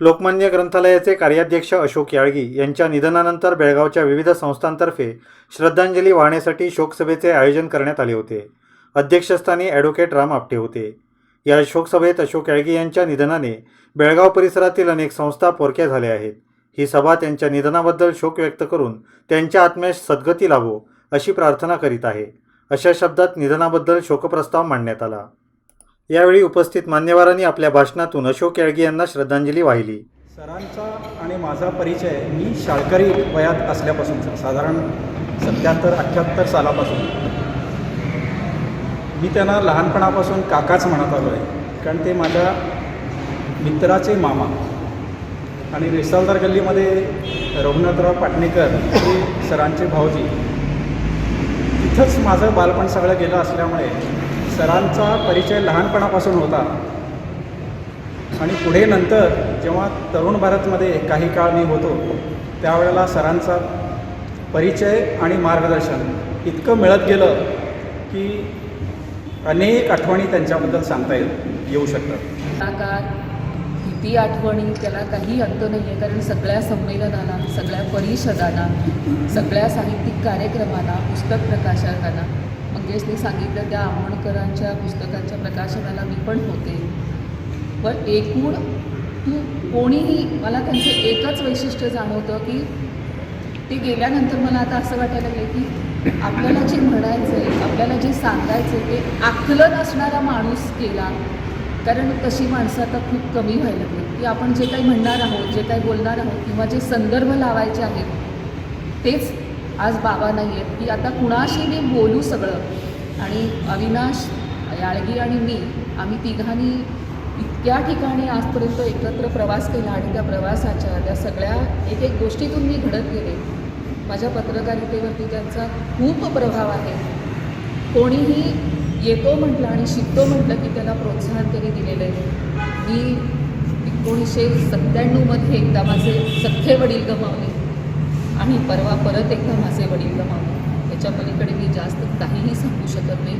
लोकमान्य ग्रंथालयाचे कार्याध्यक्ष अशोक याळगी यांच्या निधनानंतर बेळगावच्या विविध संस्थांतर्फे श्रद्धांजली वाहण्यासाठी शोकसभेचे आयोजन करण्यात आले होते. अध्यक्षस्थानी ॲडव्होकेट राम आपटे होते. या शोकसभेत अशोक याळगी यांच्या निधनाने बेळगाव परिसरातील अनेक संस्था पोरक्या झाल्या आहेत. ही सभा त्यांच्या निधनाबद्दल शोक व्यक्त करून त्यांच्या आत्म्यास सद्गती लाभो अशी प्रार्थना करीत आहे. अशा शब्दात निधनाबद्दल शोकप्रस्ताव मांडण्यात आला. यावेळी उपस्थित मान्यवरांनी आपल्या भाषणातून अशोक याळगी यांना श्रद्धांजली वाहिली. सरांचा आणि माझा परिचय मी शाळकरी वयात असल्यापासूनचा, साधारण 77-78 सालापासून मी त्यांना लहानपणापासून काकाच म्हणत आलो आहे, कारण ते माझ्या मित्राचे मामा. आणि रेसालदार गल्लीमध्ये रघुनाथराव पाटणेकर हे सरांचे भाऊजी, तिथंच माझं बालपण सगळं गेलं असल्यामुळे सरांचा परिचय लहानपणापासून होता. आणि पुढे नंतर जेव्हा तरुण भारतमध्ये काही काळ मी होतो त्यावेळेला सरांचा परिचय आणि मार्गदर्शन इतकं मिळत गेलं की अनेक आठवणी त्यांच्याबद्दल सांगता येऊ शकतात. कलाकार, किती आठवणी, त्याला काही अंत नाही आहे. कारण सगळ्या संमेलनाला, सगळ्या परिषदांना, सगळ्या साहित्यिक कार्यक्रमांना, पुस्तक प्रकाशकांना, मंगेशने सांगितलं त्या आंबणकरांच्या पुस्तकांच्या प्रकाशनाला मी पण होते. पण एकूण कोणीही, मला त्यांचं एकच वैशिष्ट्य जाणवतं की ते गेल्यानंतर मला आता असं वाटायला लागलं की आपल्याला जे म्हणायचं आहे, आपल्याला जे सांगायचं आहे ते आकलन असणारा माणूस गेला. कारण तशी माणसं आता खूप कमी व्हायला लागली की आपण जे काही म्हणणार आहोत, जे काही बोलणार आहोत किंवा जे संदर्भ लावायचे आहेत तेच आज बाबा नाही आहेत की आता कुणाशी मी बोलू सगळं. आणि अविनाश याळगी आणि मी, आम्ही तिघांनी इतक्या ठिकाणी आजपर्यंत एकत्र प्रवास केला आणि त्या प्रवासाच्या त्या सगळ्या एक एक गोष्टीतून मी घडत गेले. माझ्या पत्रकारितेवरती त्यांचा खूप प्रभाव आहे. कोणीही येतो म्हटलं आणि शिकतो म्हटलं की त्याला प्रोत्साहन त्यांनी दिलेलं आहे. मी 1997मध्ये एकदा माझे सख्खे वडील गमावले आणि परवा परत एकदा माझे वडील गमावले. त्याच्या पलीकडे मी जास्त काहीही सांगू शकत नाही.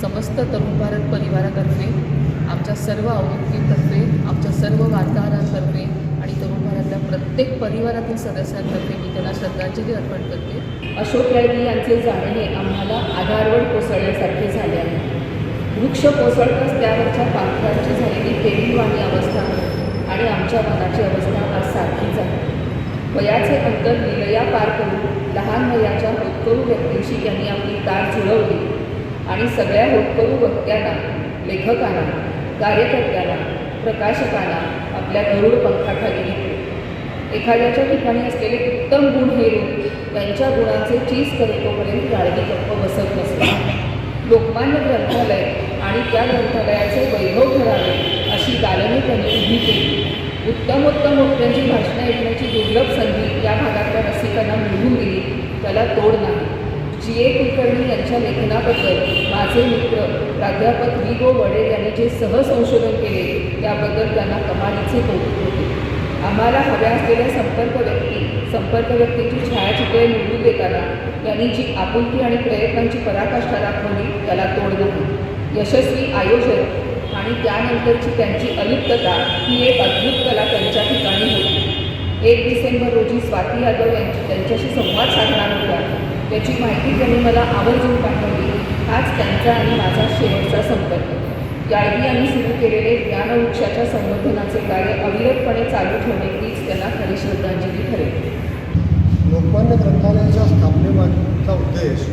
समस्त तरुण भारत परिवारातर्फे, आमच्या सर्व आवृत्तीतर्फे, आमच्या सर्व वार्ताहरांतर्फे आणि तरुण भारतातल्या प्रत्येक परिवारातील सदस्यांतर्फे मी त्यांना श्रद्धांजली अर्पण करते. अशोक याळगी यांचे जाणे हे आम्हाला आधारवड कोसळल्यासारखे झाले आहे. वृक्ष कोसळताच त्यावरच्या पाखरांची झालेली केविलवाणी अवस्था आणि आमच्या मनाची अवस्था आज सारखीच आहे. वयाचे अंतर विलया पार करून लहान वयाच्या होतकरू व्यक्तींशी यांनी आपली तार जुळवली आणि सगळ्या होतकरू वक्त्यांना, लेखकांना, कार्यकर्त्यांना, प्रकाशकांना आपल्या गरुड पंखाखाली घेतले. एखाद्याच्या ठिकाणी असलेले उत्तम गुण हेरून त्यांच्या गुणांचे चीज करेतोपर्यंत याळगी गप्प बसत नसते. लोकमान्य ग्रंथालय आणि त्या ग्रंथालयाचे वैभव ठरावे अशी दालने त्यांनी उभी केली. उत्तम वक्त्यांची भाषणं ऐकण्याची दुर्लभ संधी या भागातल्या रसिकांना मिळवून दिली, त्याला तोड नाही. जी.ए. कुलकर्णी यांच्या लेखनाबद्दल माझे मित्र प्राध्यापक वि. गो. वडेर यांनी जे सहसंशोधन केले त्याबद्दल त्यांना कमालीचे कौतुक होते. आम्हाला हव्या असलेल्या संपर्क व्यक्तींची छायाचित्रे निवडून देताना त्यांनी जी आपुलकी आणि प्रयत्नांची पराकाष्ठा दाखवली त्याला तोड नाही. यशस्वी आयोजन आणि त्यानंतरची त्यांची अलिप्तता ही एक अद्भुत कला त्यांच्या ठिकाणी होती. 1 डिसेंबर रोजी स्वाती यादव त्यांच्याशी संवाद साधणार होता. त्याची माहिती त्यांनी मला आवर्जून पाठवली. हाच त्यांचा आणि माझा शेवटचा संपर्क. याळगी यांनी सुरू केलेले ज्ञानवृक्षाच्या संवर्धनाचे कार्य अविरतपणे चालू ठेवणे हीच त्यांना खरी श्रद्धांजली ठरेल. लोकमान्य ग्रंथालयाच्या स्थापनेमागचा उद्देश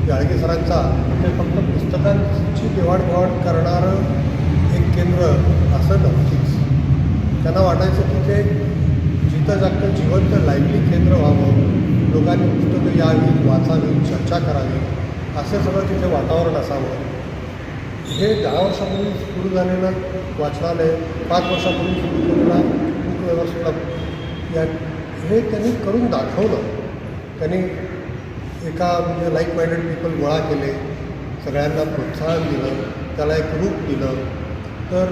याळगी सरांचा म्हणजे फक्त पुस्तकांची देवाणघेवाण करणारं एक केंद्र असं नक्कीच. त्यांना वाटायचं की ते जिथं जागतं जिवंत लाईव्हली केंद्र व्हावं, लोकांनी पुस्तकं यावी, वाचावी, चर्चा करावी, असं सगळं तिथे वातावरण असावं. हे 10 वर्षापूर्वी सुरू झालेलं वाचनालय, 5 वर्षापूर्वी सुरू केलेला बुक व्यवस्था, हे त्यांनी करून दाखवलं. त्यांनी एका म्हणजे लाईक माइंडेड पीपल गोळा केले, सगळ्यांना प्रोत्साहन दिलं, त्याला एक रूप दिलं. तर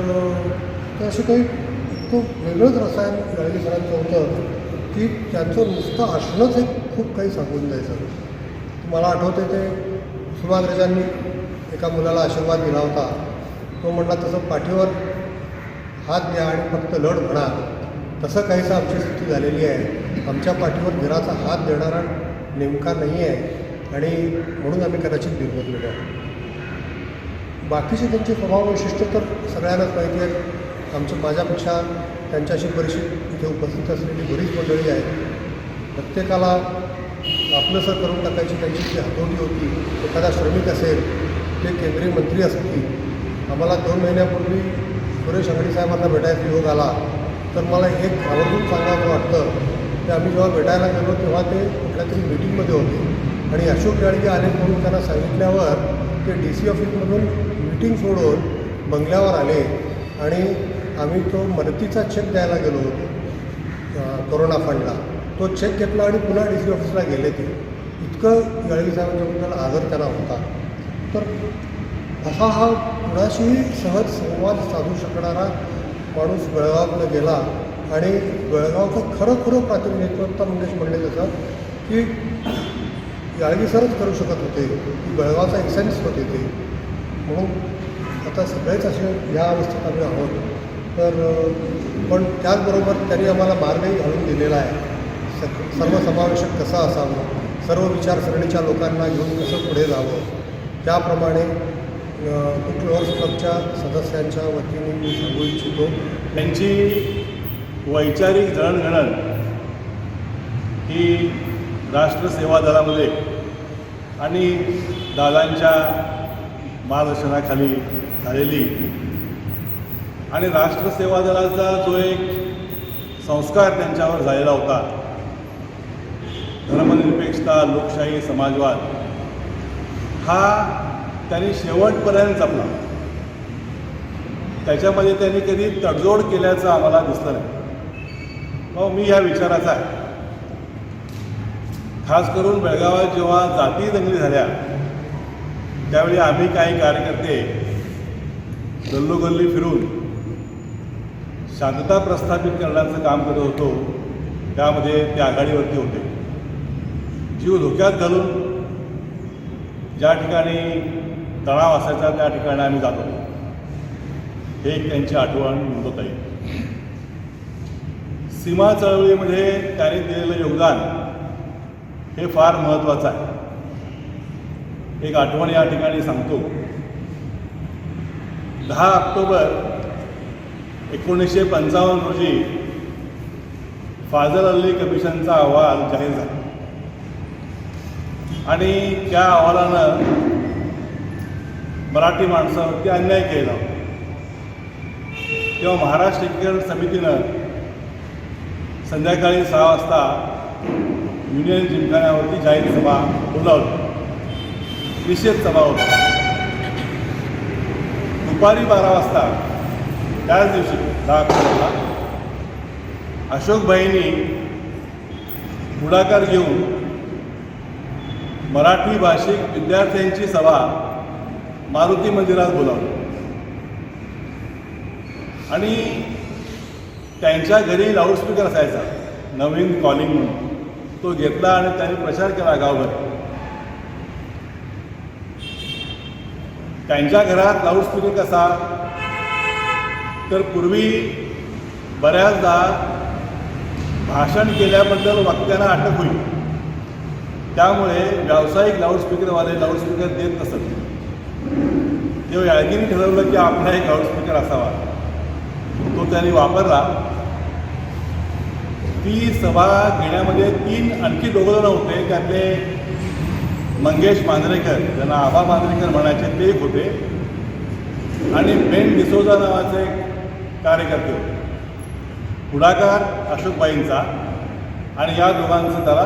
असं काही इतकं वेगळंच रसायन याळगी सरांचं होतं की त्यांचं नुसतं असणंच एक खूप काही सांगून द्यायचं. मला आठवते ते सुभाग्रजांनी एका मुलाला आशीर्वाद दिला होता. तो म्हणला तसं पाठीवर हात द्या आणि फक्त लढ म्हणा, तसं काहीसं आमची स्थिती झालेली आहे. आमच्या पाठीवर घराचा हात देणारा नेमका नाही आहे आणि म्हणून आम्ही कदाचित बिघडलेलो आहोत. बाकीचे त्यांचे स्वभाव वैशिष्ट्य तर सगळ्यांनाच माहिती आहेत. माझ्यापेक्षा त्यांच्याशी बरीचशी इथे उपस्थित असलेली बरीच मंडळी आहेत. प्रत्येकाला आपलंसं करून टाकायची त्यांची जी हातोटी होती. एखादा श्रमिक असेल, ते केंद्रीय मंत्री असतील. आम्हाला 2 महिन्यापूर्वी सुरेश अंगडी साहेबांना भेटायचा योग आला, तर मला एक आवर्जून सांगावं वाटतं की आम्ही जेव्हा भेटायला गेलो तेव्हा ते कुठल्या तरी मीटिंगमध्ये होते आणि अशोक याळगी आले म्हणून त्यांना सांगितल्यावर ते DC ऑफिसमधून मीटिंग सोडून बंगल्यावर आले आणि आम्ही तो मदतीचा चेक द्यायला गेलो होतो कोरोना फंडला. तो चेक घेतला आणि पुन्हा DC ऑफिसला गेले. ते इतकं याळगी साहेबांच्याबद्दल आदर त्यांना होता. तर असा हा कुणाशीही सहज संवाद साधू शकणारा माणूस बेळगावकडे गेला आणि बेळगावचं खरं प्रातिनिधित्व मंगेश म्हणले तसं की याळगी सरच करू शकत होते, की बेळगावचा एसेन्स होते ते. म्हणून आता सगळेच असे या अवस्थेत आम्ही आहोत. तर पण त्याचबरोबर त्यांनी आम्हाला मार्गही घालून दिलेला आहे. सर्वसमावेशक कसं असावं, सर्व विचारसरणीच्या लोकांना घेऊन कसं पुढे जावं, त्याप्रमाणे क्लोअर्स क्लबच्या सदस्यांच्या वतीने मी सांगू इच्छितो. त्यांची वैचारिक जळणघळण ही राष्ट्र सेवा दलामध्ये आणि दादांच्या मार्गदर्शनाखाली झालेली आणि राष्ट्र सेवा दलाचा जो एक संस्कार त्यांच्यावर झालेला होता, धर्मनिरपेक्षता, लोकशाही, समाजवाद, हा त्यांनी शेवटपर्यंत जपला. त्याच्यामध्ये त्यांनी कधी तडजोड केल्याचं आम्हाला दिसलं नाही. मग मी ह्या विचाराचा आहे. खास करून बेळगावात जेव्हा जाती दंगली झाल्या त्यावेळी आम्ही काही कार्यकर्ते गल्लोगल्ली फिरून शांतता प्रस्थापित करण्याचं काम करत होतो. त्यामध्ये ते आघाडीवरती होते. जीव धोक्यात घालून ज्या ठिकाणी तणाव असायचा त्या ठिकाणी आम्ही जातो. हे एक त्यांची आठवण नोंदवता येईल. सीमा चळवळीमध्ये त्यांनी दिलेलं योगदान हे फार महत्त्वाचं आहे. एक आठवण या ठिकाणी सांगतो. 10 ऑक्टोबर 1955 रोजी फाजल अली कमिशनचा अहवाल जाहीर झाला आणि त्या अहवालानं मराठी माणसावरती अन्याय केला. तेव्हा महाराष्ट्र एकीकरण समितीनं संध्याकाळी 6 वाजता युनियन जिमखान्यावरती जाहीर सभा बोलावली. निषेध सभा होती. दुपारी 12 वाजता त्याच दिवशी 10 ऑक्टोबरला अशोकभाईंनी पुढाकार घेऊन मराठी भाषिक विद्यार्थ्यांची सभा मारुती मंदिरात बोलावली आणि त्यांच्या घरी लाऊडस्पीकर असायचा, नवीन कॉलिंग म्हणून. तो घेतला आणि त्यांनी प्रचार केला गावभर. त्यांच्या घरात लाऊडस्पीकर कसा, तर पूर्वी बऱ्याचदा भाषण केल्याबद्दल वक्त्यांना अटक होईल. त्यामुळे व्यावसायिक लाऊडस्पीकरवाले लाऊडस्पीकर देत नसत. तेव्हा याळगीने ठरवलं की आपला एक लाऊडस्पीकर असावा. तो त्यांनी वापरला. ती सभा घेण्यामध्ये 3 आणखी दोघं होते. त्यातले मंगेश मांजरेकर, ज्यांना आबा मांजरेकर म्हणायचे, ते एक होते आणि बेन डिसोजा नावाचे कार्यकर्ते होते. पुढाकार अशोकबाईंचा आणि या दोघांचा त्याला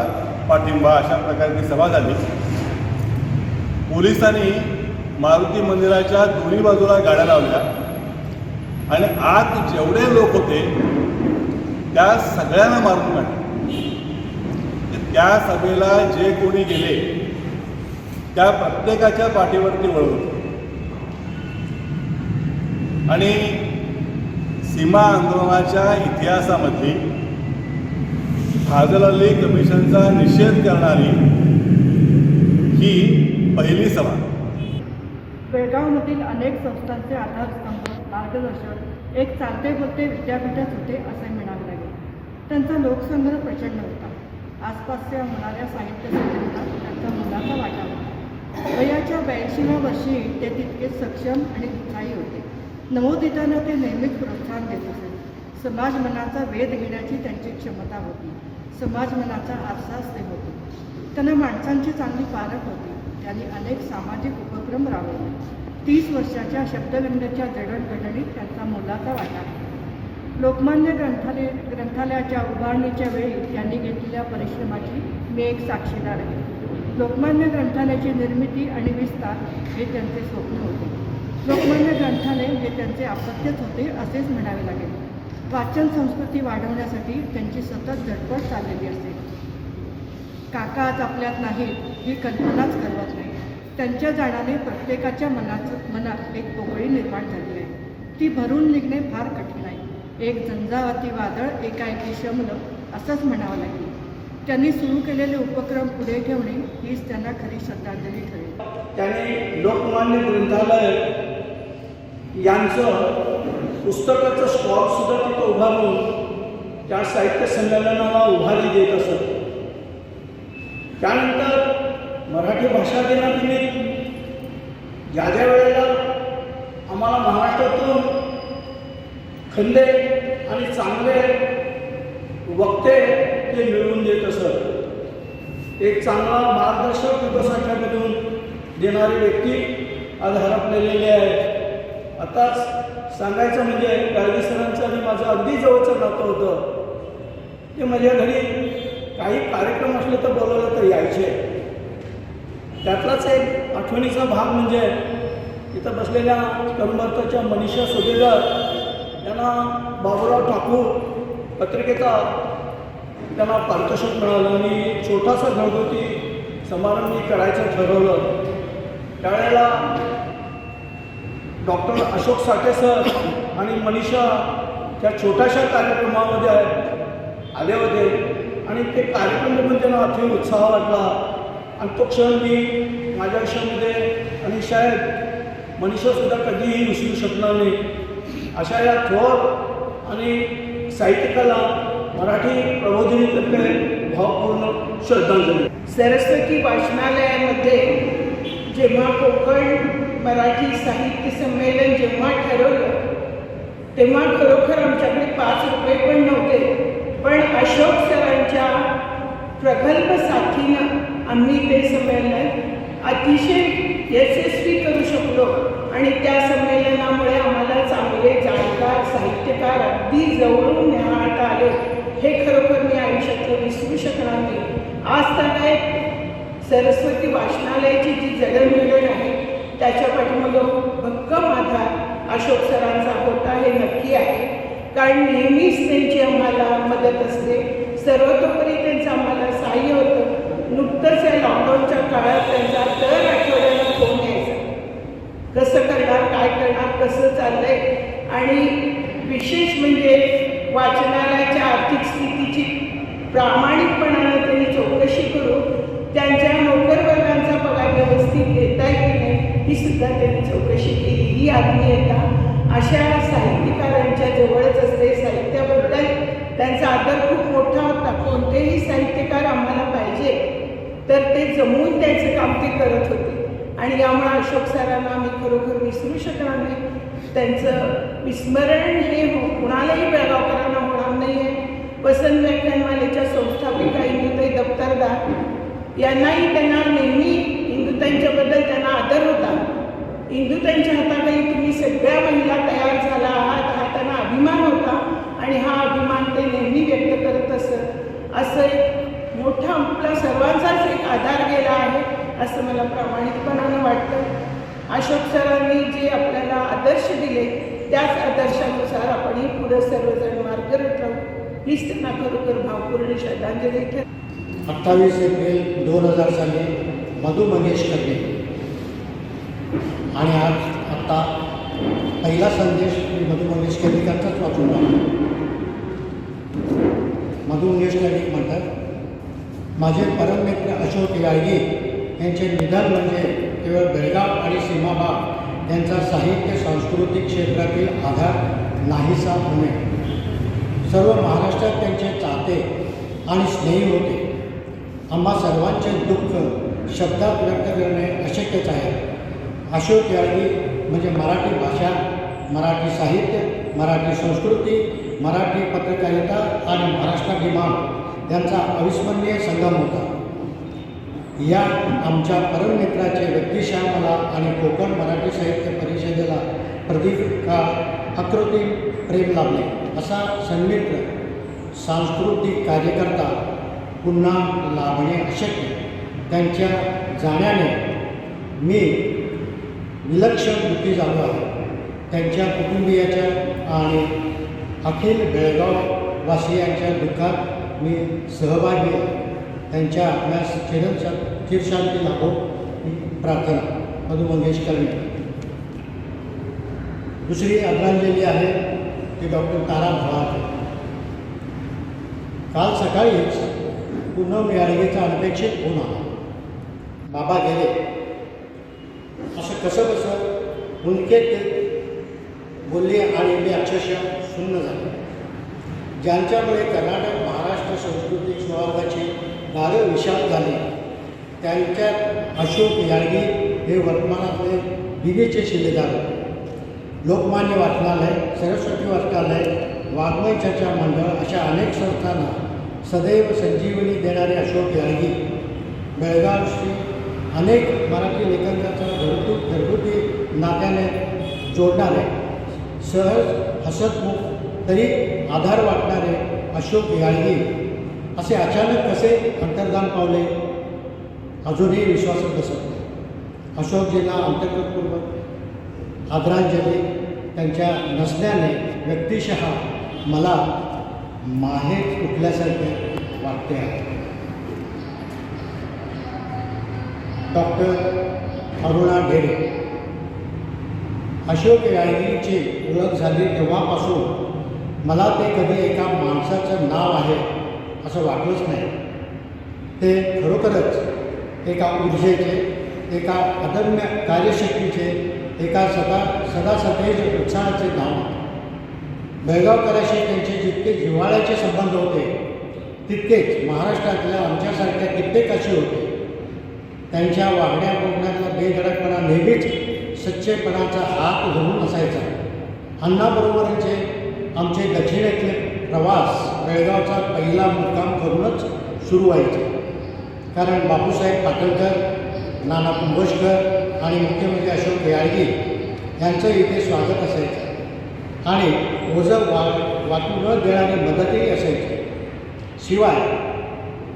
पाठिंबा, अशा प्रकारची सभा झाली. पोलिसांनी मारुती मंदिराच्या दोन्ही बाजूला गाड्या लावल्या आणि आत जेवढे लोक होते त्या सगळ्यांना मारून काढले. त्या सभेला जे कोणी गेले त्या प्रत्येकाच्या पाठीवरती वळवलं आणि सीमा आंदोलनाच्या इतिहासामधली फाजल अली कमिशनचा निषेध करणारी ही पहिली सभा. बेळगावमधील अनेक संस्थांचे आधारस्तंभ, मार्गदर्शक एक चालते बोलते विद्यापीठच होते असे म्हणावे लागेल. त्यांचा लोकसंग्रह प्रचंड होता. आसपासच्या होणाऱ्या साहित्य संमेलनात त्यांचा मोलाचा वाटा होता. वयाच्या 82व्या वर्षी ते तितकेच सक्षम आणि उत्साही होते. नवोदितांना ते नेहमीच प्रोत्साहन देत असत. समाज मनाचा वेध घेण्याची त्यांची क्षमता होती. समाज मनाचा आरसाच ते होते. त्यांना माणसांची चांगली पारख होती. त्यांनी अनेक सामाजिक उपक्रम राबवले. 30 वर्षाच्या शब्दगंधेच्या जडणघडणीत त्यांचा मोलाचा वाटा आहे. लोकमान्य ग्रंथालयाच्या उभारणीच्या वेळी त्यांनी घेतलेल्या परिश्रमाची मी एक साक्षीदार आहे. लोकमान्य ग्रंथालयाची निर्मिती आणि विस्तार हे त्यांचे स्वप्न होते. लोकमान्य ग्रंथालय हे त्यांचे अपत्यच होते असेच म्हणावे लागेल. वाचन संस्कृती वाढवण्यासाठी त्यांची सतत धडपड चाललेली असते. काका आज आपल्यात नाहीत ही कल्पनाच करवत नाही. त्यांच्या जाण्याने प्रत्येकाच्या मनात एक पोकळी निर्माण झाली आहे. ती भरून निघणे फार कठीण आहे. एक झंझावाती वादळ एकाएकी शमलं असंच म्हणावं लागेल. त्यांनी सुरू केलेले उपक्रम पुढे ठेवणे हीच त्यांना खरी श्रद्धांजली ठरेल. त्याने लोकमान्य ग्रंथालय यांचं पुस्तकाचं स्टॉलसुद्धा तिथं उभारून त्या साहित्य संमेलनाला उभारी देत असत. त्यानंतर मराठी भाषा दिनानिमित्त ज्या ज्या वेळेला आम्हाला महाराष्ट्रातून खंदे आणि चांगले वक्ते ते मिळवून देत असत. एक चांगला मार्गदर्शक विकासाच्यामधून देणारी व्यक्ती आज हरपलेली आहे. आताच सांगायचं म्हणजे गाडगे सरांचं आणि माझं अगदी जवळचं नातं होतं. ते माझ्या घरी काही कार्यक्रम असले तर बोलावलं तर यायचे. त्यातलाच एक आठवणीचा भाग म्हणजे इथं बसलेल्या तरुण भारताच्या मनीषा सुभेदार यांना बाबूराव ठाकूर पत्रिकेचा त्यांना पारितोषिक मिळालं आणि एक छोटासा घरगुती समारंभ करायचं ठरवलं. त्यावेळेला डॉक्टर अशोक साठे सर आणि मनीषा त्या छोट्याशा कार्यक्रमामध्ये आले होते आणि ते कार्यक्रम बघून त्यांना अतिशय उत्साह वाटला आणि तो क्षण मी माझ्या आयुष्यामध्ये आणि शायद मनीषासुद्धा कधीही विसरू शकणार नाही. अशा या थोर आणि साहित्यिकाला मराठी प्रबोधिनीतर्फे भावपूर्ण श्रद्धांजली. सरस्वती वाचनालयामध्ये जेव्हा कोकण मराठी साहित्य संमेलन जेव्हा ठरवलं तेव्हा खरोखर आमच्याकडे 5 रुपये पण नव्हते. पण अशोक सरांच्या प्रगल्भ साथीनं आम्ही ते संमेलन अतिशय यशस्वी करू शकलो आणि त्या संमेलनामुळे आम्हाला चांगले जाणकार साहित्यकार अगदी जवळून न्याहाळता आले. हे खरोखर मी आयुष्यातलं विसरू शकणार नाही. आज काय सरस्वती वाचनालयाची जी जडणघडण आहे त्याच्या पाठीमागं भक्कम आधार अशोक सरांचा होता हे नक्की आहे. कारण नेहमीच त्यांची आम्हाला मदत असते. सर्वतोपरी त्यांचं आम्हाला सहाय्य होतं. नुकतंच या लॉकडाऊनच्या काळात त्यांचा दर आठवड्याला फोन यायचा, कसं करणार, काय करणार, कसं चाललंय. आणि विशेष म्हणजे वाचनालयाच्या आर्थिक स्थितीची प्रामाणिकपणानं त्यांनी चौकशी करून त्यांच्या नोकर वर्गांचा पगार व्यवस्थित देता येत नाही ही सुद्धा त्यांनी चौकशी केली. ही आत्मीयता अशा साहित्यकारांच्या जवळच असते. साहित्याबद्दल त्यांचा आदर खूप मोठा होता. कोणतेही साहित्यकार आम्हाला पाहिजे तर ते जमवून द्यायचं काम ते करत होते आणि यामुळे अशोक सरांना आम्ही खरोखर विसरू शकणार नाही. त्यांचं विस्मरण हे कुणालाही बेळगावकरांना होणार नाही आहे. वसंत व्याख्यानमालेच्या संस्थापिका इंदुताई दप्तरदार यांनाही त्यांना नेहमी इंदुताईंच्याबद्दल त्यांना आदर होता. इंदुताईंच्या हाताखाली तुम्ही सगळ्या महिला तयार झाला आहात हा त्यांना अभिमान होता आणि हा अभिमान ते नेहमी व्यक्त करत असत. असं एक मोठा आपला सर्वांचाच एक आधार गेला आहे असं मला प्रामाणिकपणानं वाटतं. अशोक सरांनी जे आपल्याला आदर्श दिले त्याच आदर्शानुसार आपणही पुढे सर्वजण मार्गरत राहू हीच त्यांना खरोखर भावपूर्ण श्रद्धांजली ठरते. 28 एप्रिल 2000 साली मधु मंगेश कर्वे आणि आत्ता पहिला संदेश मी मधु मंगेश कर्वेकरचाच वाचून राहिलो. मधु मंगेश कर्वे म्हणतात, माझे परममित्र अशोक याळगी यांचे निधन म्हणजे केवळ बेळगाव आणि सीमाभाग यांचा साहित्य सांस्कृतिक क्षेत्रातील आधार नाहीसा होणे. सर्व महाराष्ट्रात त्यांचे चाहते आणि स्नेही होते. आम्हा सर्वांचे दुःख शब्दात व्यक्त करणे अशक्यच आहे. अशोक याळगी म्हणजे मराठी भाषा, मराठी साहित्य, मराठी संस्कृती, मराठी पत्रकारिता आणि महाराष्ट्राभिमान यांचा अविस्मरणीय संगम होता. या आमच्या परममित्राचे व्यक्तिशः मला आणि कोकण मराठी साहित्य परिषदेला प्रदीर्घकाळ अकृत्रिम प्रेम लाभले. असा सन्मित्र सांस्कृतिक कार्यकर्ता पुन्हा लाभणे अशक्य. त्यांच्या जाण्याने मी विलक्षण दुःखी झालो आहे. त्यांच्या कुटुंबियाच्या आणि अखिल बेळगाव वासियांच्या दुःखात मी सहभागी आहे. त्यांच्या आत्म्यास चिरशांती लाभो ही प्रार्थना. मधु मंगेश कर्णे. दुसरी आदरांजली आहे ती डॉक्टर तारा भवार. काल सकाळीच पूनम याळगीचा अनपेक्षित फोन आला. बाबा गेले. असं कसं बसं हुंदकेत बोलली आणि मी अक्षरशः शून्य झाले. ज्यांच्यामुळे कर्नाटक महाराष्ट्र सांस्कृतिक सौहार्दाची दारं विशाल झाली त्यांच्यात अशोक याळगी हे वर्तमानातले दिगेचे शिलेदार होते. लोकमान्य वाचनालय, सरस्वती वाचनालय, वाङ्मय चर्चा मंडळ अशा अनेक संस्थांना सदैव संजीवनी देणारे अशोक याळगी बेळगावशी अनेक मराठी लेखकांचा घरगुती नात्याने जोडणारे, सहज हसतमुख तरी आधार वाटणारे अशोक याळगी असे अचानक कसे अंतर्धान पावले अजूनही विश्वासच बसत नाही. अशोकजींना अंतर्गतपूर्वक आदरांजली. त्यांच्या नसण्याने व्यक्तिशः मला माहेर उठल्यासारखे वाटते आहे. डॉक्टर अरुणा ढेरे. अशोक याळगींची ओळख झाली तेव्हापासून मला ते कधी एका माणसाचं नाव आहे असं वाटलंच नाही. ते खरोखरच एका ऊर्जेचे, एका अदम्य कार्यशक्तीचे, एका सदा सतेज उत्साहाचे नाव. बेळगावकरांशी त्यांचे जितके जिव्हाळ्याचे संबंध होते तितकेच महाराष्ट्रातल्या आमच्यासारख्या कित्येक असे होते. त्यांच्या वागण्या बोलण्यातला बेधडकपणा नेहमीच सच्चेपणाचा हात धरून असायचा. अण्णाबरोबरचे आमचे दक्षिणेतले प्रवास बेळगावचा पहिला मुक्काम करूनच सुरू व्हायचे. कारण बापूसाहेब पाटणकर, नाना कुंभोजकर आणि मुख्यमंत्री अशोक याळगी यांचं इथे स्वागत असायचं आणि ओझं वाटू न देणारी मदतही असायची. शिवाय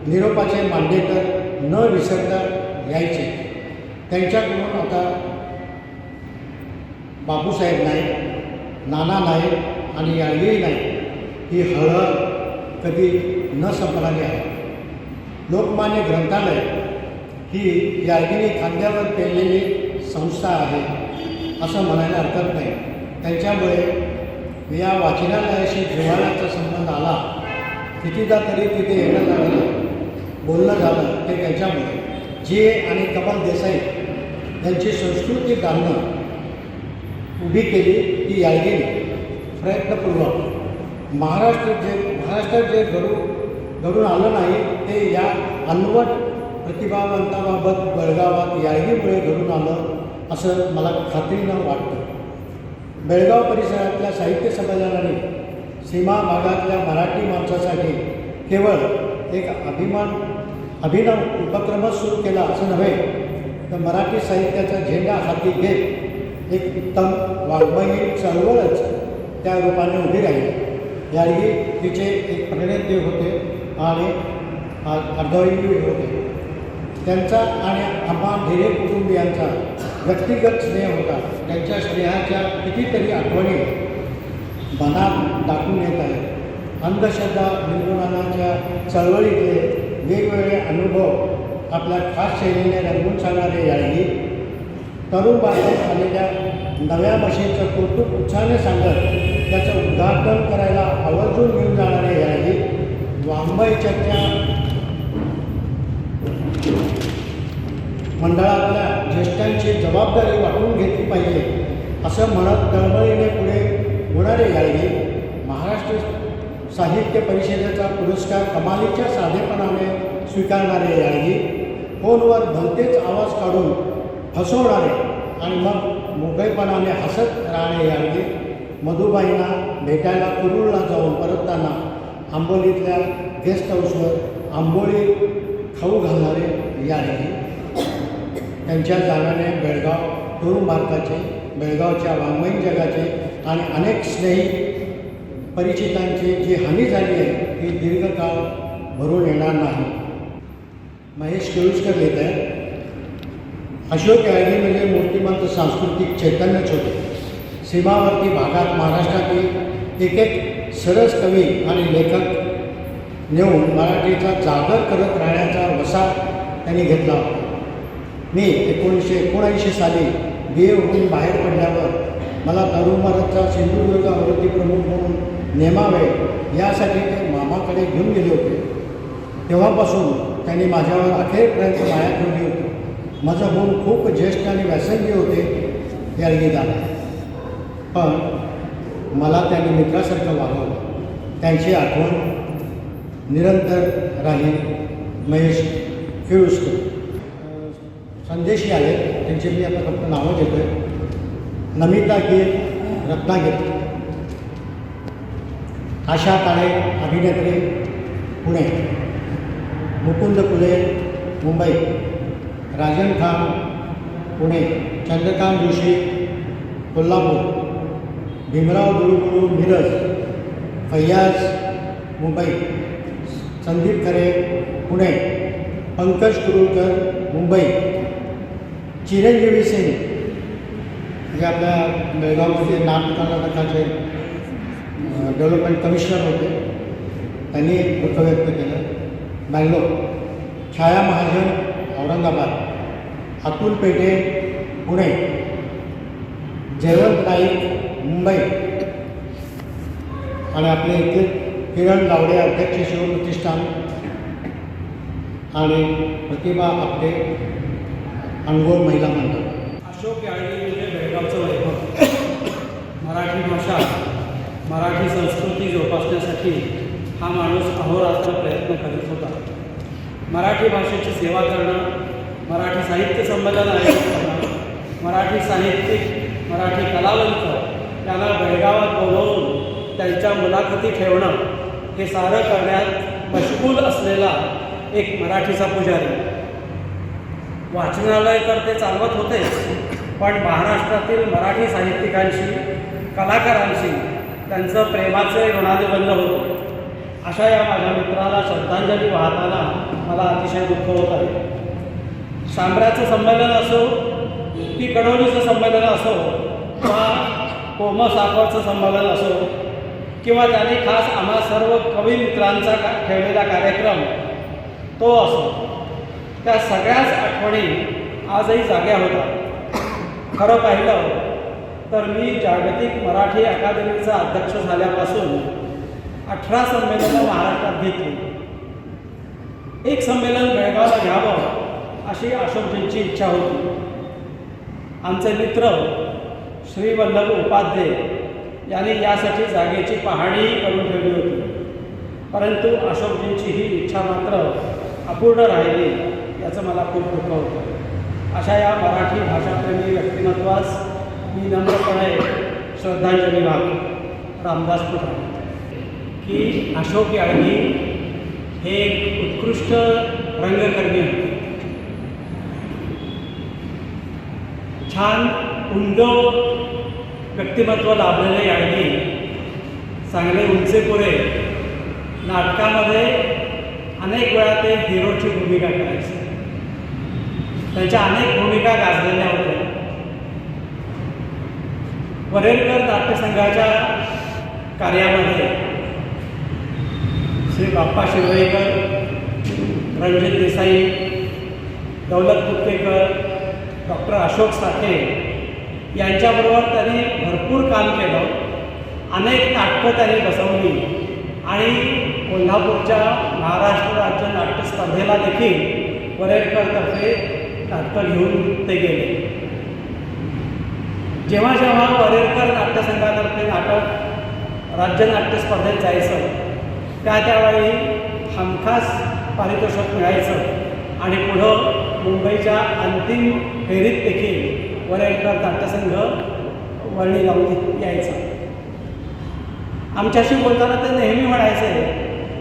निरोपाचे मांडेकर न विसरता यायचे. त्यांच्याकडून आता बापूसाहेब नाईक, नाना नाईक आणि याळगी नाईक ही हळहळ कधी न संपणारी आहे. लोकमान्य ग्रंथालय ही याळगीने खांद्यावर पेरलेली संस्था आहे असं म्हणायला हरकत नाही. त्यांच्यामुळे या वाचनालयाशी जिव्हाळ्याचा संबंध आला. कितीदा तरी तिथे येणं लागलं, बोलणं झालं ते त्यांच्यामुळे. जे आणि कमल देसाई यांची संस्कृती दालनं उभी केली ती याळगीने प्रयत्नपूर्वक. महाराष्ट्रात जे घडून आलं नाही ते या अनवट प्रतिभावंताबाबत बेळगावात याळगीमुळे घडून आलं असं मला खात्रीनं वाटतं. बेळगाव परिसरातल्या साहित्य संमेलनाने सीमा भागातल्या मराठी माणसासाठी केवळ एक अभिनव उपक्रमच सुरू केला असं नव्हे तर मराठी साहित्याचा झेंडा हाती घेत एक उत्तम वाङ्मयी चळवळच त्या रूपाने उभी राहिली. याळगी तिचे एक प्रणेते होते आणि अर्धवयी होते. त्यांचा आणि आम्हा ढेरे कुटुंबियांचा व्यक्तिगत स्नेह होता. त्यांच्या स्नेहाच्या कितीतरी आठवणी मनात दाटून येत आहेत. अंधश्रद्धा निर्मूलनाच्या चळवळीतले वेगवेगळे अनुभव आपल्या खास शैलीने रंगवून सांगणारे याळगी, तरुण बाळगात आलेल्या नव्या मशीनचं कौतुक उत्साहाने सांगत त्याचं उद्घाटन करायला आवर्जून घेऊन जाणारे याळगी, वाङ्मय चर्चा मंडळातल्या ज्येष्ठांची जबाबदारी वाटून घेतली पाहिजे असं म्हणत तळमळीने पुढे होणारे याळगी, महाराष्ट्र साहित्य परिषदेचा पुरस्कार कमालीच्या साधेपणाने स्वीकारणारे याळगी, फोनवर भलतेच आवाज काढून फसवणारे आणि मग मोकळेपणाने हसत राहणे याळगी, मधुबाईंना भेटायला कुरुळला जाऊन परतताना आंबोलीतल्या गेस्ट हाऊसवर आंबोळी खाऊ घालणारे याळगी, त्यांच्या जाण्याने बेळगाव तरुण भारताचे, बेळगावच्या वाङ्मयीन जगाचे आणि अनेक स्नेही परिचितांची जी हानी झाली आहे ती दीर्घकाळ भरून येणार नाही. महेश केळुसकर लिहित आहे, अशोक याळगी म्हणजे मूर्तिमंत सांस्कृतिक चैतन्यच होते. सीमावर्ती भागात महाराष्ट्रातील एक एक सरस कवी आणि लेखक नेऊन मराठीचा जागर करत राहण्याचा वसा त्यांनी घेतला होता. मी 1979 साली BA होऊन बाहेर पडल्यावर मला तरुण भारतचा सिंधुदुर्ग आवृत्ती प्रमुख म्हणून नेमावे यासाठी ते मामाकडे घेऊन गेले होते. तेव्हापासून त्यांनी माझ्यावर अखेरपर्यंत माया ठेवली होती. माझा गुण खूप ज्येष्ठ आणि व्यासंगी होते याळगीदार, पण मला त्यांनी मित्रासारखं वागवलं. त्यांची आठवण निरंतर राहील. महेश केळुसकर. संदेशी आले, त्यांचे मी आता फक्त नावं घेतो आहे. नमिता गिर, रत्नागिरी. आशा काळे, अभिनेत्री, पुणे. मुकुंद फुले, मुंबई. राजन खान, पुणे. चंद्रकांत जोशी, कोल्हापूर. भीमराव दुळुबुळू, मिरज. फैयाज, मुंबई. संदीप खरे, पुणे. पंकज कुरुळकर, मुंबई. चिरंजीवी सिंग जे आपल्या बेळगावमध्ये नॉर्थ कर्नाटकाचे डेव्हलपमेंट कमिशनर होते, त्यांनी दुःख व्यक्त केलं. बँगलोर. छाया महाजन, औरंगाबाद. अतुल पेटे, पुणे. जयवंत नाईक, मुंबई. आणि आपले इथे किरण गावडे, अध्यक्ष शिवप्रतिष्ठान, आणि प्रतिभा आपटे, अनगोल महिला मंडळ. अशोक याळगी म्हणजे बेळगावचं वैभव. मराठी भाषा, मराठी संस्कृती जोपासण्यासाठी हा माणूस अहोरात्र प्रयत्न करत होता. मराठी भाषेची सेवा करणं, मराठी साहित्य संमेलन आयोजित करणं, मराठी साहित्यिक, मराठी कलावंत यांना बेळगावात बोलवून त्यांच्या मुलाखती ठेवणं, हे सारं करण्यात मशगूल असलेला एक मराठीचा पुजारी. वाचनालय तर ते चालवत होतेच, पण महाराष्ट्रातील मराठी साहित्यिकांशी, कलाकारांशी त्यांचं प्रेमाचे ऋणानुबंध होतं. अशा या माझ्या मित्राला श्रद्धांजली वाहताना मला अतिशय दुःख होत आहे. सांबऱ्याचं संमेलन असो की कडोलीचं संमेलन असो किंवा कोमसाखरचं संमेलन असो किंवा त्यांनी खास आम्हा सर्व कवी मित्रांचा ठेवलेला कार्यक्रम तो असो, त्या सगळ्याच आठवणी आजही जाग्या होतात. खरं पाहिलं तर मी जागतिक मराठी अकादमीचा अध्यक्ष झाल्यापासून 18 संमेलनं महाराष्ट्रात घेतली. एक संमेलन बेळगावला घ्यावं अशी अशोकजींची इच्छा होती. आमचे मित्र श्री वल्लभ उपाध्ये यांनी यासाठी जागेची पाहणी करून ठेवली होती, परंतु अशोकजींची ही इच्छा मात्र अपूर्ण राहिली, याचं मला खूप दुःख होतं. अशा या मराठी भाषाप्रेमी व्यक्तिमत्वास मी नम्रपणे श्रद्धांजली वाहतो. रामदास पुतळे. की अशोक याळगी हे एक उत्कृष्ट रंगकर्मी होते. छान उंच व्यक्तिमत्व लाभलेले याळगी चांगले उंचेपुरे नाटकामध्ये अनेक वेळा ते हिरोची भूमिका करायचे. त्यांच्या अनेक भूमिका गाजलेल्या होत्या. वरेरकर नाट्यसंघाच्या कार्यामध्ये श्री बाप्पा शिरवईकर, रणजित देसाई, दौलत कुत्तेकर, डॉक्टर अशोक साठे यांच्याबरोबर त्यांनी भरपूर काम केलं. अनेक नाटकं त्यांनी बसवली आणि कोल्हापूरच्या महाराष्ट्र राज्य नाट्य स्पर्धेला देखील वरेरकरतर्फे नाटकं घेऊन ते गेले. जेव्हा जेव्हा वरेरकर नाट्यसंघातर्फे नाटक राज्य नाट्य स्पर्धेत जायचं त्यावेळी हमखास पारितोषिक मिळायचं आणि पुढं मुंबईच्या अंतिम फेरीत देखील वरेरकर नाट्यसंघ वर्णी लावून यायचा. आमच्याशी बोलताना ते नेहमी म्हणायचे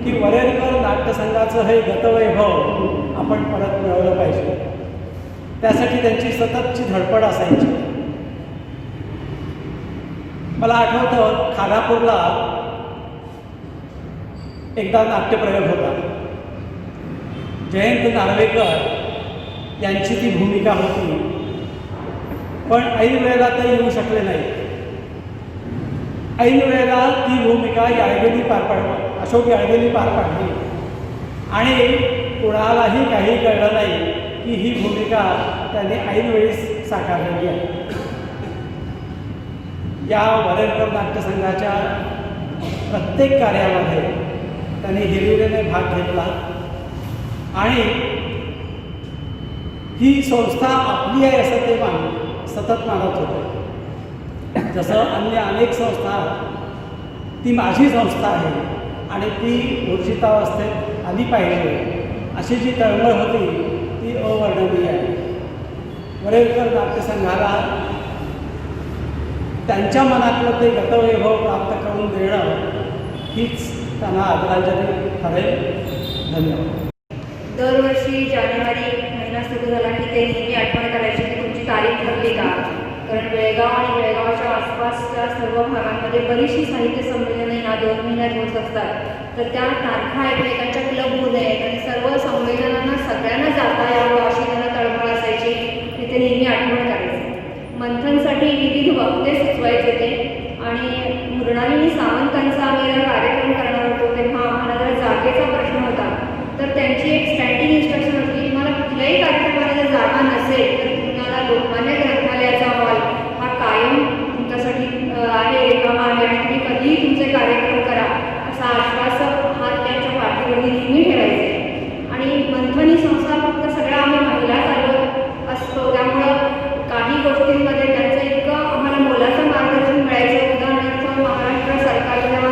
की वरेरकर नाट्यसंघाचं हे गतवैभव आपण परत मिळवलं पाहिजे. त्यासाठी त्यांची सततची धडपड असायची. मला आठवतं खानापूरला एकदा नाट्यप्रयोग होता. जयंत नार्वेकर यांची ती भूमिका होती, पण ऐन वेळेला ते येऊ शकले नाही. ऐन वेळेला ती भूमिका याळगेंनी पार पाडली, अशोक याळगेंनी पार पाडली आणि कुणालाही काही कळलं नाही की ही भूमिका त्यांनी ऐनवेळी साकारलेली आहे. या वरेरकर नाट्यसंघाच्या प्रत्येक कार्यामध्ये त्यांनी हिरिरीने भाग घेतला आणि ही संस्था आपली आहे असं ते सतत मानत होते. जसं अन्य अनेक संस्था, ती माझी संस्था आहे आणि ती ऊर्जितावस्थेत आली पाहिजे अशी जी तळमळ होती ती अवर्णनीय आहे. वरेरकर नाट्यसंघाला त्यांच्या मनातलं ते गतवैभव प्राप्त करून देणं हीच त्यांना आदरांजली ठरेल. धन्यवाद. दरवर्षी जानेवारी महिना सुरू झाला की ते नेहमी आठवण करायची की तुमची तारीख ठरली का, कारण बेळगाव आणि बेळगावच्या आसपासच्या सर्व भागांमध्ये बरीचशी साहित्य संमेलनं ह्या 2 महिन्यात होत असतात. तर त्या तारखा एकमेकांच्या क्लब होऊ नयेत आणि सर्व संमेलनांना सगळ्यांना जाता यावं अशी त्यांना तळमळ असायची. तिथे नेहमी आठवण करायची. मंथनसाठी विविध वक्ते सुचवायचे ते आणि मृणालिनी सावंतांचा आम्ही कार्यक्रम करणार होतो तेव्हा आम्हाला जर जागेचा प्रश्न होता. तर त्यांची एक स्टँडिंग इन्स्ट्रक्शन होती की मला कुठल्याही कार्यक्रमाला जर जागा नसेल तर तुम्हाला लोकमान्य ग्रंथालयाचा हॉल हा कायम तुमच्यासाठी आहे, रिकामा आहे आणि तुम्ही कधीही तुमचे कार्यक्रम करा असा आश्वासक हात त्यांच्या पाठीवरती नेहमी ठेवायचे. आणि मंथन ही संस्था फक्त सगळ्या आम्ही महिला चालवत असतो, त्यामुळं काही गोष्टींमध्ये त्यांचं इतकं आम्हाला मोलाचं मार्गदर्शन मिळायचं. उदाहरणार्थ महाराष्ट्र सरकारला जेव्हा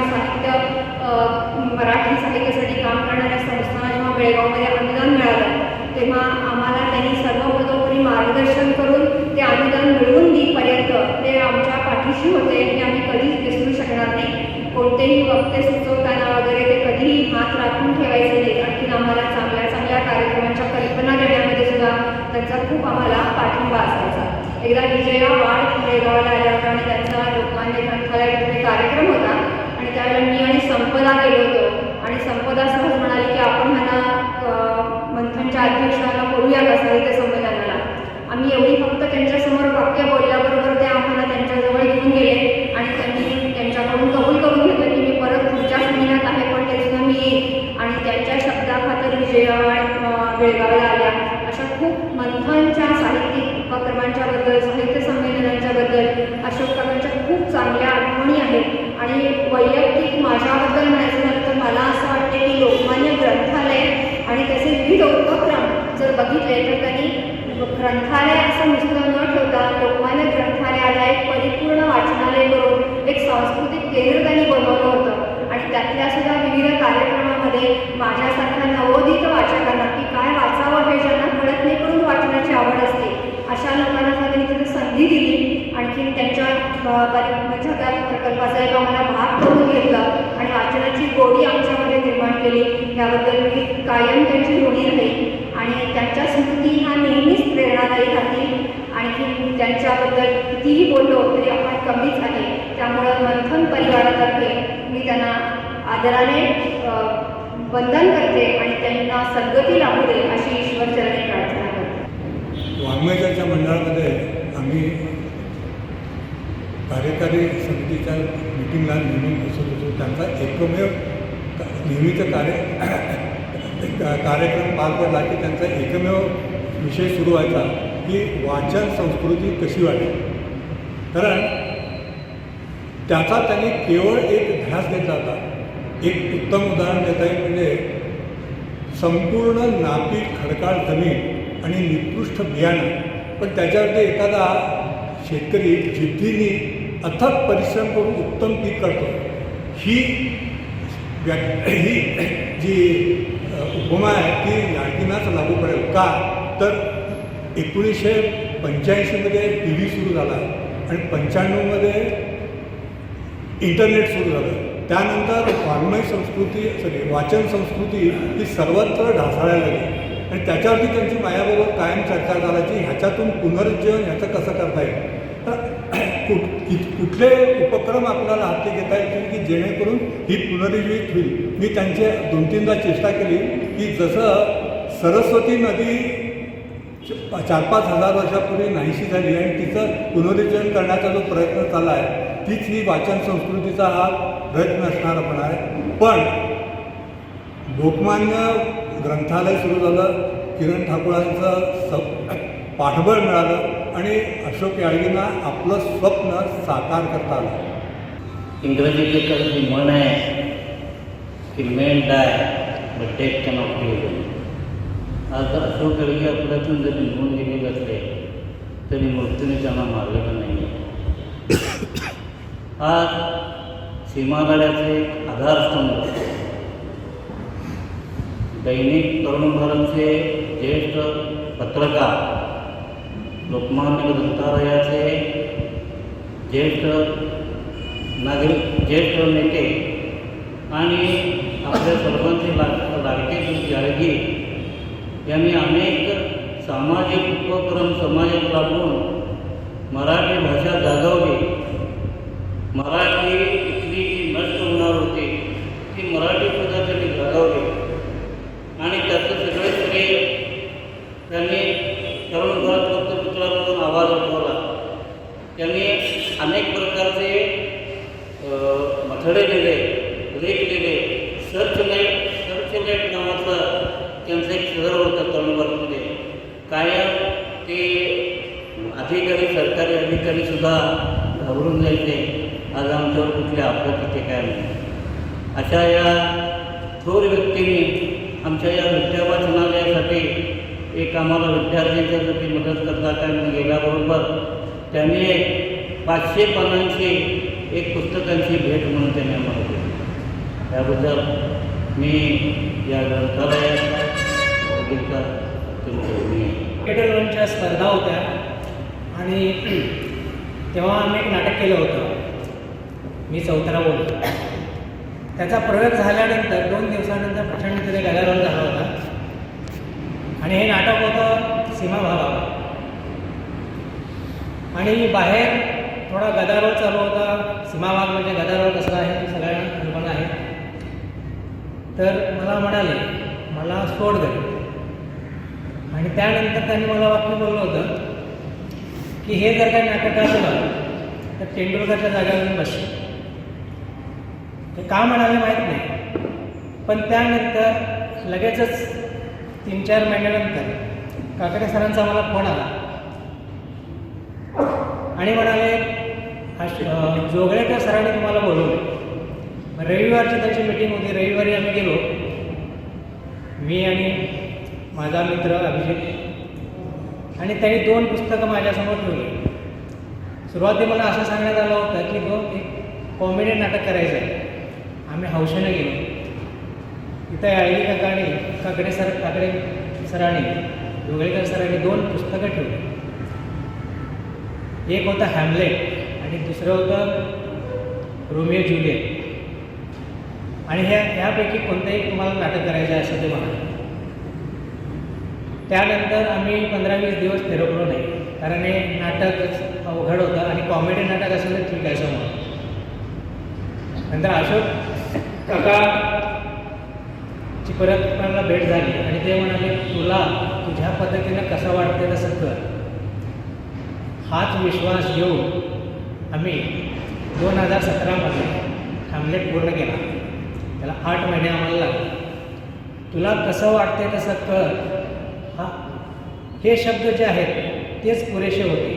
मराठी साहित्यासाठी काम करणाऱ्या संस्थांना जेव्हा बेळगावमध्ये अनुदान मिळालं तेव्हा आम्हाला त्यांनी सर्वतोपरी मार्गदर्शन करून ते अनुदान मिळवून देईपर्यंत ते आमच्या पाठीशी होते हे आम्ही कधीच विसरू शकणार नाही. कोणतेही वक्ते सुचवताना वगैरे ते कधीही हात राखून ठेवायचे नाहीत. आणखीन आम्हाला चांगल्या चांगल्या कार्यक्रमांच्या कल्पना देण्यामध्ये सुद्धा त्यांचा खूप आम्हाला पाठिंबा असायचा. एकदा विजया वाड बेळगावला आल्या होत्या आणि त्यांचा लोकमान्य ग्रंथालयामध्ये कार्यक्रम होता आणि त्यावेळेला मी आणि संपदा गेलो होतो आणि संपदा सहज म्हणाली की आपण मंथनच्या अध्यक्षांना बोलूया का साहित्य संमेलनाला. आम्ही एवढी फक्त त्यांच्यासमोर वाक्य बोलल्याबरोबर ते आम्हाला त्यांच्याजवळ घेऊन गेले आणि त्यांनी त्यांच्याकडून कबूल करून घेतलं की मी परत पुढच्याच महिन्यात आहे पण तेसुद्धा मी येईन. आणि त्यांच्या शब्दाखातर विजया बेळगावला आल्या. अशा खूप मंथनच्या साहित्यिक उपक्रमांच्याबद्दल, साहित्य संमेलनांच्याबद्दल अशोक काकांच्या खूप चांगल्या आठवणी आहेत. आणि वैयक्तिक माझ्याबद्दल म्हणायचं झालं तर मला असं वाटते की लोकमान्य ग्रंथालय आणि त्याचे विविध उपक्रम जर बघितले तर त्यांनी ग्रंथालय असं नुसतं न ठेवता लोकमान्य ग्रंथालयाला एक परिपूर्ण वाचनालय करून एक सांस्कृतिक केंद्र त्यांनी बनवलं होतं. आणि त्यातल्या सुद्धा विविध कार्यक्रमामध्ये माझ्यासारख्या नवोदित वाचकांना की काय वाचावं हे ज्यांना कळत नाही परंतु वाचनाची आवड असते अशा लोकांना त्यांनी तिथे संधी दिली. आणखीन त्यांच्या त्या प्रकल्पाचा एक आम्हाला भाग करून घेतला आणि वाचनाची गोडी आमच्यामध्ये निर्माण केली. याबद्दल मी कायम त्यांची ऋणी राहील आणि त्यांच्या स्मृती ह्या नेहमीच प्रेरणादायी राहतील. आणखी त्यांच्याबद्दल कितीही बोललो तरी आपण कमीच आहे. त्यामुळं मंथन परिवारातर्फे मी त्यांना आदराने वंदन करते आणि त्यांना सद्गती लाभू दे अशी ईश्वरचरणी प्रार्थना करते. वाङ्मयच्या मंडळामध्ये आम्ही कार्यकारी समितीच्या मिटिंगला नेहमी बसत होतो. त्यांचा एकमेव नेहमीचं कार्यक्रम पार पडला की त्यांचा एकमेव विषय सुरू व्हायचा की वाचन संस्कृती कशी वाढेल. कारण त्याचा त्यांनी केवळ एक ध्यास घेतला होता. एक उत्तम उदाहरण देता येईल म्हणजे संपूर्ण नापीक खडकाळ जमीन आणि निकृष्ट बियाणं पण त्याच्यावरती एखादा शेतकरी जिद्दीने अथक परिश्रम करून उत्तम पीक काढतो. ही ही जी उपमा आहे ती लाडकींनाच लागू पडेल. का तर 1985मध्ये टी व्ही सुरू झाला आणि 95मध्ये इंटरनेट सुरू झालं. त्यानंतर वाचन संस्कृती ही सर्वत्र ढासळायला लागली आणि त्याच्यावरती त्यांची माझ्याबरोबर कायम चर्चा चालायची. ह्याच्यातून पुनरुज्जीवन ह्याचं कसं करता येईल. तर कुठले उपक्रम आपल्याला हाती घेता येतील की जेणेकरून ही पुनरुज्जीवित होईल. मी त्यांची 2-3दा चेष्टा केली की जसं सरस्वती नदी 4-5 हजार वर्षापूर्वी नाहीशी झाली आणि तिचं पुनरुज्जीवन करण्याचा जो प्रयत्न चालला आहे तीच ही वाचन संस्कृतीचा हा प्रयत्न असणार होणार आहे. पण लोकमान्य ग्रंथालय सुरू झालं, किरण ठाकूरांचं पाठबळ मिळालं आणि अशोक याळगींना आपलं स्वप्न साकार करता आलं. इंग्रजीत एक अशी म्हण आहे की men die but death cannot kill. आज अशोक याळगी आपल्यातून जरी निघून गेलेले असले तरी मृत्यूने त्यांना मारलेलं नाही आहे. आज सीमालढ्याचे एक आधारस्तंभ दैनिक तरुण भारतचे ज्येष्ठ पत्रकार, लोकमान्य ग्रंथालयाचे ज्येष्ठ नेते आणि आपल्या सर्वांचे लाडके याळगी यांनी अनेक सामाजिक उपक्रम समाजात राबवून मराठी भाषा जागवली. मराठी इथली जी नष्ट होणार होती ती मराठीसुद्धा त्यांनी जागवली आणि त्याचं सगळे श्रेय त्यांनी तरुण भारत वृत्तपत्रामधून आवाज उठवला. त्यांनी अनेक प्रकारचे मथळे लिहिले, लेख लिहिले. सर्चलाईट नावाचं त्यांचं एक शहर होतं तरुण भारतमध्ये. कायम ते अधिकारी, सरकारी अधिकारीसुद्धा घाबरून जायचे, आज आमच्यावर कुठले अपघात होते काय नाही. अशा या थोर व्यक्तींनी आमच्या या विद्यावाचनालयासाठी एक आम्हाला विद्यार्थ्यांच्यासाठी मदत करता काय गेल्याबरोबर त्यांनी एक 500 पानांची एक पुस्तकांची भेट म्हणून त्यांनी आम्हाला दिली. त्याबद्दल मी या ग्रंथालयाचा थिएटरच्या स्पर्धा होत्या आणि तेव्हा आम्ही एक नाटक केलं होतं, मी चौथरा बोलतो. त्याचा प्रयोग झाल्यानंतर 2 दिवसानंतर प्रचंड तिथे गदारोळ झाला होता आणि हे नाटक होतं सीमाभागावर आणि बाहेर थोडा गदारोळ चालू होता. सीमाभाग म्हणजे गदारोळ कसला आहे ते सगळ्यांना कल्पना आहे. तर मला म्हणाले मला सोड दे आणि त्यानंतर त्यांनी मला वाक्य बोललं होतं की हे जर काही नाटक असलं तर तेंडुलकरच्या जागेवर बसशील. ते का म्हणाले माहीत नाही, पण त्यानंतर लगेचच 3-4 महिन्यानंतर काकडे सरांचा मला फोन आला आणि म्हणाले जोगळेकर सरांनी तुम्हाला बोलवलं. रविवारची त्यांची मीटिंग होती. रविवारी आम्ही गेलो, मी आणि माझा मित्र अभिजित, आणि त्यांनी 2 पुस्तकं माझ्यासमोर ठेवली. सुरुवाती मला असं सांगण्यात आलं होतं की एक कॉमेडी नाटक करायचं आहे. आम्ही हौशेनं गेलो. तिथं याळगी काकांनी काकडे सरांनी जोगळेकर सरांनी 2 पुस्तकं ठेवली. एक होतं हॅमलेट आणि दुसरं होतं रोमिओ ज्युलियट. आणि ह्यापैकी कोणतंही तुम्हाला नाटक करायचं आहे असं ते म्हणाले. त्यानंतर आम्ही 15-20 दिवस फिरकलो नाही, कारण हे नाटक अवघड होतं आणि कॉमेडी नाटक असेल तर ठीक आहे असं म्हणून. नंतर अशोक काकाची परत मला भेट झाली आणि ते म्हणाले तुला तुझ्या पद्धतीनं कसं वाटतं तसं कर. हाच विश्वास घेऊन आम्ही 2017मध्ये हॅमलेट पूर्ण केला. त्याला 8 महिने आम्हाला लागले. तुला कसं वाटते तसं कर हे शब्द जे आहेत तेच पुरेसे होते.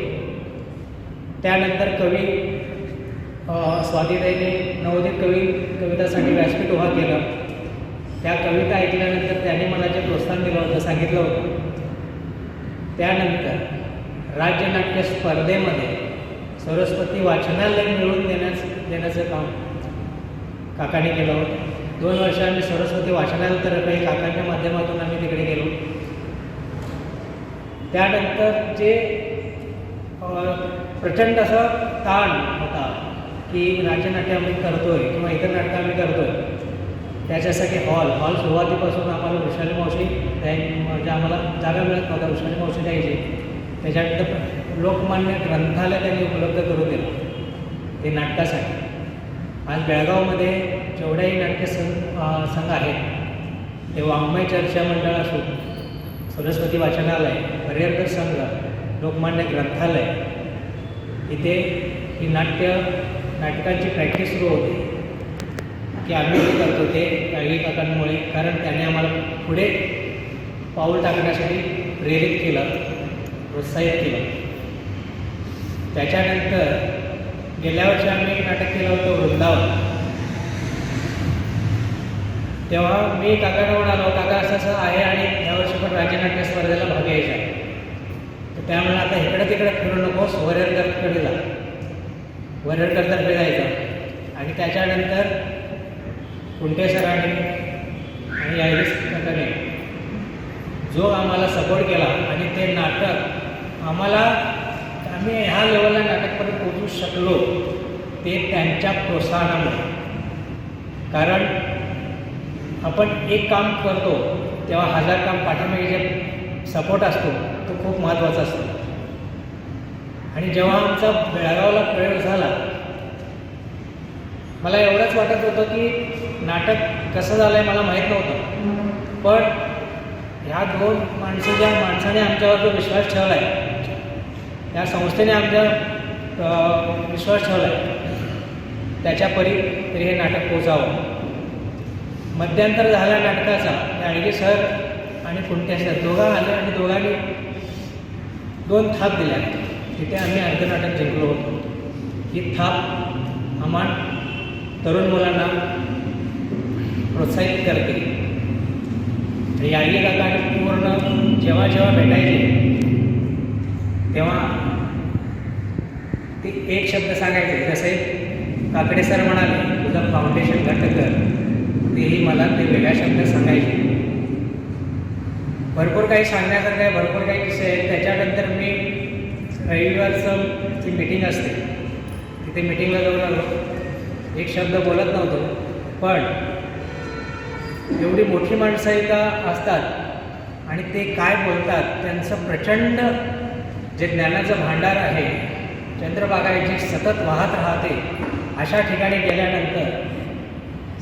त्यानंतर कवी स्वातीताईने नवोदित कवितासाठी व्यासपीठ उभा केलं. त्या कविता ऐकल्यानंतर त्यांनी मला जे प्रोत्साहन दिलं होतं, सांगितलं होतं. त्यानंतर राज्यनाट्य स्पर्धेमध्ये सरस्वती वाचनालय मिळवून देण्याचं काम काकाने केलं होतं. 2 वर्ष आम्ही सरस्वती वाचनालयातर्फे काकांच्या माध्यमातून आम्ही तिकडे गेलो. त्यानंतर जे प्रचंड असा ताण होता की राज्यनाट्य आम्ही करतो आहे किंवा इतर नाटकं आम्ही करतो आहे, त्याच्यासाठी हॉल सुरुवातीपासून आम्हाला वृषाली मावशी म्हणजे आम्हाला जागा मिळत नव्हता, वृषाली मावशी द्यायची. त्याच्यानंतर लोकमान्य ग्रंथालय त्यांनी उपलब्ध करून दिलं ते नाटकासाठी. आज बेळगावमध्ये जेवढ्याही संघ आहेत ते वाङ्मय चर्चा मंडळ असो, सरस्वती वाचनालय, पर्यटक संघ, लोकमान्य ग्रंथालय, इथे ही नाटकांची प्रॅक्टिस सुरू होते की आम्ही जे करतो ते याळगी काकांमुळे, कारण त्याने आम्हाला पुढे पाऊल टाकण्यासाठी प्रेरित केलं, प्रोत्साहित केलं. त्याच्यानंतर गेल्या वर्षी आम्ही एक नाटक केलं होतं वृंदावन. तेव्हा मी काकांना म्हणालो, काका असं आहे आणि यावर्षी पण राज्यनाट्य स्पर्धेला भाग घ्यायचा आहे. तर त्यामुळे आता इकडे तिकडे फिरू नकोस, वरेरकरकडे जा, वरेरकरतर्फे जायचं. आणि त्याच्यानंतर कुंटे सरांनी आणि याळगी काकाने जो आम्हाला सपोर्ट केला आणि ते नाटक आम्ही ह्या लेवलला नाटकपर्यंत पोहोचू शकलो ते त्यांच्या प्रोत्साहनामुळे. कारण आपण एक काम करतो तेव्हा 1000 काम पाठीमागे जे सपोर्ट असतो तो खूप महत्त्वाचा असतो. आणि जेव्हा आमचा बेळगावला प्रयोग झाला, मला एवढंच वाटत होतं की नाटक कसं झालं आहे मला माहीत नव्हतं, पण ह्या 2 माणसाने आमच्यावर जो विश्वास ठेवला आहे, या संस्थेने आमच्यावर विश्वास ठेवला आहे, त्याच्या परी तरी हे नाटक पोचावं. मध्यंतर झाल्या नाटकाचा याळगी सर आणि कुंटे सर दोघं आले आणि दोघांनी 2 थाप दिल्या. तिथे आम्ही अर्धनाटक जिंकलो होतो. ही थाप आम्हाला तरुण मुलांना प्रोत्साहित करते. याळगी काकाने पूर्ण जेव्हा भेटायचे तेव्हा ते एक शब्द सांगायचे, जसे काकडे सर म्हणाले तुझं फाउंडेशन घट्ट कर, तेही मला ते वेगळ्या शब्दात सांगायचे. भरपूर काही सांगण्यासारखं आहे, भरपूर काही किस्से आहेत. त्याच्यानंतर मी रविवारचं जी मीटिंग असते तिथे मीटिंगला जाऊन आलो. एक शब्द बोलत नव्हतो, पण एवढी मोठी माणसं इथं असतात आणि ते काय बोलतात, त्यांचं प्रचंड जे ज्ञानाचं भांडार आहे, चंद्रभागा जी सतत वाहत राहते, अशा ठिकाणी गेल्यानंतर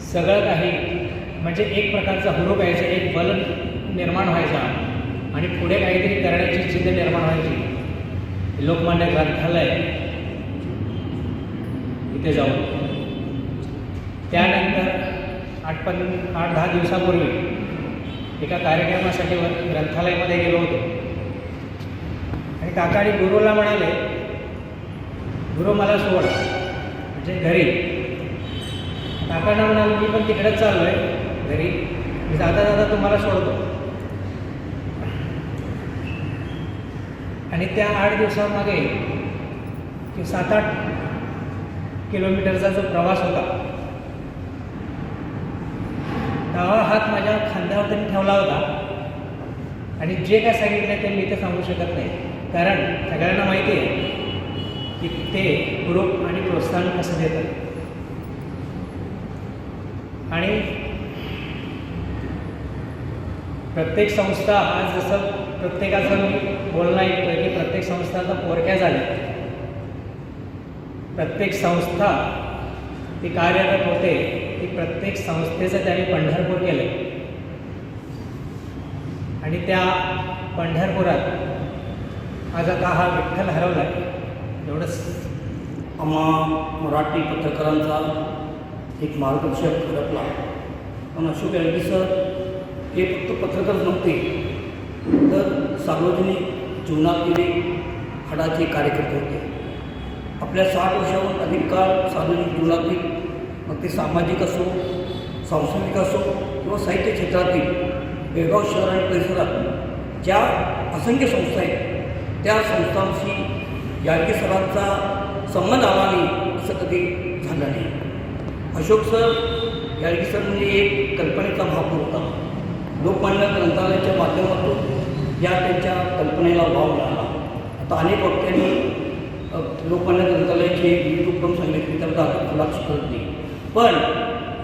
सगळं काही म्हणजे एक प्रकारचा हुरूप यायचा, एक बल निर्माण व्हायचा आणि पुढे काहीतरी करण्याची जिद्द निर्माण व्हायची. लोकमान्य ग्रंथालय इथे जाऊन त्यानंतर 8-10 दिवसापूर्वी एका कार्यक्रमासाठी ग्रंथालयामध्ये गेलो होतो आणि काकाने गुरुला म्हणाले, गुरु मला सोड म्हणजे घरी. काकांना म्हणाले मी पण तिकडेच चाललो आहे घरी, मी जाता तुम्हाला सोडतो. आणि त्या 8 दिवसामागे 7-8 किलोमीटरचा जो प्रवास होता, डावा हात माझ्या खांद्यावर त्यांनी ठेवला होता आणि जे काय सांगितलं ते मी इथे सांगू शकत नाही, कारण सगळ्यांना माहिती आहे की ते ग्रुप आणि प्रोत्साहन कसं देतात. आणि प्रत्येक संस्था आज जसं प्रत्येकाचं मी बोलणं ऐकतोय की प्रत्येक संस्था आता पोरक्या झाल्या, प्रत्येक संस्था ती कार्यरत होते, ती प्रत्येक संस्थेचं त्यांनी पंढरपूर केलं आणि त्या पंढरपुरात आज आता हा विठ्ठल हरवला आहे. एवढंच आम्हा मराठी पत्रकारांचा एक मार्गदर्शक हरपला. पण अशोक याळगी सर हे फक्त पत्रकार नव्हते, तर सार्वजनिक जीवनातील हाडाचे कार्यकर्ते होते. आपल्या 60 वर्षाहून अधिक काळ सार्वजनिक जीवनातील, मग ते सामाजिक असो, सांस्कृतिक असो किंवा साहित्य क्षेत्रातील बेळगाव शहर आणि परिसरात ज्या असंख्य संस्था आहेत त्या संस्थांशी याळगी सरांचा संबंध आला नाही असं कधी झालं नाही. अशोक सर याडगी सर म्हणजे एक कल्पनेचा भाग होता. लोकमान्य ग्रंथालयाच्या माध्यमातून या त्यांच्या कल्पनेला वाव मिळाला. आता अनेक वक्त्यांनी लोकमान्य ग्रंथालयाचे विविध उपक्रम सांगितले त्याबद्दल लक्ष करत नाही, पण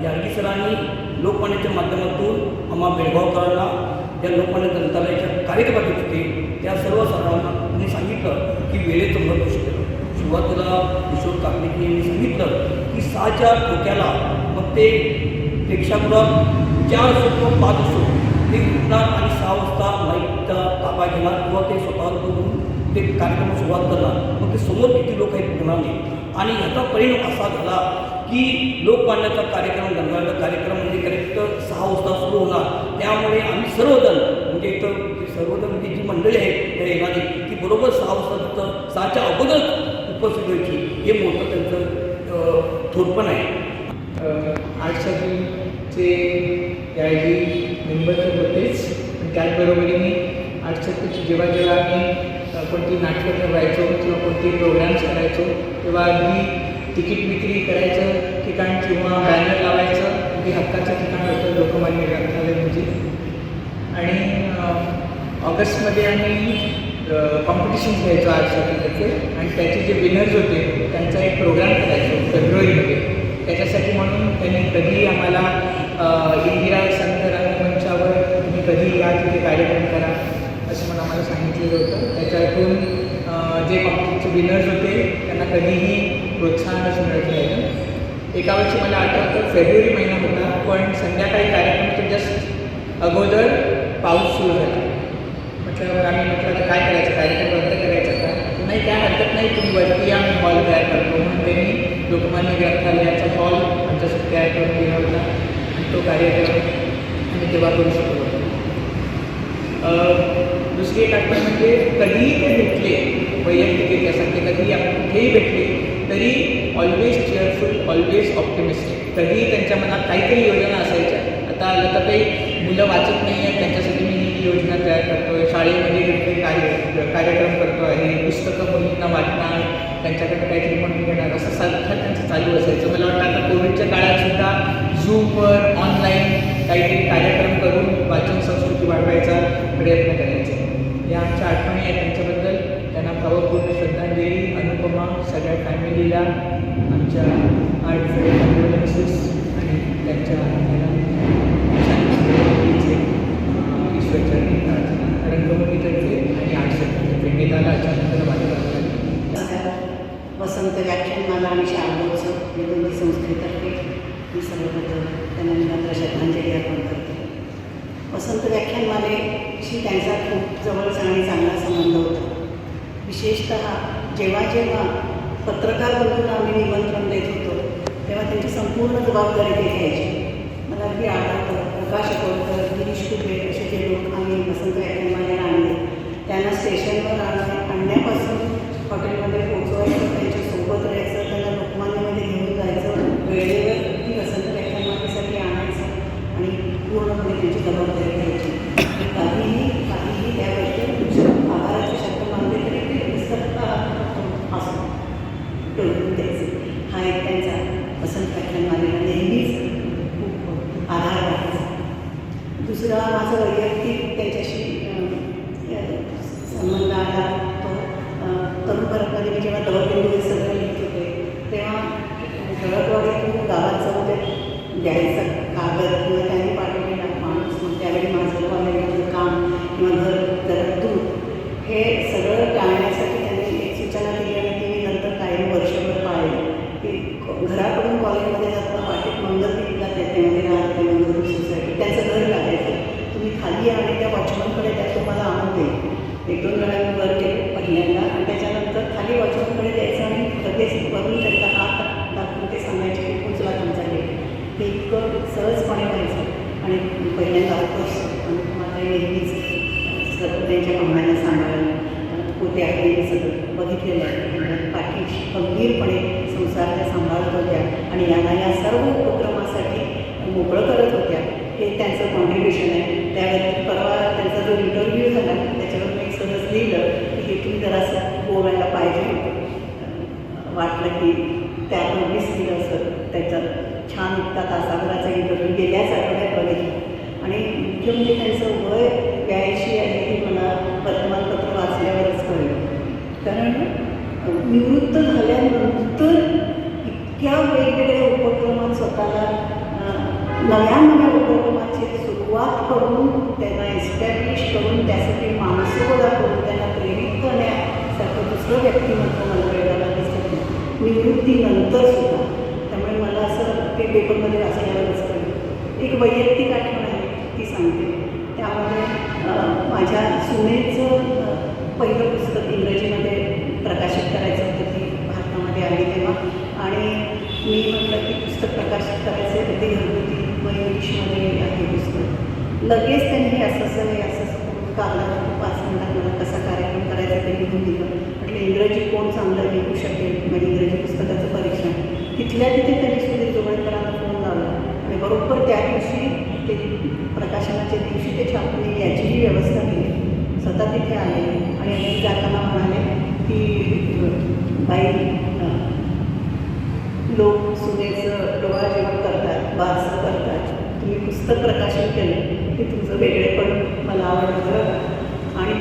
याडगी सरांनी लोकमान्याच्या माध्यमातून आम्हा बेळगावकरांना ज्या लोकमान्य ग्रंथालयाच्या कार्यक्रमात होते त्या सर्व सरांना त्यांनी सांगितलं की वेळेचं महत्त्व शिकलं. सुरुवातीला किशोर काकणीकर यांनी सांगितलं की 6च्या ठोक्याला मग ते प्रेक्षागृहात 4 असो किंवा 5 असो ते उठणार आणि 6 वाजता माईकचा ताबा घेणार किंवा ते स्वतः करून ते कार्यक्रम सुरुवात करणार. मग ते समोर किती लोक आहेत बघणार नाही. आणि ह्याचा परिणाम असा झाला की लोकमान्याचा कार्यक्रम गंगाचा कार्यक्रम म्हणजे करेक्ट 6 वाजता सुरू होणार. त्यामुळे आम्ही सर्वजण म्हणजे इथं सर्वजण म्हणजे जी मंडळी आहेत त्या येणारी ती बरोबर 6 वाजता तिथं 6च्या अगोदर उपस्थित व्हायची. हे मोठं त्यांचं थोडपण आहे. आर्ट सर्कलचे यावेळी मेंबर तर होतेच, पण त्याचबरोबरीने आर्ट सर्कलची जेव्हा जेव्हा आम्ही कोणती नाटकं ठेवायचो किंवा कोणते प्रोग्राम्स करायचो तेव्हा आम्ही तिकीट विक्री करायचं ठिकाण किंवा बॅनर लावायचं अगदी हक्काचं ठिकाण होतं लोकमान्य ग्रंथालय म्हणजे. आणि ऑगस्टमध्ये आम्ही कॉम्पिटिशन्स घ्यायचो आर्ट सर्कलचे आणि त्याचे जे विनर्स होते त्यांचा एक प्रोग्राम करायचो फेब्रुवारीमध्ये. त्याच्यासाठी म्हणून त्यांनी कधीही आम्हाला इंदिरा संत रंगमंचावर तुम्ही कधी या तिथे कार्यक्रम करा असं म्हणून आम्हाला सांगितलेलं होतं. त्याच्यातून जे कॉम्पिटिशनचे विनर्स होते त्यांना कधीही प्रोत्साहन असं मिळत राहिलं. एका वर्षी मला आठवतं फेब्रुवारी महिना होता, पण संध्याकाळी कार्यक्रमाच्या जस्ट अगोदर पाऊस सुरू झाला. म्हटल्यावर आम्ही म्हटलं आता काय करायचं, कार्यक्रम रद्द करायचा का? नाही, काय हरकत नाही, तुम्ही वरती या, मी हॉल तयार करतो. म्हणून त्यांनी लोकमान्य ग्रंथालयाचा हॉल आमच्यासाठी तयार करून दिला होता आणि तो कार्यक्रम आम्ही तेव्हा करू शकलो होतो. दुसरी एक आठवण म्हणजे कधीही ते भेटले वैयक्तिक याच्यासाठी, कधीही आपण कुठेही भेटले तरी ऑलवेज चेअरफुल, ऑलवेज ऑप्टिमिस्टिक. कधीही त्यांच्या मनात काहीतरी योजना असायच्या. आता लताताई मुलं वाचत नाही आहेत त्यांच्यासाठी मी ही योजना तयार करतो आहे, शाळेमध्ये काहीतरी कार्यक्रम करतो आहे, पुस्तकं मुलींना वाटणार, त्यांच्याकडे काहीतरी म्हणून घेणार, असं सारखं त्यांचं चालू असायचं. मला वाटतं आता कोविडच्या काळातसुद्धा झूमवर ऑनलाईन काहीतरी कार्यक्रम करून वाचन संस्कृती वाढवायचा प्रयत्न करायचा. या आमच्या आठवणी आहेत त्यांच्याबद्दल. त्यांना भावपूर्ण श्रद्धांजली. अनुपमा, सगळ्या फॅमिलीला आमच्या आर्ट कंडोलन्सेस आणि त्यांच्या ईश्वरचरणी प्रार्थना रंगभूमीतर्फे आणि आर्ट सर्कलतर्फे निदाला अचानक वाटत. वसंत व्याख्यानमाला आणि शारदोत्सव या दोन्ही संस्थेतर्फे मी सर्वप्रथम त्यांना निरंतर श्रद्धांजली अर्पण करते. वसंत व्याख्यानमालेशी त्यांचा खूप जवळचा आणि चांगला संबंध होता. विशेषतः जेव्हा जेव्हा पत्रकार बंधूंना आम्ही निमंत्रण देत होतो तेव्हा त्यांची संपूर्ण जबाबदारी ते घ्यायची. मला अगदी आठवतं प्रकाश अकोलकर, गिरीश कुबे असे जे लोक आम्ही वसंत व्याख्यानमालेला आणले त्यांना स्टेशनवर आणण्यापासून हॉटेलमध्ये पोहोचवायचं, त्यांच्यासोबत राहायचं, त्यांना लोकमान्यमध्ये घेऊन जायचं, वेळेवर ती वसंत व्याख्यानमालेसाठी आणायचं आणि पूर्णपणे त्यांची जबाबदारी घ्यायची. काहीही त्याबद्दल आभाराचे शब्द मानले तरी ते विसरता असं टळून द्यायचं. हा एक त्यांचा वसंत व्याख्यानमालेला नेहमीच खूप आधार राहायचा. दुसरा माझा वैयक्तिक त्यांच्याशी संबंध आला तो तरुण परंपरेने जेव्हा दवबिंदू सगळं लिहित होते तेव्हा दळकवाडीतून गावात जाऊन ते द्यायचा कागद किंवा त्यांनी पाठवलेला माणूस, मग त्यावेळी माझं कॉलेजचं काम किंवा जरा दूध हे सगळं टाळण्यासाठी त्यांनी एक सूचना केली आणि ती मी नंतर कायम वर्षभर पाळली की घराकडून कॉलेजमध्ये जाताना वाटेत मंगलदीपला त्यामध्ये राहते मंगलदीप सोसायटी, त्यांचं घर लागायचं. तुम्ही खाली आणि त्या वॉचमनकडे त्या तुम्हाला आणून देईल. 1-2 वेळा मी वर केलं पहिल्यांदा आणि त्याच्यानंतर खाली वॉचमनकडे द्यायचं आणि लगेच वरून त्यांचा हात दाखवून ते सांगायचे की पोचला तुमचा लेख. ते इतकं सहजपणे व्हायचं आणि पहिल्यांदा ऑफकोर्स माझ्या नेहमीच सगळं त्यांच्या पाहुण्यांना सांभाळलं होते आहे मी सगळं बघितलेलं आहे. पाठीशी गंभीरपणे संसार त्या सांभाळत होत्या आणि या सर्व उपक्रमासाठी मोकळं करत होत्या. हे त्यांचं कॉन्ट्रिब्युशन आहे. त्यावेळी परवा त्यांचा जो इंटरव्ह्यू झाला त्याच्यावर मी सहज लिहिलं की हे तुम्ही जरासं बोलायला पाहिजे होतं. वाटलं की त्यापूर्वीच दिलं असं त्याच्यात छान इतका तासाभराचा इंटरव्ह्यू गेल्याच आठवड्यात बघितलं आणि मुख्य म्हणजे त्यांचं वय 82 आहे हे मला वर्तमानपत्र वाचल्यावरच कळलं. कारण निवृत्त झाल्यानंतर इतक्या वेगवेगळ्या उपक्रमात स्वतःला नव्या उपक्रमाची सुरुवात करून त्यांना एस्टॅब्लिश करून त्यासाठी माणसं गोळा करून त्यांना प्रेरित करण्यासारखं दुसरं व्यक्तिमत्व मला वेळेला दिसत नाही निवृत्तीनंतरसुद्धा. त्यामुळे मला असं ते पेपरमध्ये वाचल्यावरच कळलं. एक वैयक्तिक आठवण आहे ती सांगते. त्यामध्ये माझ्या सुनेचं पहिलं पुस्तक इंग्रजीमध्ये प्रकाशित करायचं होतं ती भारतामध्ये आली तेव्हा आणि मी म्हटलं की पुस्तक प्रकाशित करायचं आहे ते घरगुती व इंग्लिशमध्ये आहे पुस्तक. लगेच त्यांनी हे असं कागदावर 5 मिनिटात मला कसा कार्यक्रम करायचा ते लिहून दिलं. म्हटलं इंग्रजी कोण चांगलं लिहू शकेल म्हणजे इंग्रजी पुस्तकाचं परीक्षण तिथल्या तिथे त्यांनी सुधीर जोगळेकरांना फोन लावला आणि बरोबर त्या दिवशी ते प्रकाशनाच्या दिवशी ते छापून याचीही व्यवस्था केली. स्वतः तिथे आले आणि मी जाताना म्हणाले की बाई लोक सुनेचं डोळाजेवण करतात बारसं करतात तुम्ही पुस्तक प्रकाशन केलं की तुमचं वेगळेपण मला आवडतं आणि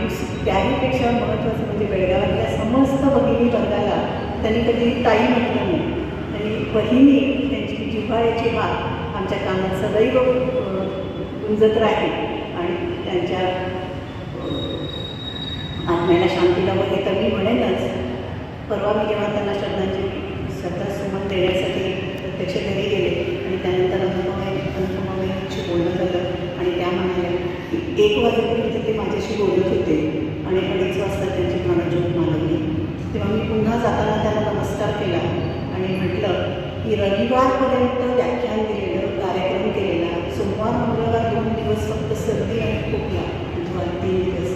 त्याहीपेक्षा महत्त्वाचं म्हणजे बेळगावातल्या समस्त भगिनी वर्गाला त्यांनी कधी ताई म्हटलं नाही. त्यांनी बहिणी त्यांची जिव्हाळ्याची हाक आमच्या कानात सदैव गुंजत राहील आणि त्यांच्या आत्म्याला शांतीला वगैरे तर मी म्हणेनच. परवा मी जेव्हा त्यांना श्रद्धासुमन देण्यासाठी प्रत्यक्ष घरी गेले आणि त्यानंतर अनुपमाबाईंशी बोलणं झालं आणि त्या म्हणाल्या की 1 वाजेपर्यंत ते माझ्याशी बोलत होते आणि 2:30 वाजता त्यांची प्राणज्योत मालवली. तेव्हा मी पुन्हा जाताना त्यांना नमस्कार केला आणि म्हटलं की रविवारपर्यंत व्याख्यान दिलेलं कार्यक्रम केलेला सोमवार मंगळवार 2 दिवस फक्त सर्दी आणि खोकला बुधवार 3 दिवस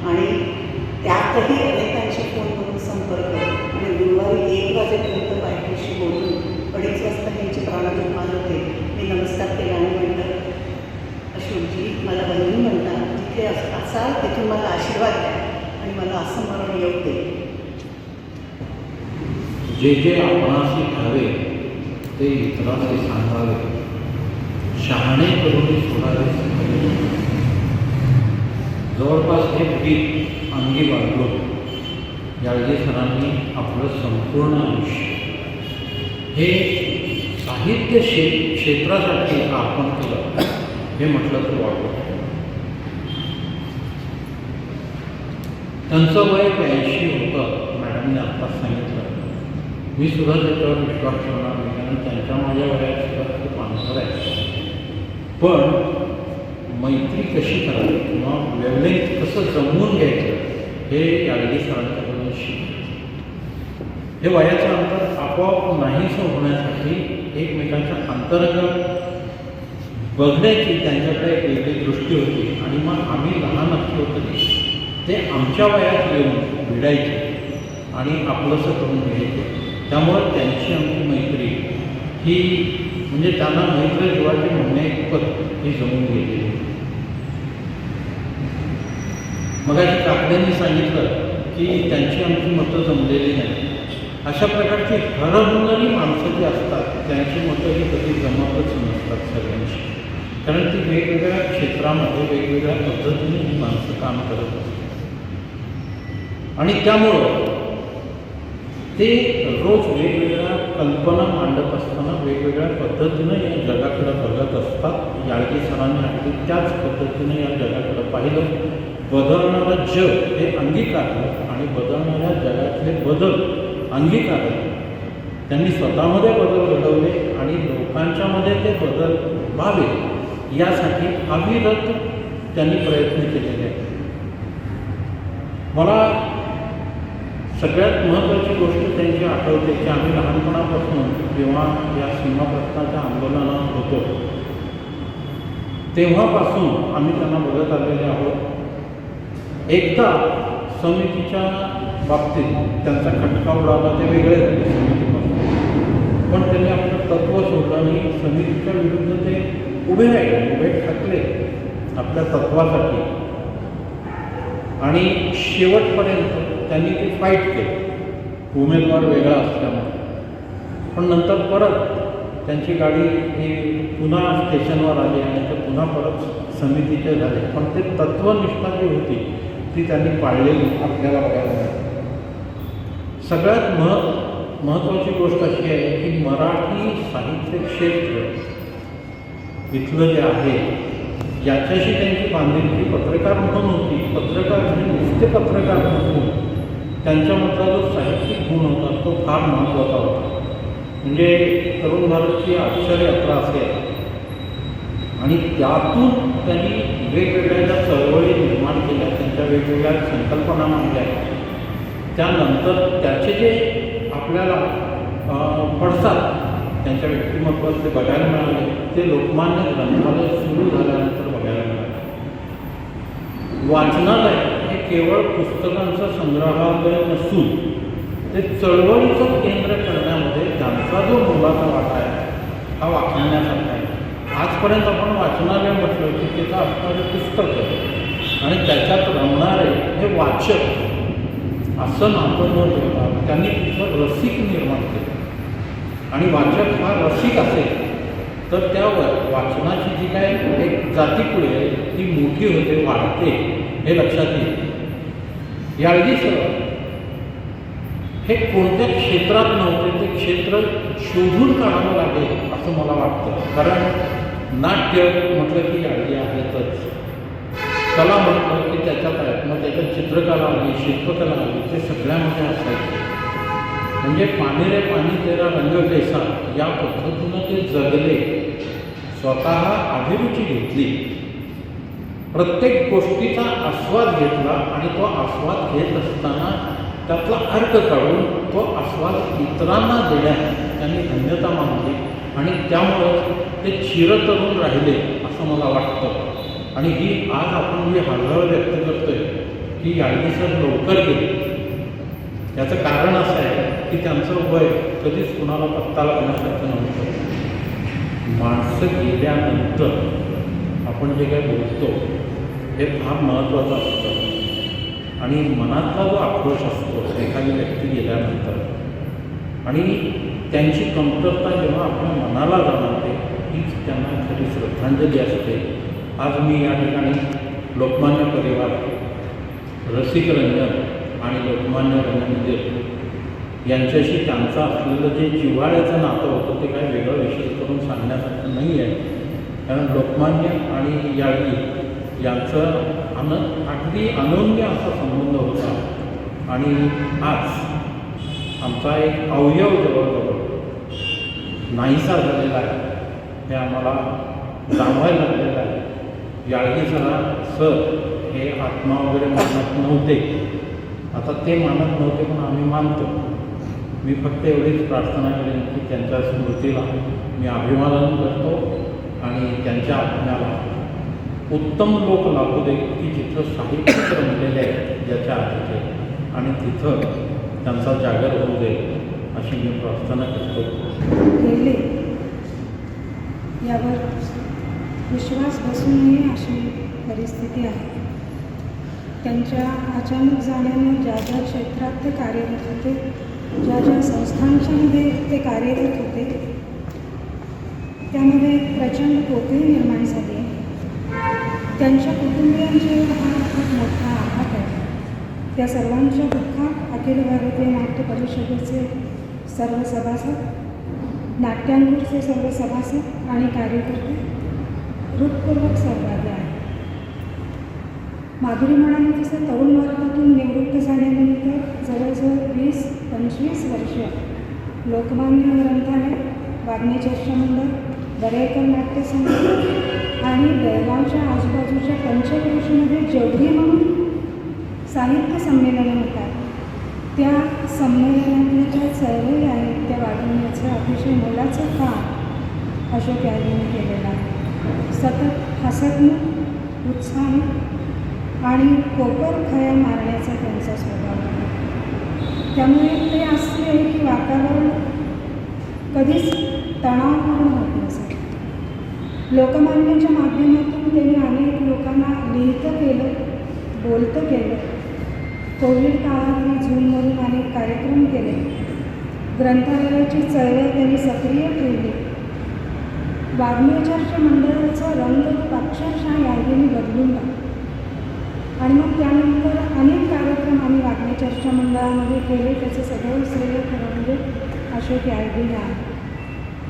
आणि त्यातही अनेकांशी फोनवरून संपर्क आणि गुरुवारी 1 वाजेपर्यंत बायकोशी बोलून 2:30 वाजता यांची प्राणज्योत मालवते. मी नमस्कार केला आणि म्हटलं अशोकजी मला बहिणी म्हणतात जिथे असाल तिथून मला आशीर्वाद द्या आणि मला असं मरण येऊ दे. जे जे आपणाशी ठावे ते इतरांचे सांगावे शहाणे करून सोडावे. जवळपास हे गीत अंगी बांधून याळगी सरांनी आपलं संपूर्ण आयुष्य हे साहित्य क्षेत्रासाठी अर्पण केलं हे म्हटलं तर वाटतं. त्यांचं वय 82 होतं मॅडमने आत्ताच सांगितलं. मी सुद्धा त्याच्यावर विश्वास ठेवणार नाही कारण त्यांच्या माझ्या वयात सुद्धा खूप अंतर आहे. पण मैत्री कशी करावी किंवा वेवलेंथ कसं जमवून घ्यायचं हे याळगी सरांच्याकडून शिकलं. हे वयाचं अंतर आपोआप नाहीसं होण्यासाठी एकमेकांच्या अंतर्गत बघण्याची त्यांच्याकडे एक वेगळी दृष्टी होती आणि मग आम्ही लहान असलो तरी ते आमच्या वयात येऊन भिडायचे आणि आपलंसं करून घ्यायचे. त्यामुळं त्यांची आमची मैत्री ही म्हणजे त्यांना मैत्र जीवाचे म्हणण्याइतपत ही जमून गेलेली. मगाशी काकड्यांनी सांगितलं की त्यांची आमची मतं जमलेली नाही. अशा प्रकारची हरहुन्नरी माणसं जी असतात त्यांची मतं ही कधी जमतच नसतात सगळ्यांची. कारण ती वेगवेगळ्या क्षेत्रामध्ये वेगवेगळ्या पद्धतीने ही माणसं काम करत असतात आणि त्यामुळं ते रोज वेगवेगळ्या कल्पना मांडत असताना वेगवेगळ्या पद्धतीनं या जगाकडं बघत असतात. याळगी सरांनी अगदी त्याच पद्धतीनं या जगाकडं पाहिलं. बदलणारं जग हे अंगीकारलं आणि बदलणाऱ्या जगातले बदल अंगीकारले. त्यांनी स्वतःमध्ये बदल घडवले आणि लोकांच्यामध्ये ते बदल व्हावे यासाठी अविरत त्यांनी प्रयत्न केलेले आहेत. मला सगळ्यात महत्त्वाची गोष्ट त्यांची आठवते की आम्ही लहानपणापासून जेव्हा या सीमाप्रश्नाच्या आंदोलनात होतो तेव्हापासून आम्ही त्यांना बघत आलेले आहोत. एकदा समितीच्या बाबतीत त्यांचा खटका उडाला ते वेगळे झाले समितीपासून पण त्यांनी आपलं तत्त्व सोडलं नाही. समितीच्या विरुद्ध ते उभे राहिले उभे ठाकले आपल्या तत्त्वासाठी आणि शेवटपर्यंत त्यांनी ती फाईट केली उमेदवार वेगळा असल्यामुळे. पण नंतर परत त्यांची गाडी ही पुन्हा स्टेशनवर आली आणि ते पुन्हा परत समितीचे झाले. पण ते तत्वनिष्ठा जी होती ती त्यांनी पाळलेली आपल्याला बघायला मिळाली. सगळ्यात महत्त्वाची गोष्ट अशी आहे की मराठी साहित्य क्षेत्र इथलं जे आहे याच्याशी त्यांची बांधिलकी पत्रकार म्हणून होती. पत्रकार म्हणजे नुसते पत्रकार नसून त्यांच्यामधला जो साहित्यिक गुण होता तो फार महत्त्वाचा होता. म्हणजे तरुण भारतची आश्चर्ययात्रा असेल आणि त्यातून त्यांनी वेगवेगळ्या ज्या चळवळी निर्माण केल्या, त्यांच्या वेगवेगळ्या संकल्पना मांडल्या, त्यानंतर त्याचे जे आपल्याला पडसाद त्यांच्या व्यक्तिमत्वात ते बघायला मिळाले ते लोकमान्य ग्रंथालय सुरू झाल्यानंतर बघायला मिळाले. वाचनालय हे केवळ पुस्तकांचं संग्रहालय नसून ते चळवळीचं केंद्र करण्यामध्ये त्यांचा जो मोलाचा वाटा आहे हा वाचण्यासारखा आहे. आजपर्यंत आपण वाचनालय म्हटलं की त्याचं असणारे पुस्तक आणि त्याच्यात रमणारे हे वाचक असं नातं न ठेवता त्यांनी तिथं रसिक निर्माण केलं. आणि वाचक हा रसिक असेल तर त्यावर वाचनाची जी काय एक जातीपुढे आहे ती मोठी होते, वाढते, हे लक्षात येईल. याळगीसर हे कोणत्या क्षेत्रात नव्हते, ते क्षेत्र शोधून काढावं लागेल असं मला वाटतं. कारण नाट्य म्हटलं की याळगी आहेतच, कला म्हटलं की त्याच्यात आहेत, मग त्याच्यात चित्रकला आली, शिल्पकला आली, ते सगळ्यामध्ये असायचे. म्हणजे पाणी रे पाणी तेरा रंग कैसा या पद्धतीनं ते जगले, स्वतः अभिरुची घेतली, प्रत्येक गोष्टीचा आस्वाद घेतला आणि तो आस्वाद घेत असताना त्यातला अर्थ काढून तो आस्वाद इतरांना देण्यात त्यांनी धन्यता मानली आणि त्यामुळं ते चिरतरुण राहिले असं मला वाटतं. आणि ही आज आपण जी हळहळ व्यक्त करतोय की याळगीसर लवकर गेली, याचं कारण असं आहे की त्यांचं वय कधीच कुणाला पत्ता लागण्यासारखं नव्हतं. माणसं गेल्यानंतर आपण जे काही बोलतो हे फार महत्त्वाचं असतं आणि मनातला जो आक्रोश असतो एखादी व्यक्ती गेल्यानंतर आणि त्यांची कमतरता जेव्हा आपल्या मनाला जाणवते हीच त्यांना खरी श्रद्धांजली असते. आज मी या ठिकाणी लोकमान्य परिवार, रसिक रंजन आणि लोकमान्य रंगमंदिर यांच्याशी त्यांचं असलेलं जे जिव्हाळ्याचं नातं होतं ते काही वेगळं विशेष करून सांगण्यासारखं नाही आहे. कारण लोकमान्य आणि याळगी यांचं अगदी अनोन्य असा संबंध होता आणि आज आमचा एक अवयव जवळजवळ नाहीसा झालेला आहे हे आम्हाला जाणवायला लागलेलं आहे. याळगीसरा सर हे आत्मा वगैरे मानत नव्हते, आता ते मानत नव्हते पण आम्ही मानतो. मी फक्त एवढीच प्रार्थना करेन की त्यांच्या स्मृतीला मी अभिवादन करतो आणि त्यांच्या आत्म्याला उत्तम लोक लाभू दे की जिथं साहित्य रमलेले आहे ज्याच्या आधीचे आणि तिथं त्यांचा जागर होऊ दे अशी मी प्रार्थना करतो. गेले यावर विश्वास बसू नये अशी परिस्थिती आहे. त्यांच्या अचानक जाण्याने ज्या ज्या क्षेत्रात ते कार्यरत होते, ज्या ज्या संस्थांच्यामध्ये ते कार्यरत होते त्यामध्ये प्रचंड पोकळी निर्माण झाली. त्यांच्या कुटुंबियांच्यावर हा खूप मोठा आघात आहे. त्या सर्वांच्या दुःखात अखिल भारतीय नाट्य परिषदेचे सर्व सभासद, नाट्यांगूरचे सर्व सभासद आणि कार्यकर्ते हृदयपूर्वक सहभागी आहेत. माधुरी म्हणाली तसं तरुण भारतातून निवृत्त झाल्यानंतर जवळजवळ 20-25 वर्ष लोकमान्य ग्रंथालय, वाग्मी चर्चा मंडळ, दरेकर नाट्यसंघ आणि बेळगावच्या आजूबाजूच्या पंचक्रोशीमध्ये जेवढी म्हणून साहित्य संमेलनं होतात त्या संमेलनातल्या ज्या चळवळी आहेत त्या वाढवण्याचं अतिशय मोलाचं काम अशोक याळगीने केलेलं आहे. सतत हसतमुख, उत्साही आणि कोपर खया मारण्याचा त्यांचा स्वभाव आहे. त्यामुळे ते असले की वातावरण कधीच तणावपूर्ण होत नसतं. लोकमान्याच्या माध्यमातून त्यांनी अनेक लोकांना लिहितं केलं, बोलतं केलं. कोविड काळातही झूमवरून अनेक कार्यक्रम केले. ग्रंथालयाची चळवळ त्यांनी सक्रिय ठेवली वाग्नेचरच्या मंडळाचं रंगरूप अक्षरशः यादीने बदलून टाकलं. आणि मग त्यानंतर अनेक कार्यक्रम आम्ही वाग्नेचरच्या मंडळामध्ये केले. त्याचं सगळं श्रेय खरं म्हणजे अशोक याळगीला आहे.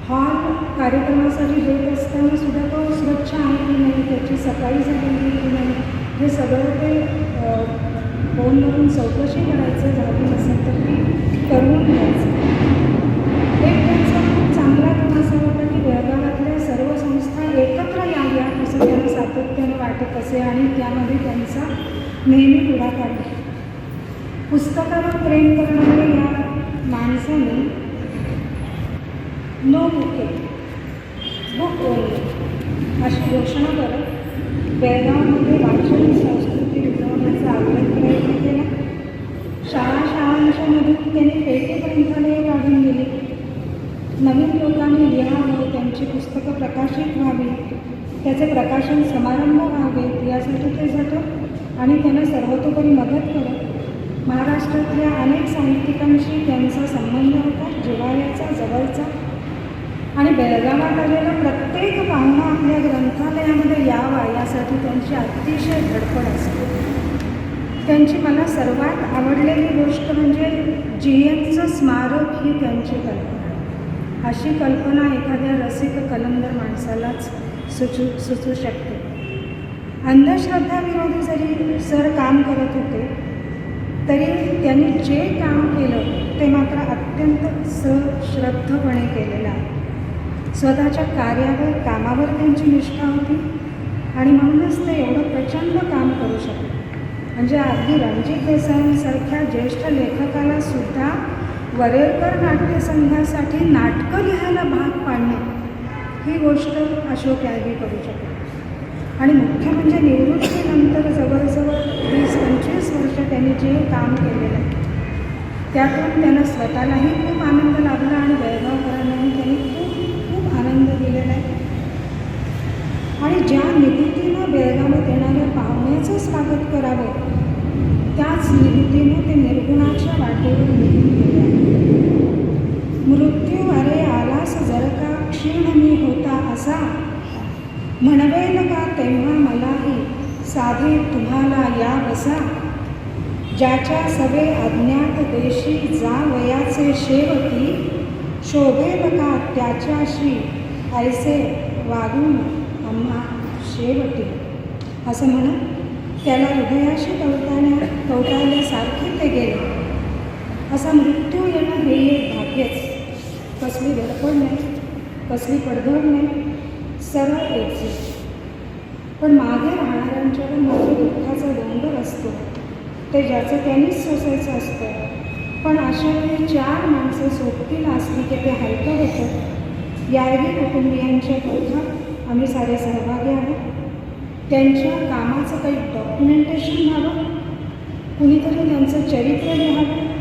हॉल कार्यक्रमासाठी देत असताना सुद्धा तो स्वच्छ आहे की नाही, त्याची सफाई झालेली की नाही, हे सगळं ते फोनवरून चौकशी करायचं, झाली नसेल तर ती करून घ्यायचं. एक त्यांचा खूप चांगला गुण असा होता की बेळगावातल्या सर्व संस्था एकत्र याव्या असं त्यांना सातत्याने वाटत असे आणि त्यामध्ये त्यांचा नेहमी पुढाकार आहे. पुस्तकावर प्रेम करणाऱ्या या माणसाने नो बुके बुक ओनली अशी घोषणा करत बेळगावमध्ये वाचन संस्कृती रुजवण्याचा आग्रह प्रयत्न केला. शाळांच्या मधून त्यांनी पेटी ग्रंथालये काढून दिली. नवीन लोकांनी लिहावं, त्यांची पुस्तकं प्रकाशित व्हावी, त्याचे प्रकाशन समारंभ व्हावेत यासाठी ते झटत आणि त्यांना सर्वतोपरी मदत करत. महाराष्ट्रातल्या अनेक साहित्यिकांशी त्यांचा संबंध होता, जिव्हाळ्याचा, जवळचा. आणि बेळगावात आलेला प्रत्येक पाहुणा आपल्या ग्रंथालयामध्ये यावा यासाठी त्यांची अतिशय धडपड असते. त्यांची मला सर्वात आवडलेली गोष्ट म्हणजे GNचं स्मारक ही त्यांची कल्पना. अशी कल्पना एखाद्या रसिक कलंदर माणसालाच सुचू शकते. अंधश्रद्धाविरोधी जरी सर काम करत होते तरी त्यांनी जे काम केलं ते मात्र अत्यंत सश्रद्धपणे केलेलं आहे. स्वतःच्या कार्यावर, कामावर त्यांची निष्ठा होती आणि म्हणूनच ते एवढं प्रचंड काम करू शकले. म्हणजे अगदी रणजित देसाईंसारख्या ज्येष्ठ लेखकाला सुद्धा वरेरकर नाट्यसंघासाठी नाटकं लिहायला भाग पाडणे ही गोष्ट अशोक याळगी करू शकले. आणि मुख्य म्हणजे निवृत्तीनंतर जवळजवळ 20-25 वर्ष त्यांनी जे काम केलेलं आहे त्यातून त्यांना स्वतःलाही खूप आनंद लाभला आणि बेळगावकरांनाही त्यांनी खूप आनंद दिलेला आहे. आणि ज्या निवृत्तीनं बेळगावात येणाऱ्या पाहुण्याचं स्वागत करावं त्याच निवृत्तीनं ते निर्गुणाच्या वाटेवर निघून गेले आहे. मृत्यू अरे आलास जर का क्षीण मी होता असा, म्हणवेल का तेव्हा मलाही साधे तुम्हाला या बसा. ज्याच्या सवे अज्ञात देशी जा वयाचे शेवटी, शोभेल का त्याच्याशी ऐसे वागून आम्हा शेवटी. असं म्हणत त्याला हृदयाशी कवटाळल्यासारखे ते गेले. असा मृत्यू येणं हे एक भाग्यच. कसली धडपड नाही, कसली पडझड नाही, सरळ एक्झिट. पण मागे राहणाऱ्यांच्यावर मात्र दुःखाचा डोंगर असतो, ते ज्याचं त्यांनीच सोसायचं असतं. पण अशा वेळी 4 माणसं सोबतीला असली की ते हलकं होतं. याळगी कुटुंबियांच्या दुःखात आम्ही सारे सहभागी आहोत. त्यांच्या कामाचं काही डॉक्युमेंटेशन व्हावं, कुणीतरी त्यांचं चरित्र लिहावं,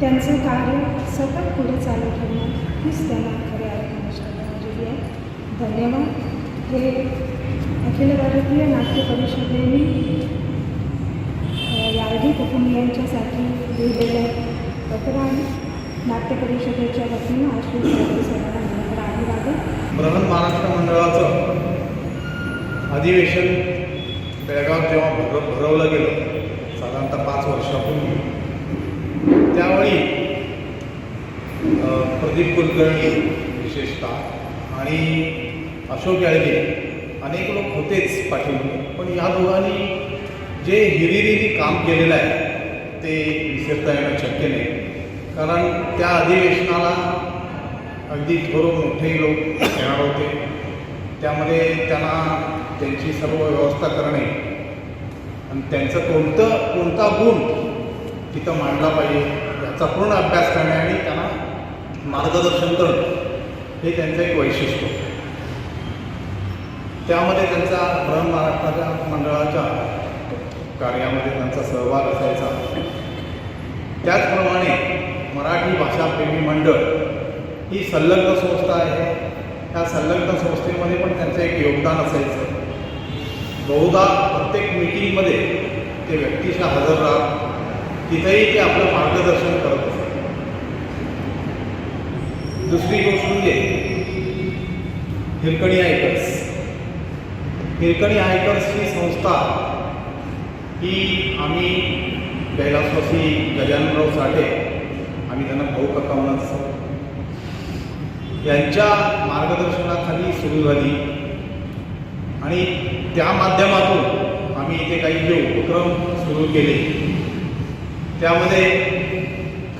त्यांचं कार्य सतत पुढे चालू ठेवणं हीच त्यांना खऱ्या अर्थाने श्रद्धांजली आहे. धन्यवाद. हे अखिल भारतीय नाट्य परिषदेने याळगी कुटुंबियांच्यासाठी लिहिलेलं पत्र आहे. नाट्य परिषदेच्या वतीनं आश्वित सरांना अभिवादन. बृहन महाराष्ट्र मंडळाचं अधिवेशन बेळगावात जेव्हा भरवलं गेलं साधारणतः 5 वर्षापूर्वी, त्यावेळी प्रदीप कुलकर्णी विशेषतः आणि अशोक याळगी अनेक लोक होतेच पाठीमागे, पण या दोघांनी जे हिरिरीने काम केलेलं आहे ते विसरता येणं शक्य नाही. कारण त्या अधिवेशनाला अगदी थोर मोठे लोक येणार होते. त्यामध्ये त्यांना त्यांची सर्व व्यवस्था करणे आणि त्यांचं कोणता गुण तिथं मांडला पाहिजे याचा पूर्ण अभ्यास करणे आणि त्यांना मार्गदर्शन करणं हे त्यांचं एक वैशिष्ट्य होतं. त्यामध्ये त्यांचा बृहन महाराष्ट्राच्या मंडळाच्या कार्यामध्ये त्यांचा सहभाग असायचा. त्याचप्रमाणे मराठी भाषा प्रेमी मंडळ ही संलग्न संस्था आहे. त्या संलग्न संस्थेमध्ये पण त्यांचं एक योगदान असायचं. बहुधा प्रत्येक मीटिंगमध्ये ते व्यक्तिशः हजर राहत तिथेही ते आपलं मार्गदर्शन करत असतात. दुसरी गोष्ट म्हणजे हिरकणी आयकर्स. हिरकणी आयकर्स ही संस्था ही आम्ही कैलासवासी गजाननराव साठे, आम्ही त्यांना भाऊ काका म्हणत असतो, यांच्या मार्गदर्शनाखाली सुरू झाली आणि त्या माध्यमातून आम्ही इथे काही जे उपक्रम सुरू केले त्यामध्ये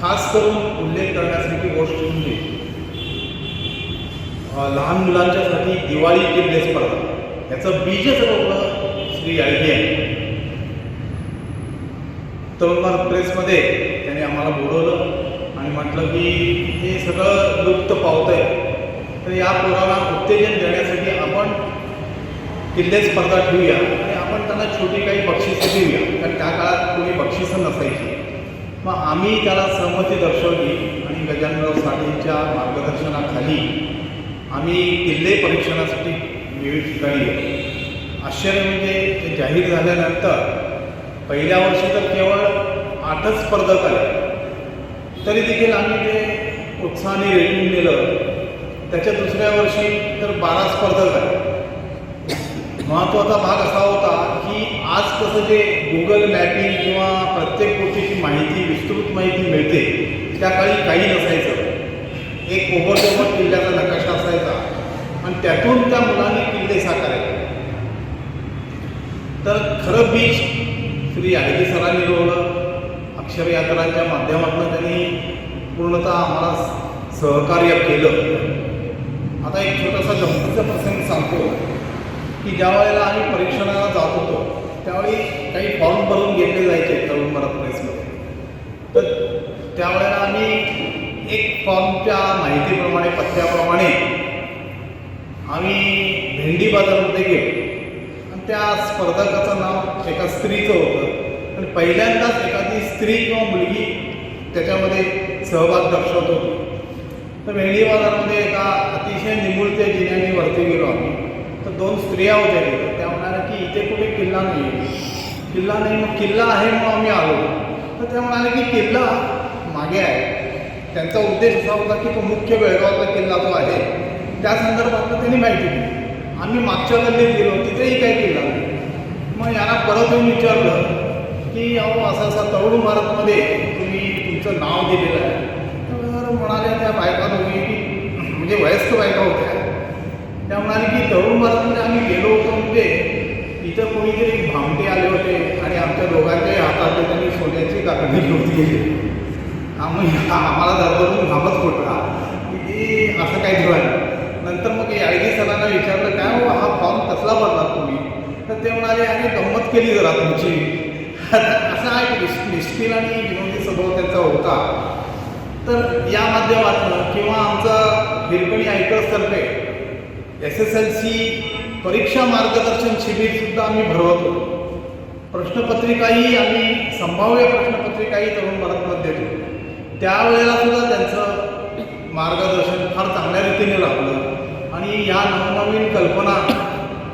खास करून उल्लेख करण्यासारखी गोष्ट म्हणजे लहान मुलांच्यासाठी दिवाळी किल्ले स्पर्धा, याचं बीजच रोवलं श्री याळगी आहे. तरुण भारत प्रेसमध्ये त्याने आम्हाला बोलवलं आणि म्हटलं की हे सगळं लुप्त पावत आहे, तर या पोरांना उत्तेजन देण्यासाठी आपण किल्ले स्पर्धा ठेवूया आणि आपण त्यांना छोटी काही बक्षिसं देऊया, कारण त्या काळात कोणी बक्षिसं नसायची. मग आम्ही त्याला सहमती दर्शवली आणि गजाननराव साठेंच्या मार्गदर्शनाखाली आम्ही किल्ले परीक्षणासाठी विविध ठिकाणी गेलो. आश्चर्य म्हणजे ते जाहीर झाल्यानंतर पहिल्या वर्षी तर केवळ 8च स्पर्धक आले, तरी देखील आम्ही ते उत्साहाने रेटून नेलं. त्याच्या दुसऱ्या वर्षी तर 12 स्पर्धक आले. महत्त्वाचा भाग असा होता की आज कसं जे गुगल मॅपिंग किंवा प्रत्येक गोष्टीची माहिती, विस्तृत माहिती मिळते, त्या काळी काही नसायचं. एक ओबडधोबड किल्ल्याचा नकाशा असायचा आणि त्यातून त्या मुलांनी किल्ले साकारायचे. तर खरं बीज श्री याळगी सरांनी रोवलं. अक्षरयात्रांच्या माध्यमातून त्यांनी पूर्णतः आम्हाला सहकार्य केलं. आता एक छोटासा गमतीचा प्रसंग सांगतो की ज्या वेळेला आम्ही परीक्षणाला जात होतो त्यावेळी काही फॉर्म भरून घेतले जायचे तरुण भारत प्रेसमध्ये. तर त्यावेळेला आम्ही एक फॉर्मच्या माहितीप्रमाणे, पत्त्याप्रमाणे आम्ही भेंडी बाजारमध्ये गेलो आणि त्या स्पर्धकाचं नाव एका स्त्रीचं होतं आणि पहिल्यांदाच एखादी स्त्री किंवा मुलगी त्याच्यामध्ये सहभाग दर्शवत होती. तर भेंडी बाजारमध्ये एका अतिशय निमुळत्या जिन्याने वरती गेलो आम्ही. तर 2 स्त्रिया होत्या तिथे. त्या म्हणाल्या की इथे कुठे किल्ला नाही आहे. किल्ला नाही, मग किल्ला आहे मग आम्ही आलो. तर त्या म्हणाले की किल्ला मागे आहे. त्यांचा उद्देश असा होता की तो मुख्य बेळगावचा किल्ला जो आहे त्या संदर्भात त्यांनी माहिती दिली. आम्ही मागच्या गल्लीत गेलो, तिथेही काही किल्ला नाही. मग यांना परत येऊन विचारलं की अहो असं असं तरुण भारतमध्ये तुम्ही तुमचं नाव दिलेलं आहे. तर म्हणाल्या त्या बायका दोघी की म्हणजे वयस्क बायका होत्या. त्या म्हणाले की तरुण भारतमध्ये आम्ही गेलो होतो म्हणजे इथं कोणीतरी भामटे आले होते आणि आमच्या दोघांच्याही हातातले त्यांनी सोन्याची काकडी होती. आम्हाला दरबरून घामच फुटला की असं काही झालं. नंतर मग याळगी सरांना विचारलं काय हो हा फॉर्म कसला भरला तुम्ही. तर ते म्हणाले आणि गंमत केली जरा तुमची. असा एक निष्ठील आणि विनोदी स्वभाव त्यांचा होता. तर या माध्यमातून किंवा आमचा हिरकणी आयकर्सतर्फे SSLC परीक्षा मार्गदर्शन शिबिरसुद्धा आम्ही भरवतो. प्रश्नपत्रिकाही आम्ही संभाव्य प्रश्नपत्रिकाही तरुण भारतमध्ये देतो. त्यावेळेला सुद्धा त्यांचं मार्गदर्शन फार चांगल्या रीतीने लाभलं आणि या नवनवीन कल्पना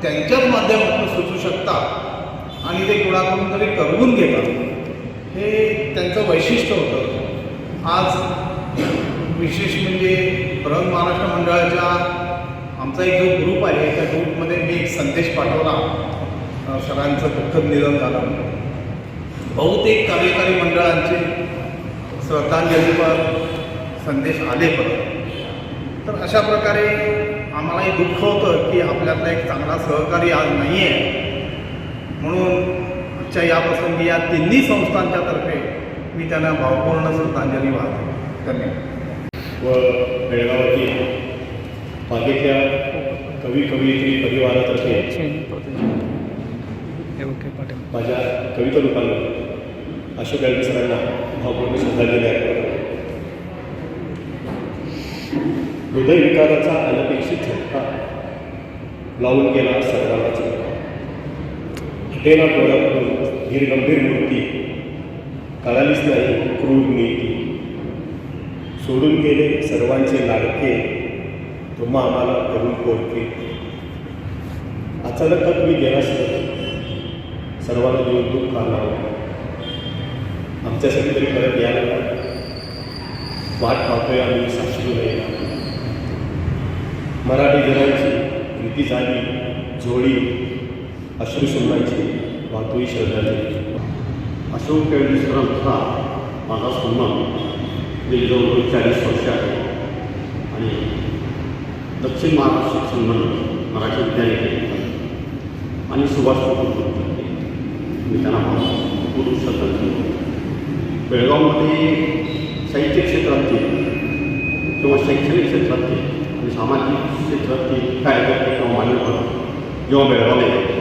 त्यांच्याच माध्यमातून सुचू शकतात आणि ते कुणाकडून तरी करवून घेतात. हे त्यांचं वैशिष्ट्य होतं. आज विशेष म्हणजे बृहन महाराष्ट्र मंडळाच्या आमचा एक जो ग्रुप आहे त्या ग्रुपमध्ये मी एक संदेश पाठवला. सरांचं दुःखद निधन झालं. बहुतेक कार्यकारी मंडळांचे श्रद्धांजलीपर संदेश आले परत. तर अशा प्रकारे आम्हालाही दुःख होतं की आपल्यातला एक चांगला सहकारी आज नाही आहे. म्हणून आजच्या या प्रसंगी या तिन्ही संस्थांच्या तर्फे मी त्यांना भावपूर्ण श्रद्धांजली वाहतो. धन्यवाद. व बेळगावातील मागेच्या कवयित्री परिवारातर्फे माझ्या कविता रूपानं अशोक याळगी सरांना भावपूर्ण श्रद्धांजली अर्पण करतो. हृदयविकाराचा अनपेक्षित झटका लावून गेला सर्वांना चटका. हटेना डोळ्याकडून धीरगंभीर मूर्ती, कळालीच नाही क्रूर नीती. सोडून गेले सर्वांचे लाडके, तुम्हा आम्हाला करून पोरके. अचानक का तुम्ही गेला सर्वांना देऊन दुःख आला. आमच्यासाठी तरी परत यायला वाट पाहतोय आम्ही साक्षी नाही. मराठी जनांची प्रीती जागी झोळी अश्रू सुमनाची वाहतुकी श्रद्धांजली. अशोक केळगी सरांचा माझा सन्मान जवळजवळ 40 वर्ष आहे आणि दक्षिण महाराष्ट्र शिक्षण मंडळ मराठी विद्यालय आणि सुभाष कुटुंब मी त्यांना पूर्ण श्रद्धांजली. बेळगावमध्ये साहित्य क्षेत्रातील किंवा शैक्षणिक क्षेत्रातील आणि सामाजिक क्षेत्रातील कार्यकर्ते किंवा मान्यवर जेव्हा बेळगावला येते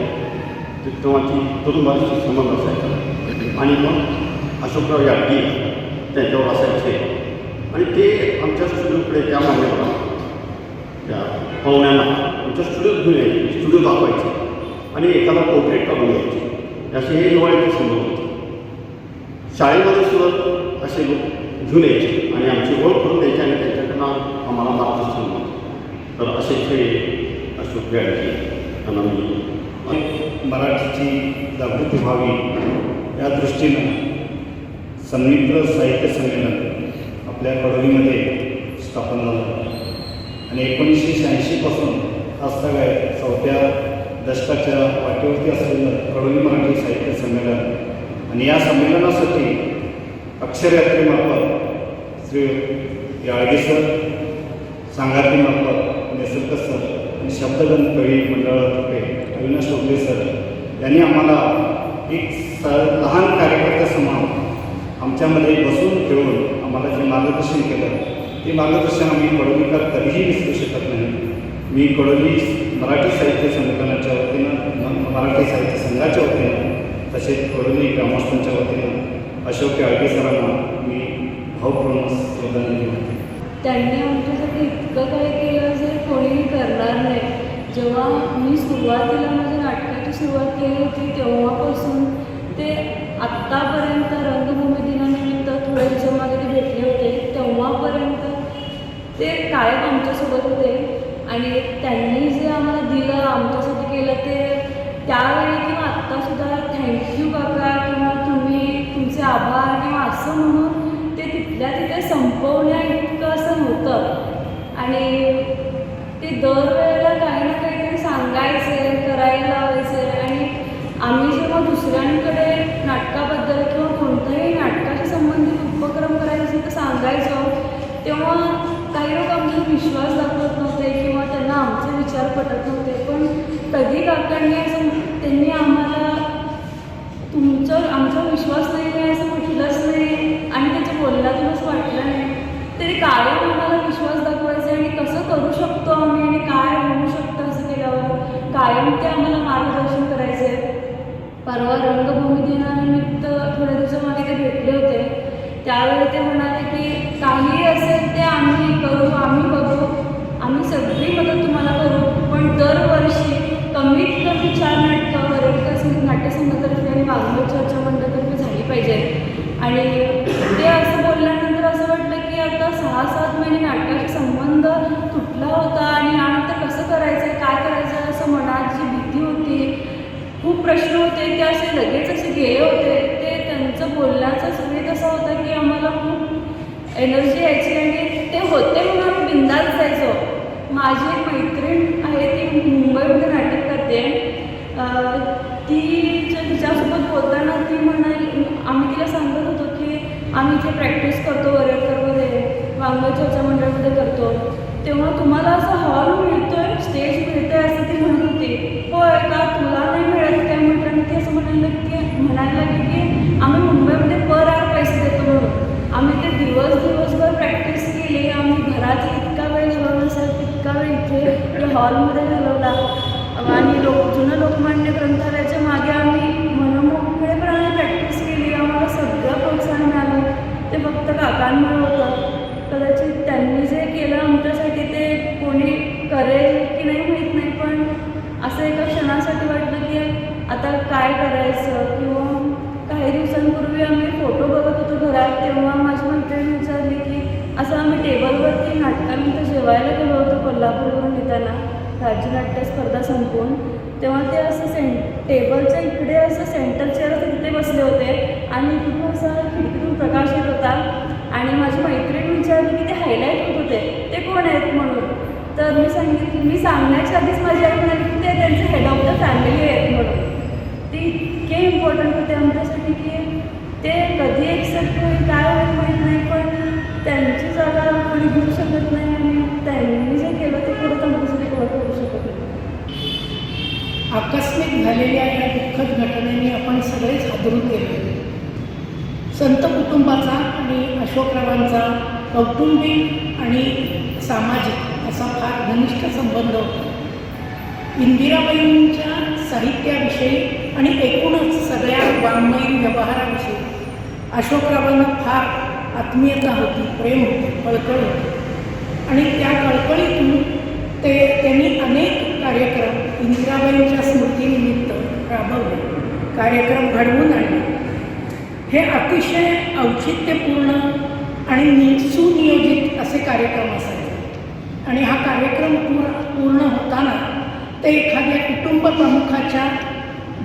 तेव्हा ती तरुण भारताशी संबंध असायचा आणि मग अशोकराव याडगी त्यांच्यावर असायचे आणि ते आमच्या स्टुडिओकडे त्या मान्यवरांना त्या पाहुण्यांना आमच्या स्टुडिओत घेऊन यायचे, स्टुडिओ दाखवायचे आणि एखादा पोर्ट्रेट काढून घ्यायचे. असे हे हिवाळ्याचे संबंध होते. शाळेमध्ये सुद्धा असे लोक घेऊन यायचे आणि आमची ओळख करून द्यायची आणि त्यांच्याकडनं आम्हाला मार्गदर्शन मिळालं. तर असे खेळ अशोक याडगी यांना मी मराठीची जागृती व्हावी या दृष्टीनं संमिश्र साहित्य संमेलन आपल्या कडोलीमध्ये स्थापन झालं आणि 1986पासून आजतागायत 4थ्या दशकाच्या वाटेवरती असलेलं कडोली मराठी साहित्य संमेलन आणि या संमेलनासाठी अक्षरयात्रेमार्फत श्री याळगे सर, सांगातीमार्फत नेसरकर सर आणि शब्दगंध कवी मंडळातर्फे अविनाश ओगले सर यांनी आम्हाला एक लहान कार्यकर्त्यासमान आमच्यामध्ये बसून खेळून आम्हाला जे मार्गदर्शन केलं ते मार्गदर्शन आम्ही कडोलीकर कधीही विसरू शकत नाही. मी कडोली मराठी साहित्य संमेलनाच्या वतीनं, मराठी साहित्य संघाच्या वतीनं तसेच कडोली ग्रामस्थांच्या वतीनं अशोक याळगे सरांना मी भावपूर्ण श्रद्धांजली वाहते. त्यांनी आमच्यासाठी इतकं काय केलं जे कोणीही करणार नाही. जेव्हा मी सुरुवातीला माझ्या नाटकाची सुरुवात केली होती तेव्हापासून ते आत्तापर्यंत रंगभूमी दिनानिमित्त थोड्या दिवसामध्ये ते भेटले होते तेव्हापर्यंत ते कायम आमच्यासोबत होते आणि त्यांनी जे आम्हाला दिलं, आमच्यासाठी केलं ते त्यावेळी किंवा आत्तासुद्धा थँक्यू काका किंवा तुम्ही तुमचे आभार किंवा असं म्हणून ते तिथल्या तिथे संपवण्या इतकं असं होतं आणि ते दरवेळेला काही ना काहीतरी सांगायचे, करायला लावायचे आणि आम्ही जेव्हा दुसऱ्यांकडे नाटकाबद्दल किंवा कोणत्याही नाटकाशी संबंधित उपक्रम करायचे असेल तर सांगायचो तेव्हा काही लोक आमच्यावर विश्वास दाखवत नव्हते किंवा त्यांना आमचे विचार पटत नव्हते. पण कधी काकांनी असं त्यांनी आम्हाला आमचा विश्वास नाही आहे असं म्हटलंच नाही आणि त्याच्या बोलण्यातूनच वाटलं नाही. तरी कायम आम्हाला विश्वास दाखवायचे आणि कसं करू शकतो आम्ही आणि काय होऊ शकतं असं केल्यावर कायम ते आम्हाला मार्गदर्शन करायचे. परवा रंगभूमी दिनानिमित्त थोड्या दिवसामागे ते भेटले होते त्यावेळी ते म्हणाले की काही असेल ते आम्ही करू, आम्ही बघू, आम्ही सगळी मदत तुम्हाला करू पण दरवर्षी कमीत कमी 4 नाटकं वरळीकर नाट्यसंघातर्फे आणि वाघमोड चर्चा मंडळातर्फे झाली पाहिजेत. आणि ते असं बोलल्यानंतर असं वाटलं की आता 6-7 महिने नाटकाचा संबंध तुटला होता आणि यानंतर कसं करायचं, काय करायचं असं मनात जी भीती होती, खूप प्रश्न होते ते असे लगेच असे गेले होते. ते त्यांचं बोलण्याचा सगळं तसा होता की आम्हाला खूप एनर्जी यायची आणि ते होते म्हणून आम्ही बिंदास जायचो. माझी एक मैत्रीण आहे ती मुंबईमध्ये नाटक करते. तिच्यासोबत बोलताना ती म्हणाली, आम्ही तिला सांगत होतो की आम्ही इथे प्रॅक्टिस करतो वरळीकरमध्ये, वाघमोड चर्चा मंडळामध्ये करतो, तेव्हा तुम्हाला असं हॉल मिळतोय, स्टेज मिळतं आहे असं ती म्हणत होती. होय का, तुला नाही मिळत काय म्हटलं. आणि ती असं म्हणायला लागली की आम्ही मुंबईमध्ये पर आवर पैसे देतो म्हणून. आम्ही ते दिवसभर प्रॅक्टिस केली. आम्ही घरात इतका वेळ घालवला असेल तितका वेळ इथे हॉलमध्ये घालवला आणि जुनं लोकमान्य ग्रंथालयाच्या मागे आम्ही मनमोकळेपणाने प्रॅक्टिस केली. आम्हाला सगळं प्रोत्साहन मिळालं ते फक्त काकांमुळे होतं. कदाचित त्यांनी जे केलं आमच्यासाठी ते कोणी करेल की नाही माहीत नाही पण असं एका क्षणासाठी वाटलं की आता काय करायचं. किंवा काही दिवसांपूर्वी आम्ही फोटो बघत होतो घरात तेव्हा माझी मैत्रीण विचारली की असं आम्ही टेबलवरती नाटकानंतर जेवायला गेलो होतो कोल्हापूरवरून येताना राज्यनाट्य स्पर्धा संपवून, तेव्हा ते असं टेबलच्या इकडे असं सेंटर चेअर असं तिथे बसले होते आणि तिथून असा खिडकीतून प्रकाश येत होता आणि माझी मैत्रीण विचारली की ते हायलाईट होत होते ते कोण आहेत म्हणून. तर मी सांगण्याच्या आधीच माझी आई म्हणाली की ते त्यांचे हेड ऑफ द फॅमिली आहेत म्हणून. ते इतके इम्पॉर्टंट होते आमच्यासाठी की ते कधी एक्सेप्ट होईल काय होईल माहीत नाही, पण त्यांची जागा कोणी घेऊ शकत नाही आणि त्यांनी जे केलं ते परत आमच्यासाठी कोण करू शकत नाही. आकस्मिक झालेल्या या दुःखद घटनेने आपण सगळेच हादरून गेलो. संत कुटुंबाचा आणि अशोकरावांचा कौटुंबिक आणि सामाजिक असा फार घनिष्ठ संबंध होता. इंदिराबाईंच्या साहित्याविषयी आणि एकूणच सगळ्या वाङ्मयीन व्यवहाराविषयी अशोकरावांना फार आत्मीयता होती, प्रेम होते, कळकळ होती. आणि त्या कळकळीतून त्यांनी अनेक कार्यक्रम इंदिराबाईंच्या स्मृतीनिमित्त राबवले, कार्यक्रम घडवून आणले. हे अतिशय औचित्यपूर्ण आणि सुनियोजित असे कार्यक्रम असायचे. आणि हा कार्यक्रम पूर्ण होताना ते एखाद्या कुटुंब प्रमुखाच्या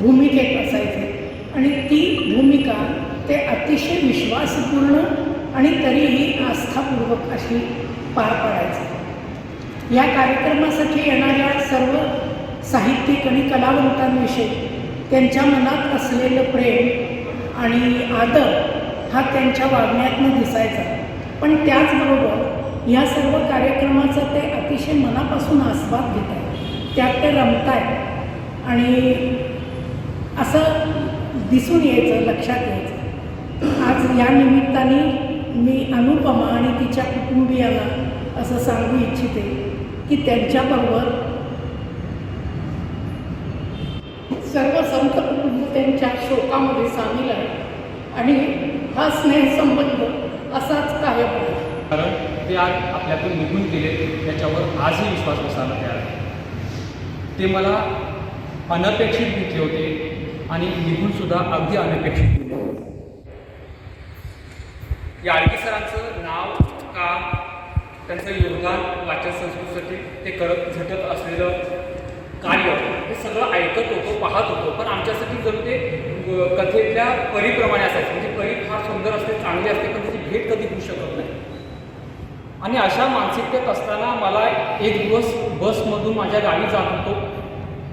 भूमिकेत असायचे आणि ती भूमिका ते अतिशय विश्वासपूर्ण आणि तरीही आस्थापूर्वक अशी पार पाडायचे. या कार्यक्रमासाठी येणाऱ्या सर्व साहित्यिक आणि कलावंतांविषयी त्यांच्या मनात असलेलं प्रेम आणि आदर हा त्यांच्या वागण्यातनं दिसायचा. पण त्याचबरोबर ह्या सर्व कार्यक्रमाचा ते अतिशय मनापासून आस्वाद घेत आहेत, त्यात ते रमत आहेत आणि असं दिसून यायचं, लक्षात यायचं. आज या निमित्ताने मी अनुपमा आणि तिच्या कुटुंबियांना असं सांगू इच्छिते की त्यांच्याबरोबर सर्व संत कुटुंब त्यांच्या शोकामध्ये सामील आहे आणि हा स्नेहसंबंध असाच कायम आहे. कारण ते आज आपल्यातून निघून गेले त्याच्यावर आजही विश्वास बसायला तयार आहे. ते मला अनपेक्षित भेटले होते आणि निघूनसुद्धा अगदी अनपेक्षित गेले. याळगी सरांचं नाव, काम, त्यांचं योगदान वाचन संस्कृतीसाठी ते करत झटत असलेलं कार्य हे सगळं ऐकत होतो, पाहत होतो. पण आमच्यासाठी जर ते कथेतल्या परीप्रमाणे असायचं. म्हणजे परी फार सुंदर असते, चांगली असते, पण त्याची भेट कधी होऊ शकत नाही. आणि अशा मानसिकतेत असताना मला एक दिवस बसमधून माझ्या गावी जात होतो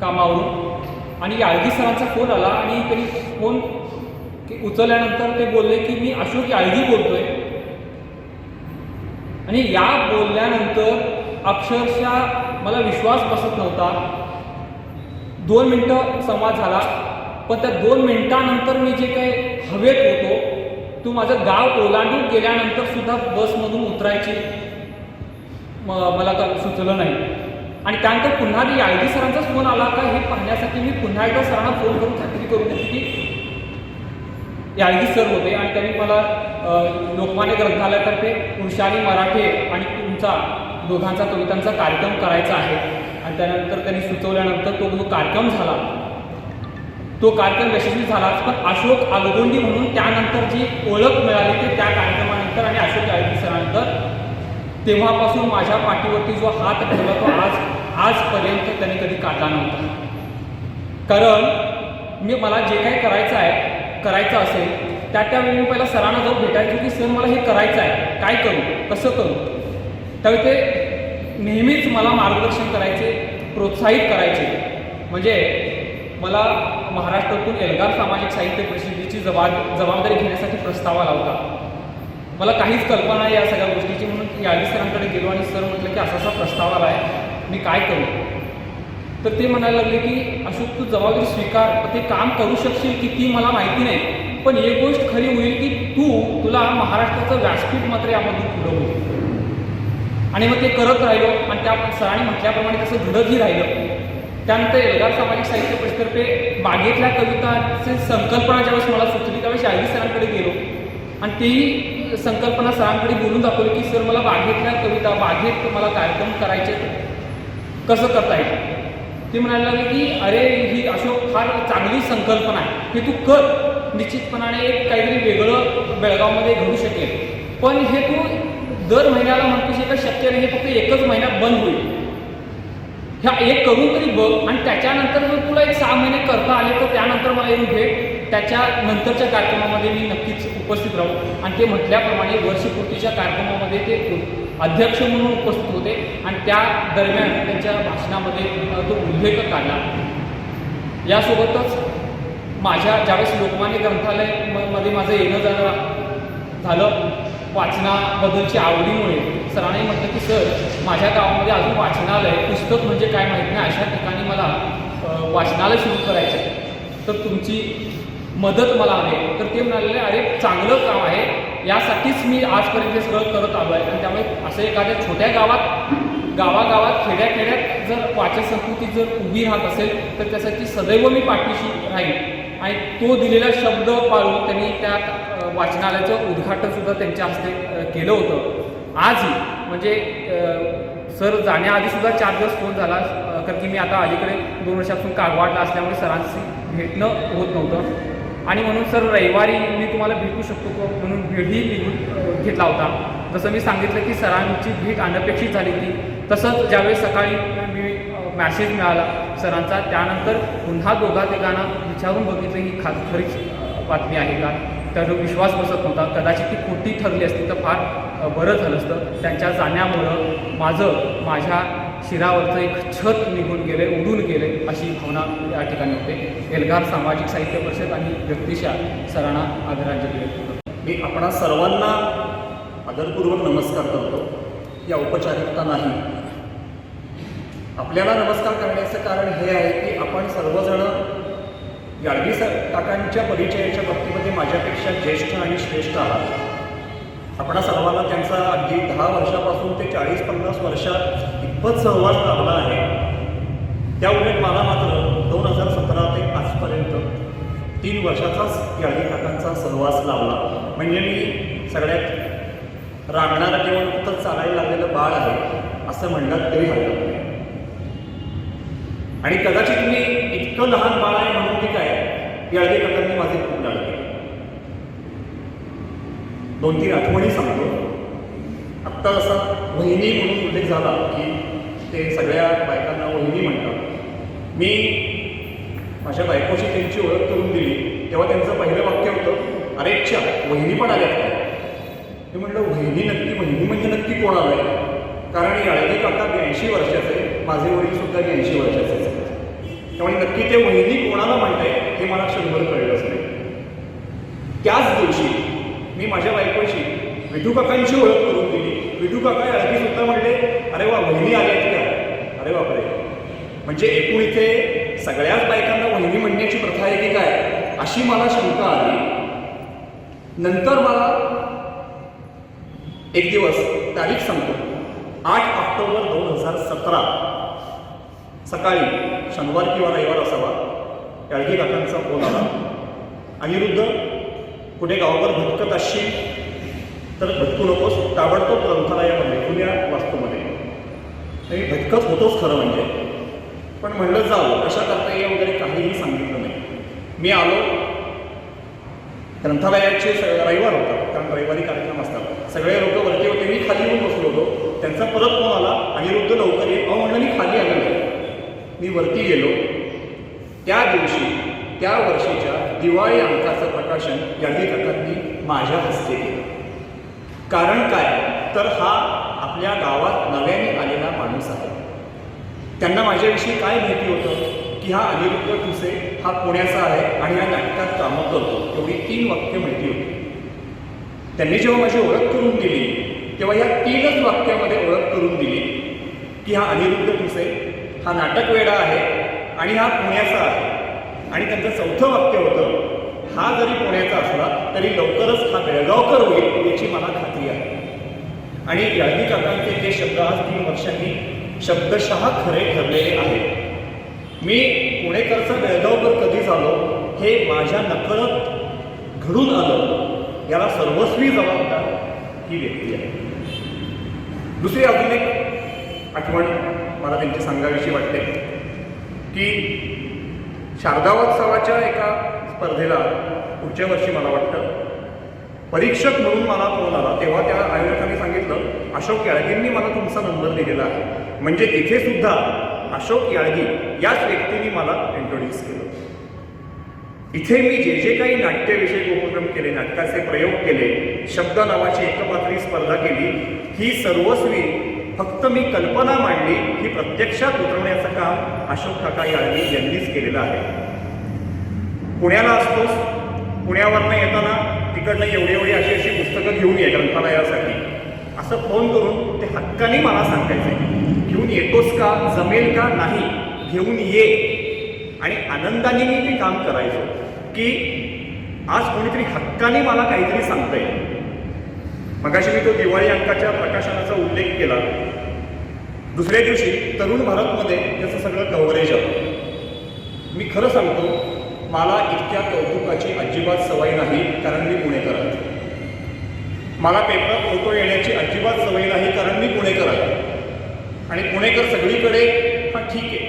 कामावरून आणि याळगी सरांचा फोन आला आणि त्यांनी फोन उचलल्यानंतर ते बोलले की मी अशोक याळगी बोलतोय. आणि या बोलल्यानंतर अक्षरशः मला विश्वास बसत नव्हता. 2 मिनटं संवाद झाला, पण त्या 2 मिनटानंतर मी जे काही हवेत होतो तो माझं गाव ओलांडून गेल्यानंतर सुद्धा बसमधून उतरायची मला सुचलं नाही. आणि त्यानंतर पुन्हा ते याळगी सरांचाच फोन आला का हे पाहण्यासाठी मी पुन्हा एकदा सरांना फोन करून खात्री करून घेतली की याळगी सर होते आणि त्यांनी मला लोकमान्य ग्रंथालयातर्फे वृषाली मराठे आणि तुमचा दोघांचा कवितांचा कार्यक्रम करायचा आहे. आणि त्यानंतर त्यांनी सुचवल्यानंतर तो जो कार्यक्रम झाला तो कार्यक्रम यशस्वी झालाच. पण अशोक आलगोंडी म्हणून त्यानंतर जी ओळख मिळाली ते त्या कार्यक्रमानंतर आणि अशोक याळगी सरानंतर. तेव्हापासून माझ्या पाठीवरती जो हात ठेवला तो आजपर्यंत त्यांनी कधी काढला नव्हता. कारण मला जे काही करायचं असेल त्यावेळी मी पहिला सरांना जाऊन भेटायचो की सर मला हे करायचं आहे, काय करू, कसं करू. त्यावेळी ते नेहमीच मला मार्गदर्शन करायचे, प्रोत्साहित करायचे. म्हणजे मला महाराष्ट्रातून एल्गार सामाजिक साहित्य परिषदेची जबाबदारी घेण्यासाठी प्रस्ताव आला होता. मला काहीच कल्पना नाही या सगळ्या गोष्टीची. म्हणून याळगी सरांकडे गेलो आणि सर म्हटलं की असा प्रस्ताव आला आहे, मी काय करू. तर ते म्हणायला लागले की अशोक तू जबाबदारी स्वीकार, ते काम करू शकशील किती मला माहिती नाही, पण एक गोष्ट खरी होईल की तुला महाराष्ट्राचं व्यासपीठ मात्र यामधून पुढं होईल. आणि मग ते करत राहिलो आणि त्या सरांनी म्हटल्याप्रमाणे तसं घडतही राहिलं. त्यानंतर एल्गार सामाजिक साहित्य परिषदेतर्फे बागेतल्या कविताचे संकल्पना ज्यावेळेस मला सुचली त्यावेळेस याळगी सरांकडे गेलो आणि तेही संकल्पना सरांकडे बोलून दाखवली की सर मला बागेतल्या कविता, बागेत मला कार्यक्रम करायचे, कसं करता येईल. ते म्हणायला लागले की अरे ही अशोक फार चांगली संकल्पना आहे, हे तू कर, निश्चितपणाने एक काहीतरी वेगळं बेळगावमध्ये घडू शकेल. पण हे तू दर महिन्याला म्हणतोस हे काही शक्य नाही, हे फक्त एकच महिन्यात बंद होईल. ह्या एक करून तरी बघ आणि त्याच्यानंतर जर तुला एक 6 महिने करता आले तर त्यानंतर मला येऊन भेट. त्याच्या नंतरच्या कार्यक्रमामध्ये मी नक्कीच उपस्थित राहू. आणि ते म्हटल्याप्रमाणे वर्षपूर्तीच्या कार्यक्रमामध्ये ते अध्यक्ष म्हणून उपस्थित होते आणि त्या दरम्यान त्यांच्या भाषणामध्ये तो उल्लेख काढला. यासोबतच माझ्या ज्यावेळेस लोकमान्य ग्रंथालयामध्ये माझं येणं जाणं झालं वाचनाबद्दलची आवडीमुळे सरांनी म्हटलं की सर माझ्या गावामध्ये अजून वाचनालय पुस्तक म्हणजे काय माहीत नाही, अशा ठिकाणी मला वाचनालय सुरू करायचं आहे, तर तुमची मदत मला हवी. तर ते म्हणाले अरे चांगलं काम आहे, यासाठीच मी आजपर्यंत हे सगळं करत आलो आहे. आणि त्यामुळे असं एखाद्या छोट्या गावागावात खेड्याखेड्यात जर वाचन संस्कृती जर उभी राहत असेल तर त्यासाठी सदैव मी पाठीशी राहील. आणि तो दिलेला शब्द पाळून त्यांनी त्या वाचनालयाचं उद्घाटनसुद्धा त्यांच्या हस्ते केलं होतं. आजही म्हणजे सर जाण्याआधीसुद्धा 4 दिवस फोन झाला, कारण की मी आता अलीकडे 2 वर्षापासून कागवाडला असल्यामुळे सरांशी भेटणं होत नव्हतं. आणि म्हणून सर रविवारी मी तुम्हाला भेटू शकतो का म्हणून भेटही निघून घेतला होता. जसं मी सांगितलं की सरांची भेट अनपेक्षित झाली होती. तसंच ज्यावेळेस सकाळी मी मॅसेज मिळाला सरांचा, त्यानंतर पुन्हा दोघा-तिघांना विचारून बघितलं ही खरीच बातमी आहे का, तर विश्वास बसत नव्हता. कदाचित ती खोटी ठरली असती तर फार बरं झालं असतं. त्यांच्या जाण्यामुळं माझ्या शिरावरचं एक छत निघून गेले, उडून गेले अशी भावना या ठिकाणी होते. एल्गार सामाजिक साहित्य परिषद आणि व्यक्तिशा सरांना आदरांजली व्यक्त करतो. मी आपणा सर्वांना आदरपूर्वक नमस्कार करतो. या औपचारिकता नाही. आपल्याला नमस्कार करण्याचं कारण हे आहे की आपण सर्वजण याळगी काकांच्या परिचयाच्या बाबतीमध्ये माझ्यापेक्षा ज्येष्ठ आणि श्रेष्ठ आहात. आपणा सर्वांना त्यांचा अगदी 10 वर्षापासून ते 40-50 वर्षात इतपत सहवास लाभला आहे. त्या उलट मला मात्र 2017 ते आजपर्यंत 3 वर्षाचाच याळगी काकांचा सहवास लाभला. म्हणजे मी सगळ्यात रांगणारा केवळ फक्त चालायला लागलेलं बाळ आहे असं म्हणण्यात तरी हरकत नाही. आणि कदाचित मी इतकं लहान बाळ आहे म्हणून की काय याळगी काकांनी माझे खूप लाड केले. 2-3 आठवणी सांगतो. आत्ता जसा वहिनी म्हणून उल्लेख झाला की ते सगळ्या बायकांना वहिनी म्हणतात. मी माझ्या बायकोशी त्यांची ओळख करून दिली तेव्हा त्यांचं पहिलं वाक्य होतं, अरे अच्छा वहिनी पण आल्यात काय. मी म्हटलं वहिनी म्हणजे नक्की कोण आलं आहे, कारण याळगी काका 82 वर्षाचे, माझे वडीलसुद्धा 82 वर्षाचे. त्यामुळे नक्की ते वहिनी कोणाला म्हणताय हे मला क्षणभर कळलंच नाही. त्याच दिवशी मी माझ्या बायकोशी विठू काकांची ओळख करून दिली. विठू काका याळगीसुद्धा म्हणले, अरे वा वहिनी आल्यात का. अरे बापरे, म्हणजे एकूण इथे सगळ्याच बायकांना वहिनी म्हणण्याची प्रथा आहे की काय अशी मला शंका आली. नंतर मला एक दिवस तारीख सांगतो, 8 ऑक्टोबर 2017 सकाळी, शनिवार किंवा रविवार असावा, याळगी काकांचा फोन आला. अनिरुद्ध कुठे गावावर भटकत असशील तर भटकू नकोस, ताबडतोब ग्रंथालयामध्ये जुन्या वास्तूमध्ये. मी भटकत होतोच खरं म्हणजे, पण म्हणलं जाऊ कशा करता येईल वगैरे काहीही सांगितलं नाही. मी आलो. ग्रंथालयाचे रविवार होता, कारण रविवारी कार्यक्रम असतात. सगळे लोक वरती होते, मी खाली येऊन बसलो होतो. त्यांचा परत फोन आला, अनिरुद्ध लवकर ये. म्हणलं मी खाली आलो नाही. मी वरती गेलो. त्या दिवशी त्या वर्षीच्या दिवाळी अंकाचं प्रकाशन याळगी काकांनी माझ्या हस्ते केलं. कारण काय तर हा आपल्या गावात नव्याने आलेला माणूस आहे. त्यांना माझ्याविषयी काय माहिती होतं की हा अनिरुद्ध ठुसे हा पुण्याचा आहे आणि या नाटकात कामं करतो, एवढी 3 वाक्य माहिती होती. त्यांनी जेव्हा माझी ओळख करून दिली तेव्हा या 3च वाक्यामध्ये ओळख करून दिली की हा अनिरुद्ध ठुसे हा नाटकवेडा आहे आणि हा पुण्याचा आहे. आणि त्यांचं 4थं वाक्य होतं, हा जरी पुण्याचा असला तरी लवकरच हा बेळगावकर होईल याची मला खात्री आहे. आणि याळगी काकांचे ते शब्द आज 3 वर्षांनी शब्दशः खरे ठरलेले आहेत. मी पुणेकरचा बेळगावकर कधी झालो हे माझ्या नकळत घडून आलं, याला सर्वस्वी जबाबदार ही व्यक्ती आहे. दुसरी अजून एक आठवण मला त्यांची सांगावीशी वाटते की शारदावोत्सवाच्या एका स्पर्धेला पुढच्या वर्षी मला वाटतं परीक्षक म्हणून मला फोन आला. तेव्हा त्या आयोजकांनी सांगितलं, अशोक याळगींनी मला तुमचा नंबर दिलेला आहे. म्हणजे तिथे सुद्धा अशोक याळगी याच व्यक्तीने मला इंट्रोड्यूस केलं. इथे मी जे जे काही नाट्यविषयक उपक्रम केले, नाटकाचे प्रयोग केले, शब्द नावाची एकपात्री स्पर्धा केली, ही सर्वस्वी फक्त मी कल्पना मांडली, ही प्रत्यक्षात उतरवण्याचं काम अशोक काका याळगी यांनीच केलेलं आहे. पुण्याला असतोस, पुण्यावरनं येताना तिकडनं एवढी अशी पुस्तकं घेऊन ये ग्रंथालयासाठी असं फोन करून ते हक्काने मला सांगायचे. घेऊन येतोस का, जमेल का, नाही घेऊन ये. आणि आनंदाने मी ते काम करायचो की आज कोणीतरी हक्काने मला काहीतरी सांगतंय. मगाशी मी तो दिवाळी अंकाच्या प्रकाशनाचा उल्लेख केला. दुसऱ्या दिवशी तरुण भारतमध्ये त्याचं सगळं कव्हरेज आलं. मी खरं सांगतो, मला इतक्या कौतुकाची अजिबात सवय नाही, कारण मी पुणेकर आहे. मला पेपरात फोटो येण्याची अजिबात सवय नाही, कारण मी पुणेकर आहे. आणि पुणेकर सगळीकडे हां ठीक आहे,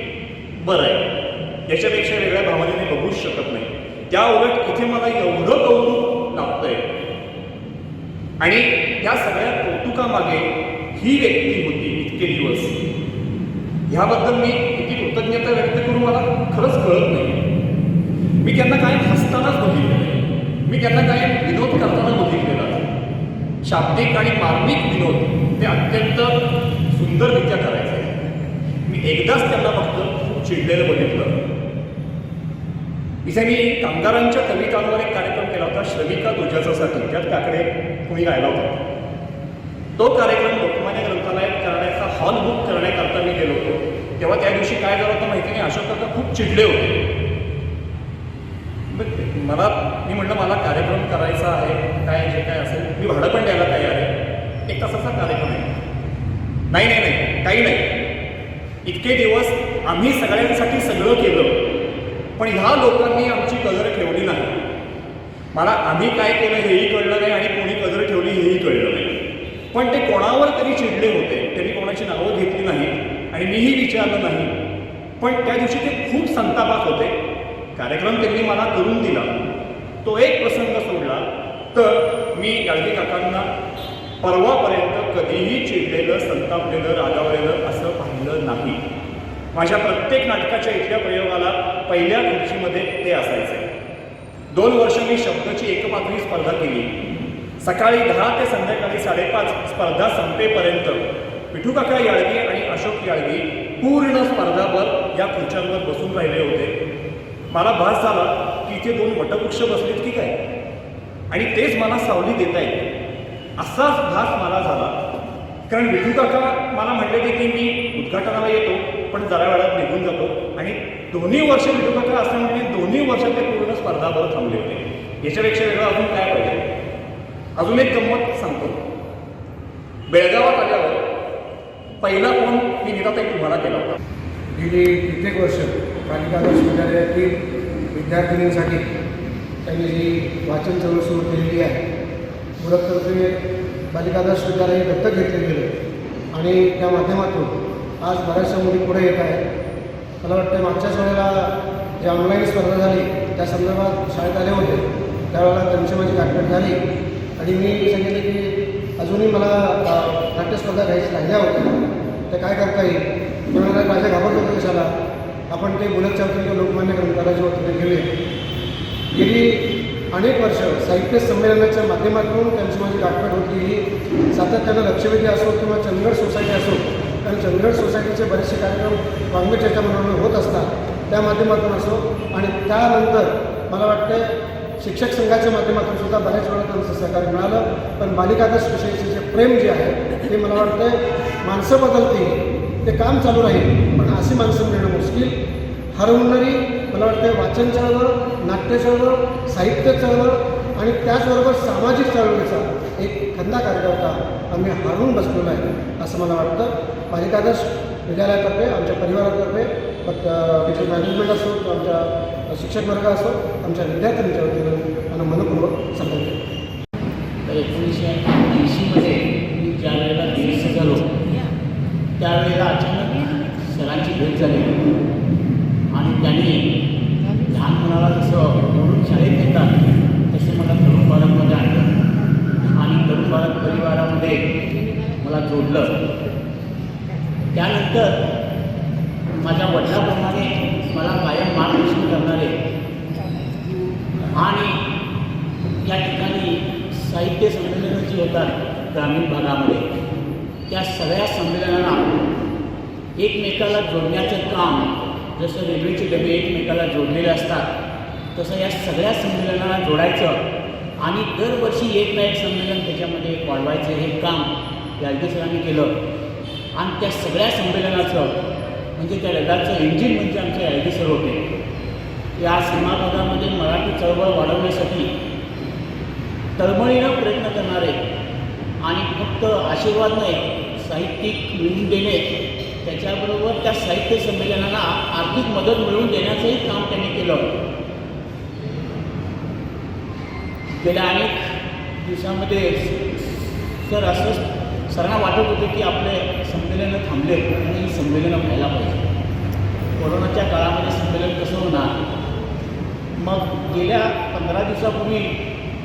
बरं आहे, याच्यापेक्षा वेगळ्या भावनेने बघूच शकत नाही. त्या उलट इथे मला एवढं कौतुक लाभतंय. आणि त्या सगळ्या कौतुकामागे ही व्यक्ती होती इतके दिवस. ह्याबद्दल मी किती कृतज्ञता व्यक्त करू मला खरंच कळत नाही. मी त्यांना कायम हसतानाच बघितलेलं, मी त्यांना कायम विनोद करताना बघितलेला. शाब्दिक आणि मार्मिक विनोद ते अत्यंत सुंदररित्या करायचे. मी एकदाच त्यांना फक्त खूप चिडलेलं बघितलं. इथे मी कामगारांच्या कवितांवर एक कार्यक्रम केला होता, श्रमिका तुझ्यासाठी, त्यात काकडे कुणी गायला होता. तो कार्यक्रम लोकमान्य ग्रंथालयात करण्याचा हॉल बुक करण्याकरता मी गेलो होतो. तेव्हा त्या दिवशी काय झालं होतं माहिती नाही, अशोक काका खूप चिडले होते. मी म्हटलं मला कार्यक्रम करायचा आहे, काय जे काय असेल मी भाडं पण द्यायला तयार आहे, 1 तासाचा कार्यक्रम आहे. नाही काही नाही, इतके दिवस आम्ही सगळ्यांसाठी सगळं केलं, पण ह्या लोकांनी आमची कदर ठेवली नाही. मला आम्ही काय केलं हेही कळलं नाही आणि कोणी कदर ठेवली हेही कळलं नाही. पण ते कोणावर तरी चिडले होते, त्यांनी कोणाची नावं घेतली नाही आणि मीही विचारलं नाही. पण त्या दिवशी ते खूप संतापात होते. कार्यक्रम त्यांनी मला करून दिला. तो एक प्रसंग सोडला तर मी याळगी काकांना परवापर्यंत कधीही चिडलेलं, संतापलेलं, रागावलेलं असं पाहिलं नाही. माझ्या प्रत्येक नाटकाच्या इथल्या प्रयोगाला पहिल्या खुर्चीमध्ये ते असायचे. 2 वर्ष मी शब्दाची एकपात्री स्पर्धा केली. सकाळी 10 ते संध्याकाळी 5:30 स्पर्धा संपेपर्यंत विठू काका याळगी आणि अशोक याळगी पूर्ण स्पर्धाभर या खुर्च्यांवर बसून राहिले होते. मला भास झाला की इथे 2 वटवृक्ष बसलेत की काय, आणि तेच मला सावली देता येते असाच भास मला झाला. कारण विठू काका मला म्हटले की मी उद्घाटनाला येतो पण जरा वेळात निघून जातो. आणि 2 वर्ष विठू काका असं म्हणजे 2 वर्ष ते पूर्ण स्पर्धाभर थांबले होते. याच्यापेक्षा वेगळं अजून काय पाहिजे. अजून एक गंमत सांगतो. बेळगावात आल्यावर पहिला फोन मी निराताई तुम्हाला केला होता. गेली कित्येक वर्ष बालिका आदर्श विद्यालयातील विद्यार्थिनींसाठी त्यांनी जी वाचन चळवळ सुरू केलेली आहे. मुळातर्फे बालिका आदर्श विद्यालय दत्तक घेतले गेले आणि त्या माध्यमातून आज बऱ्याचशा मुली पुढे येत आहेत. मला वाटतं मागच्याच वेळेला जी ऑनलाईन स्पर्धा झाली त्या संदर्भात शाळेत आले होते, त्यावेळेला त्यांची माझी गाठभेट झाली आणि मी सांगितले की अजूनही मला नाट्यस्पर्धा घ्यायची राहिल्या होत्या, तर काय करता येईल. त्यावेळेला माझ्या घाबरतो कशाला, आपण ते बुलतच्या वतीने लोकमान्य ग्रंथालयाच्या वतीने गेले. गेली अनेक वर्ष साहित्य संमेलनाच्या माध्यमातून त्यांची माझी गाठभेट होती. ही सातत्यानं लक्षवेधी असो किंवा चंदगड सोसायटी असो, कारण चंदगड सोसायटीचे बरेचसे कार्यक्रम वाङ्मय चर्चा म्हणून होत असतात, त्या माध्यमातून असो. आणि त्यानंतर मला वाटतं शिक्षक संघाच्या माध्यमातून सुद्धा बऱ्याच वेळा त्यांचं सहकार्य मिळालं. पण बालिका आदर्श विषयीचे जे प्रेम जे आहे ते मला वाटतं माणसं बदलतील, ते काम चालू राहील, पण अशी माणसं मिळणं मुश्किल. हरवणारी मला वाटतं वाचन चळवळ, नाट्य चळवळ, साहित्य चळवळ आणि त्याचबरोबर सामाजिक चळवळीचा एक खंदा कार्यकर्ता आम्ही हारून बसलेलो आहे असं मला वाटतं. बालिका आदर्श विद्यालयातर्फे, आमच्या परिवारातर्फे, त्याचे मॅनेजमेंट असो, आमच्या शिक्षक वर्ग असो, आमच्या विद्यार्थ्यांच्या वतीनं मला मनपूर्वक सांगायचं. तर 1980मध्ये मी ज्या वेळेला दिवस झालो त्यावेळेला अचानक सरांची भेट झाली आणि त्यांनी लहान मुलाला जसं म्हणून शाळेत येतात तसे मला तरुण भारतमध्ये आणलं आणि तरुण भारत परिवारामध्ये मला जोडलं. त्यानंतर माझ्या वडिलांप्रमाणे मला कायम मार्गदर्शन करणारे येतात ग्रामीण भागामध्ये, त्या सगळ्या संमेलनांना एकमेकाला जोडण्याचं काम, जसं रेल्वेचे डबे एकमेकाला जोडलेले असतात तसं या सगळ्या संमेलनांना जोडायचं आणि दरवर्षी एक ना एक संमेलन त्याच्यामध्ये वाढवायचं हे काम याळगी सरांनी केलं. आणि त्या सगळ्या संमेलनाचं म्हणजे त्या रडाचं इंजिन म्हणजे आमचे याळगी सर होते. या सीमा भागामध्ये मराठी चळवळ वाढवण्यासाठी तळमळीनं प्रयत्न करणारे आणि फक्त आशीर्वाद नाही, साहित्यिक मिळवून देणे, त्याच्याबरोबर त्या साहित्य संमेलनाला आर्थिक मदत मिळवून देण्याचंही काम त्यांनी केलं. गेल्या अनेक दिवसामध्ये सर असं सरांना वाटत होते की आपले संमेलनं थांबले आणि ही संमेलनं व्हायला पाहिजे. कोरोनाच्या काळामध्ये संमेलन कसं होणार. मग गेल्या 15 दिवसापूर्वी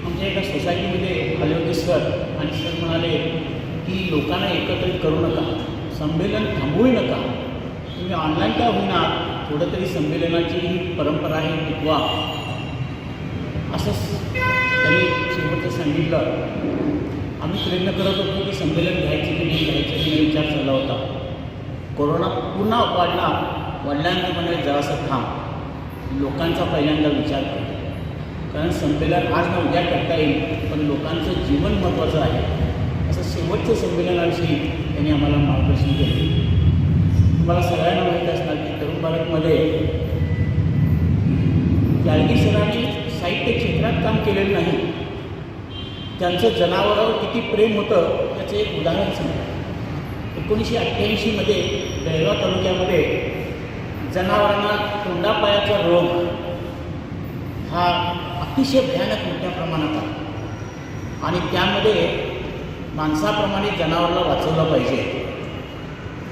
आमच्या एका सोसायटीमध्ये आले होते सर आणि सर म्हणाले की लोकांना एकत्रित करू नका, संमेलन थांबवू नका, तुम्ही ऑनलाईन का होईना थोडं तरी संमेलनाची ही परंपरा आहे टिकवा, असंच त्यांनी शेवटचं सांगितलं. आम्ही प्रयत्न करत होतो की संमेलन घ्यायचे की नाही घ्यायचं की नाही विचार चालला होता. कोरोना पुन्हा वाढल्यानंतर म्हणाले जरासं थांब, लोकांचा पहिल्यांदा विचार कर, कारण संमेलन आज न उद्या करता येईल पण लोकांचं जीवन महत्त्वाचं आहे. असं शेवटचं संमेलनाविषयी त्यांनी आम्हाला मार्गदर्शन केले. तुम्हाला सगळ्यांना माहीत असणार की तरुण भारतमध्ये याळगी सरांनी साहित्य क्षेत्रात काम केलेलं नाही. त्यांचं जनावरांवर किती प्रेम होतं त्याचं एक उदाहरण सांगतो. 1988मध्ये बेळगाव तालुक्यामध्ये जनावरांना तोंडापायाचा रोग हा अतिशय भयानक मोठ्या प्रमाणात आहे आणि त्यामध्ये माणसाप्रमाणे जनावराला वाचवलं पाहिजे.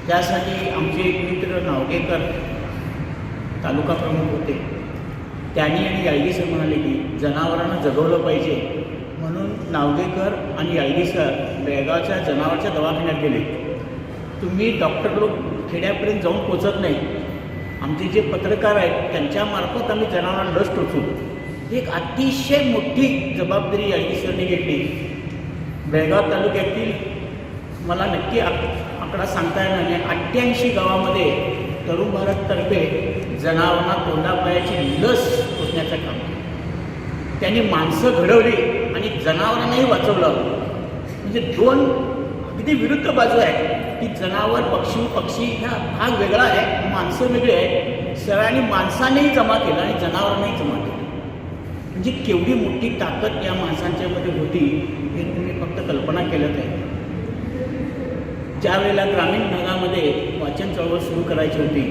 त्यासाठी आमचे एक मित्र नावगेकर तालुका प्रमुख होते, त्यांनी आणि याळगी सर म्हणाले की जनावरांना जगवलं पाहिजे म्हणून नावगेकर आणि याळगी सर बेळगावच्या जनावरच्या दवाखान्यात गेले. तुम्ही डॉक्टर लोक खेड्यापर्यंत जाऊन पोचत नाही, आमचे जे पत्रकार आहेत त्यांच्यामार्फत आम्ही जनावरांना लस टोचू. एक अतिशय मोठी जबाबदारी याळगी सरने घेतली. बेळगाव तालुक्यातील मला नक्की आकडा सांगता येणार नाही, 88 गावामध्ये तरुण भारततर्फे जनावरांना तोंडापायाची लस टोचण्याचं काम त्यांनी माणसं घडवली आणि जनावरांनाही वाचवलं. म्हणजे दोन अगदी विरुद्ध बाजू आहे की जनावर पक्षी हा भाग वेगळा आहे, माणसं वेगळी आहे. सरांनी माणसांनीही जमा केलं आणि जनावरांनाही जमा केलं. म्हणजे केवढी मोठी ताकद या माणसांच्यामध्ये होती हे तुम्ही फक्त कल्पना केलं आहे. ज्या वेळेला ग्रामीण भागामध्ये वाचन चळवळ सुरू करायची होती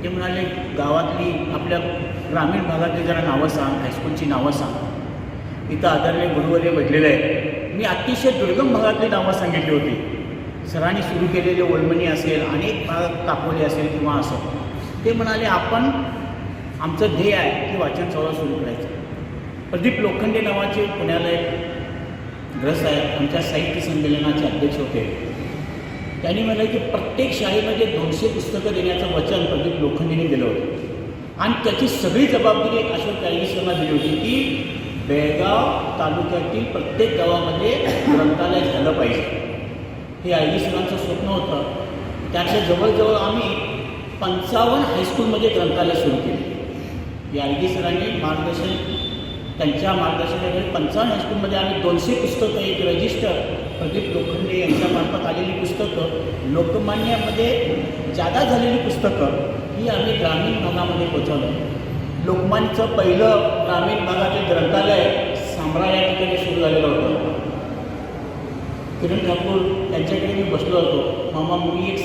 ते म्हणाले गावातली आपल्या ग्रामीण भागातली जरा नावं सांग, हायस्कूलची नावं सांग. इथं आदरणीय गुरुवर्य भेटलेले आहे. मी अतिशय दुर्गम भागातली नावं सांगितली होती. सरांनी सुरू केलेले ओलमणी असेल, अनेक भाग कापोली असेल किंवा असं. ते म्हणाले आपण आमचं ध्येय आहे की वाचन चळवळ सुरू करायचं. प्रदीप लोखंडे नावाचे पुण्याला एक ग्रस्त आहेत, आमच्या साहित्य संमेलनाचे अध्यक्ष होते. त्यांनी म्हटलं की प्रत्येक शाळेमध्ये 200 पुस्तकं देण्याचं वचन प्रदीप लोखंडेने दिलं होतं आणि त्याची सगळी जबाबदारी एक अशोक याळगी सरला दिली होती की बेळगाव तालुक्यातील प्रत्येक गावामध्ये ग्रंथालय झालं पाहिजे. हे याळगी सरांचं स्वप्न होतं. त्यातल्या जवळजवळ आम्ही 55 हायस्कूलमध्ये ग्रंथालय सुरू केले. याळगी सरांनी त्यांच्या मार्गदर्शनाखाली 55 हायस्कूलमध्ये आम्ही 200 पुस्तकं, एक रजिस्टर, प्रदीप लोखंडे यांच्यामार्फत आलेली पुस्तकं, लोकमान्यामध्ये जादा झालेली पुस्तकं ही आम्ही ग्रामीण भागामध्ये पोचवलं. लोकमान्यचं पहिलं ग्रामीण भागातील ग्रंथालय सांबरा या ठिकाणी सुरू झालेलं होतं. किरण ठाकूर यांच्याकडे मी बसलो होतो, मामा मी एक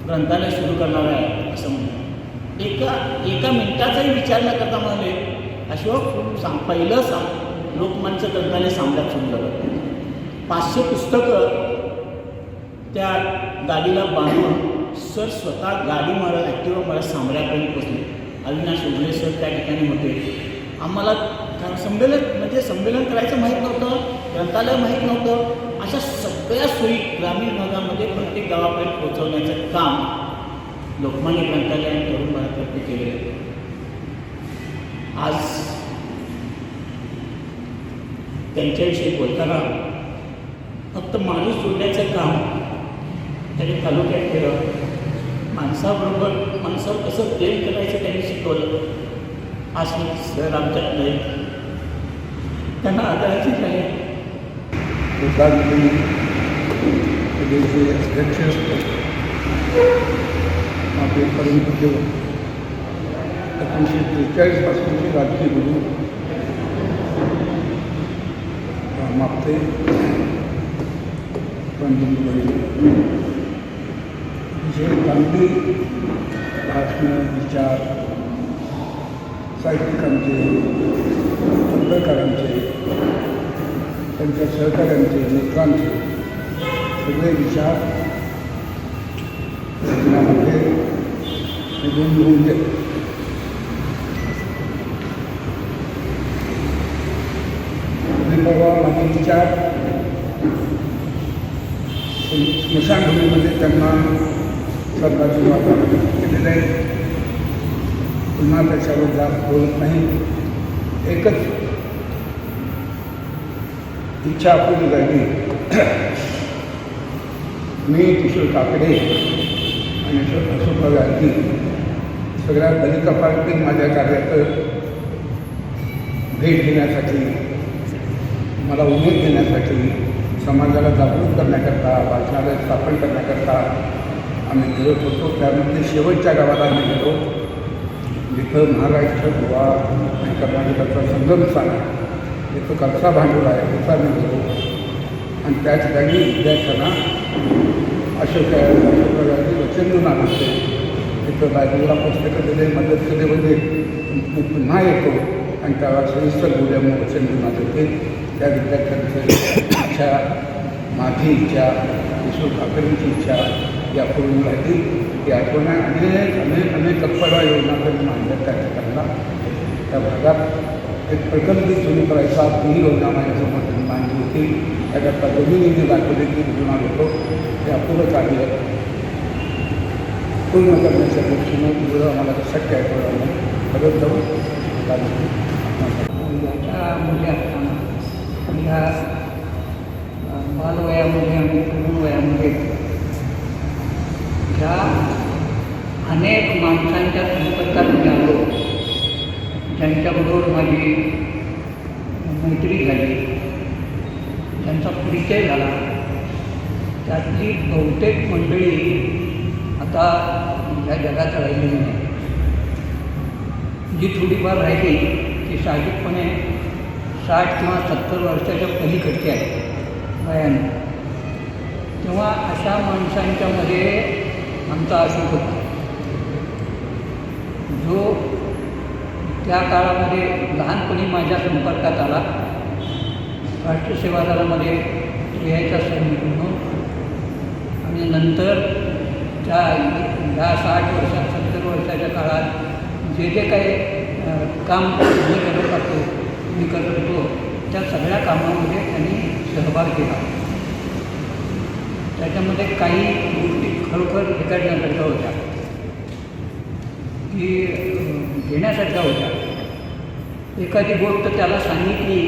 ग्रंथालय सुरू करणार आहे असं म्हणून. एका मिनिटाचाही विचार न करता म्हणाले अशोक पहिलं लोकमान्यचं ग्रंथालय सांबऱ्यात सुरू झालं. 500 पुस्तकं त्या गाडीला बांधून सर स्वतः गाडी मारत ॲक्टिव्हा मारत सांबऱ्यापर्यंत पोचले. अविनाश उघडे सर त्या ठिकाणी होते. आम्हाला संमेलन करायचं माहीत नव्हतं, ग्रंथालय माहीत नव्हतं. अशा सगळ्या सोयी ग्रामीण भागामध्ये प्रत्येक गावापर्यंत पोहोचवण्याचं काम लोकमान्य ग्रंथालय आणि तरुण भारततर्फे केलेलं आहे. आज त्यांच्याविषयी बोलताना फक्त माणूस जोडण्याचं काम त्यांनी तालुक्यात केलं. माणसाबरोबर माणसावर कसं प्रेम करायचं त्यांनी शिकवलं. आज सर आमच्यात नाही, त्यांना आदराची झाली. अध्यक्ष आपले परमपूज्य 1943 पासूनचे राजकीय गुरु मापते पंडितबाई अतिशय चांगली भाषणं, विचार साहित्यिकांचे, पत्रकारांचे, त्यांच्या सहकाऱ्यांचे, मित्रांचे सगळे विचार यामध्ये निघून घेऊन गेले. आणि परवा माझे विचार स्मशानभूमीमध्ये त्यांना श्रद्धांजली वाटायला केलेले आहे. पुन्हा त्याच्यावर जास्त बोलत नाही. एकच इच्छा पूर्ण झाली. मी किशोर काकडे आणि अशोकराव यादगी सगळ्या दलित माझ्या कार्यात भेट घेण्यासाठी, मला उमेद देण्यासाठी, समाजाला जागृत करण्याकरता, वाचनालय स्थापन करण्याकरता आम्ही फिरत होतो. त्यामध्ये शेवटच्या गावाला आम्ही गेलो जिथं महाराष्ट्र, गोवा आणि कर्नाटकाचा संगम स्थान आहे. तिथं कलसा भांडूर आहे, तिथं आम्ही गेलो आणि त्या ठिकाणी विद्यार्थ्यांना अशोकरावांनी वचन देऊन आलं. तिथं बायबलला पुस्तकं दिले, मदत केले म्हणजे मी पुन्हा येतो आणि त्याला सविस्तर बोलूया म्हणून वचन देऊन आलं. ते त्या विद्यार्थ्यांचं इच्छा, माझी इच्छा, किशोर काकडेंची इच्छा यापूर्वी राहिली. ती आठवण्या अनेक तत्परा योजना करून आणल्या त्या ठिकाणला. त्या भागात एक प्रकल्प सुरू करायचा तीही योजना माझ्यासमोर त्यांनी मांडली होती. त्याकरता जमिनीने दाखवले की घेऊन आलो होतो. ते अपुरं कार्य पूर्ण करण्याच्या दृष्टीनं पुढं आम्हाला शक्य आहे थोडं करत जाऊन याच्या मुली असताना ह्या बालवयामध्ये आणि तरुण वयामध्ये ज्या अनेक माणसांच्या संपर्कात मी आलो, ज्यांच्याबरोबर माझी मैत्री झाली, त्यांचा परिचय झाला, त्यातली बहुतेक मंडळी आता या जगात राहिलेली नाही. जी थोडीफार राहिली ती साहजिकपणे 60 किंवा 70 वर्षाच्या पलीकडची आहे वयाने. तेव्हा अशा माणसांच्यामध्ये आमचा अशोक होता, जो त्या काळामध्ये लहानपणी माझ्या संपर्कात आला. राष्ट्रसेवा दलामध्ये स्त्रियांच्या सैनिक म्हणून आणि नंतर त्या 60 वर्षात 70 वर्षाच्या काळात जे जे काही काम मी करत होतो त्या सगळ्या कामामध्ये त्यांनी सहभाग केला. त्याच्यामध्ये काही गोष्टी खरोखर रेखाटण्यासारख्या होत्या, की घेण्यासारख्या होत्या. एखादी गोष्ट त्याला सांगितली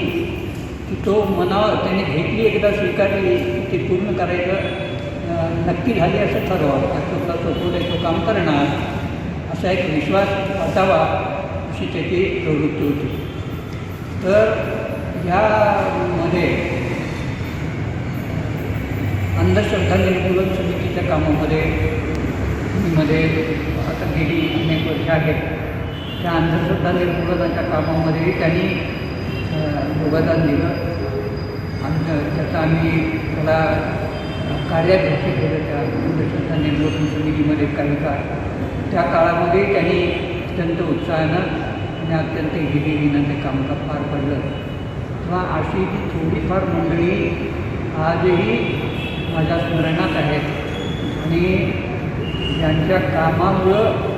की तो मनावर त्याने घेतली, एकदा स्वीकारली की ती पूर्ण करायचं नक्की झाली असं ठरवावं. अशोकला सोपवले तो काम करणार असा एक विश्वास वाटावा अशी त्याची प्रवृत्ती होती. तर ह्यामध्ये अंधश्रद्धा निर्मूलन समितीच्या कामामध्ये आता गेली अनेक वर्ष आहेत. त्या अंधश्रद्धा निर्मूलनाच्या कामामध्ये त्यांनी योगदान दिलं आणि त्याचा आम्ही त्याला कार्याध्यक्ष केलं. त्या अंधश्रद्धा निर्मूलन समितीमध्ये काही काळ त्या काळामध्ये त्यांनी अत्यंत उत्साहानं आणि अत्यंत हिरिरीनं ते कामकाज पार पडलं. तेव्हा अशी जी थोडीफार मंडळी आजही माझ्या स्मरणात आहेत आणि यांच्या कामामुळं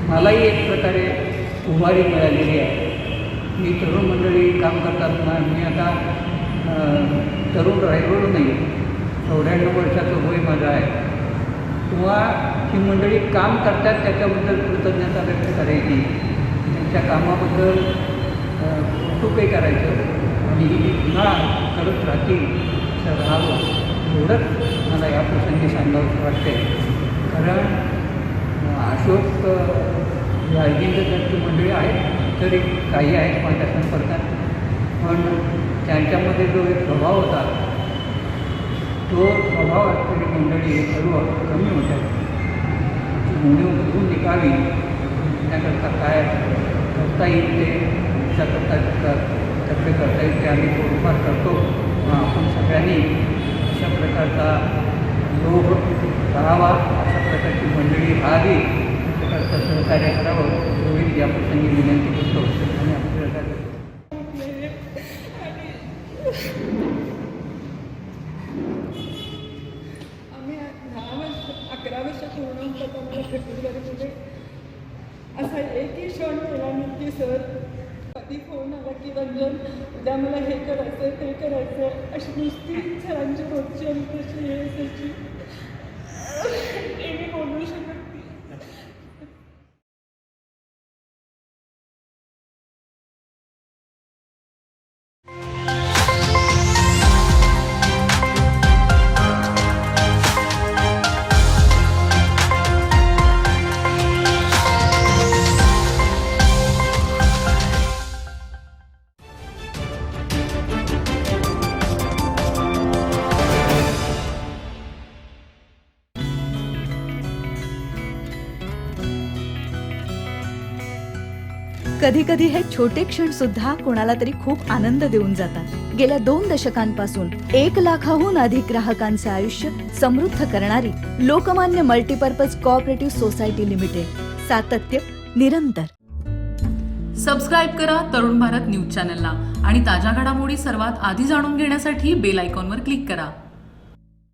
मलाही एक प्रकारे उभारी मिळालेली आहे. मी तरुण मंडळी काम करतात. मी आता तरुण राहिलो नाही, 94 वर्षाचं वय माझं आहे. किंवा ही मंडळी काम करतात त्याच्याबद्दल कृतज्ञता व्यक्त करायची, त्यांच्या कामाबद्दल कौतुकही करायचं आणि ही पुन्हा करत राहतील असं राहावं एवढंच मला या प्रसंगी सांगावं वाटते. कारण अशोक याळगींचं त्यांची मंडळी आहेत, तरी काही आहेत माझ्या संपर्कात, पण त्यांच्यामध्ये जो एक प्रभाव होता तो प्रभाव असलेली मंडळी सर्व कमी होत्या. उणीव भरून निघावी त्याकरता काय करता येईल ते त्याकरता तर्फे करता येईल ते आम्ही थोडंफार करतो. आपण सगळ्यांनी अशा प्रकारचा लोभ राहावा, अशा प्रकारची मंडळी राहावी, त्याकरता सहकार्य करावं एवढीच या प्रसंगी विनंती करतो आणि आपल्याला आम्ही 11 वर्ष पूर्ण होतात आम्हाला फेब्रुवारीमध्ये. असा एकही क्षण गेला नाही की सर कधी फोन आला की रंजन उद्या मला हे करायचं ते करायचं, अशी नुसती सरांची रोजची आणि तशी हे असायची. मी बोलू शकत नाही. कधी कधी हे छोटे क्षण सुद्धा कोणाला तरी खूप आनंद देऊन जातात. गेल्या 2 दशकांपासून 1 लाखाहून अधिक ग्राहकांचे आयुष्य समृद्ध करणारी Lokmanya multipurpose cooperative society limited. सातत्य निरंतर. सबस्क्राईब करा तरुण भारत न्यूज चॅनलला आणि ताज्या घडामोडी सर्वात आधी जाणून घेण्यासाठी बेल आयकॉनवर क्लिक करा.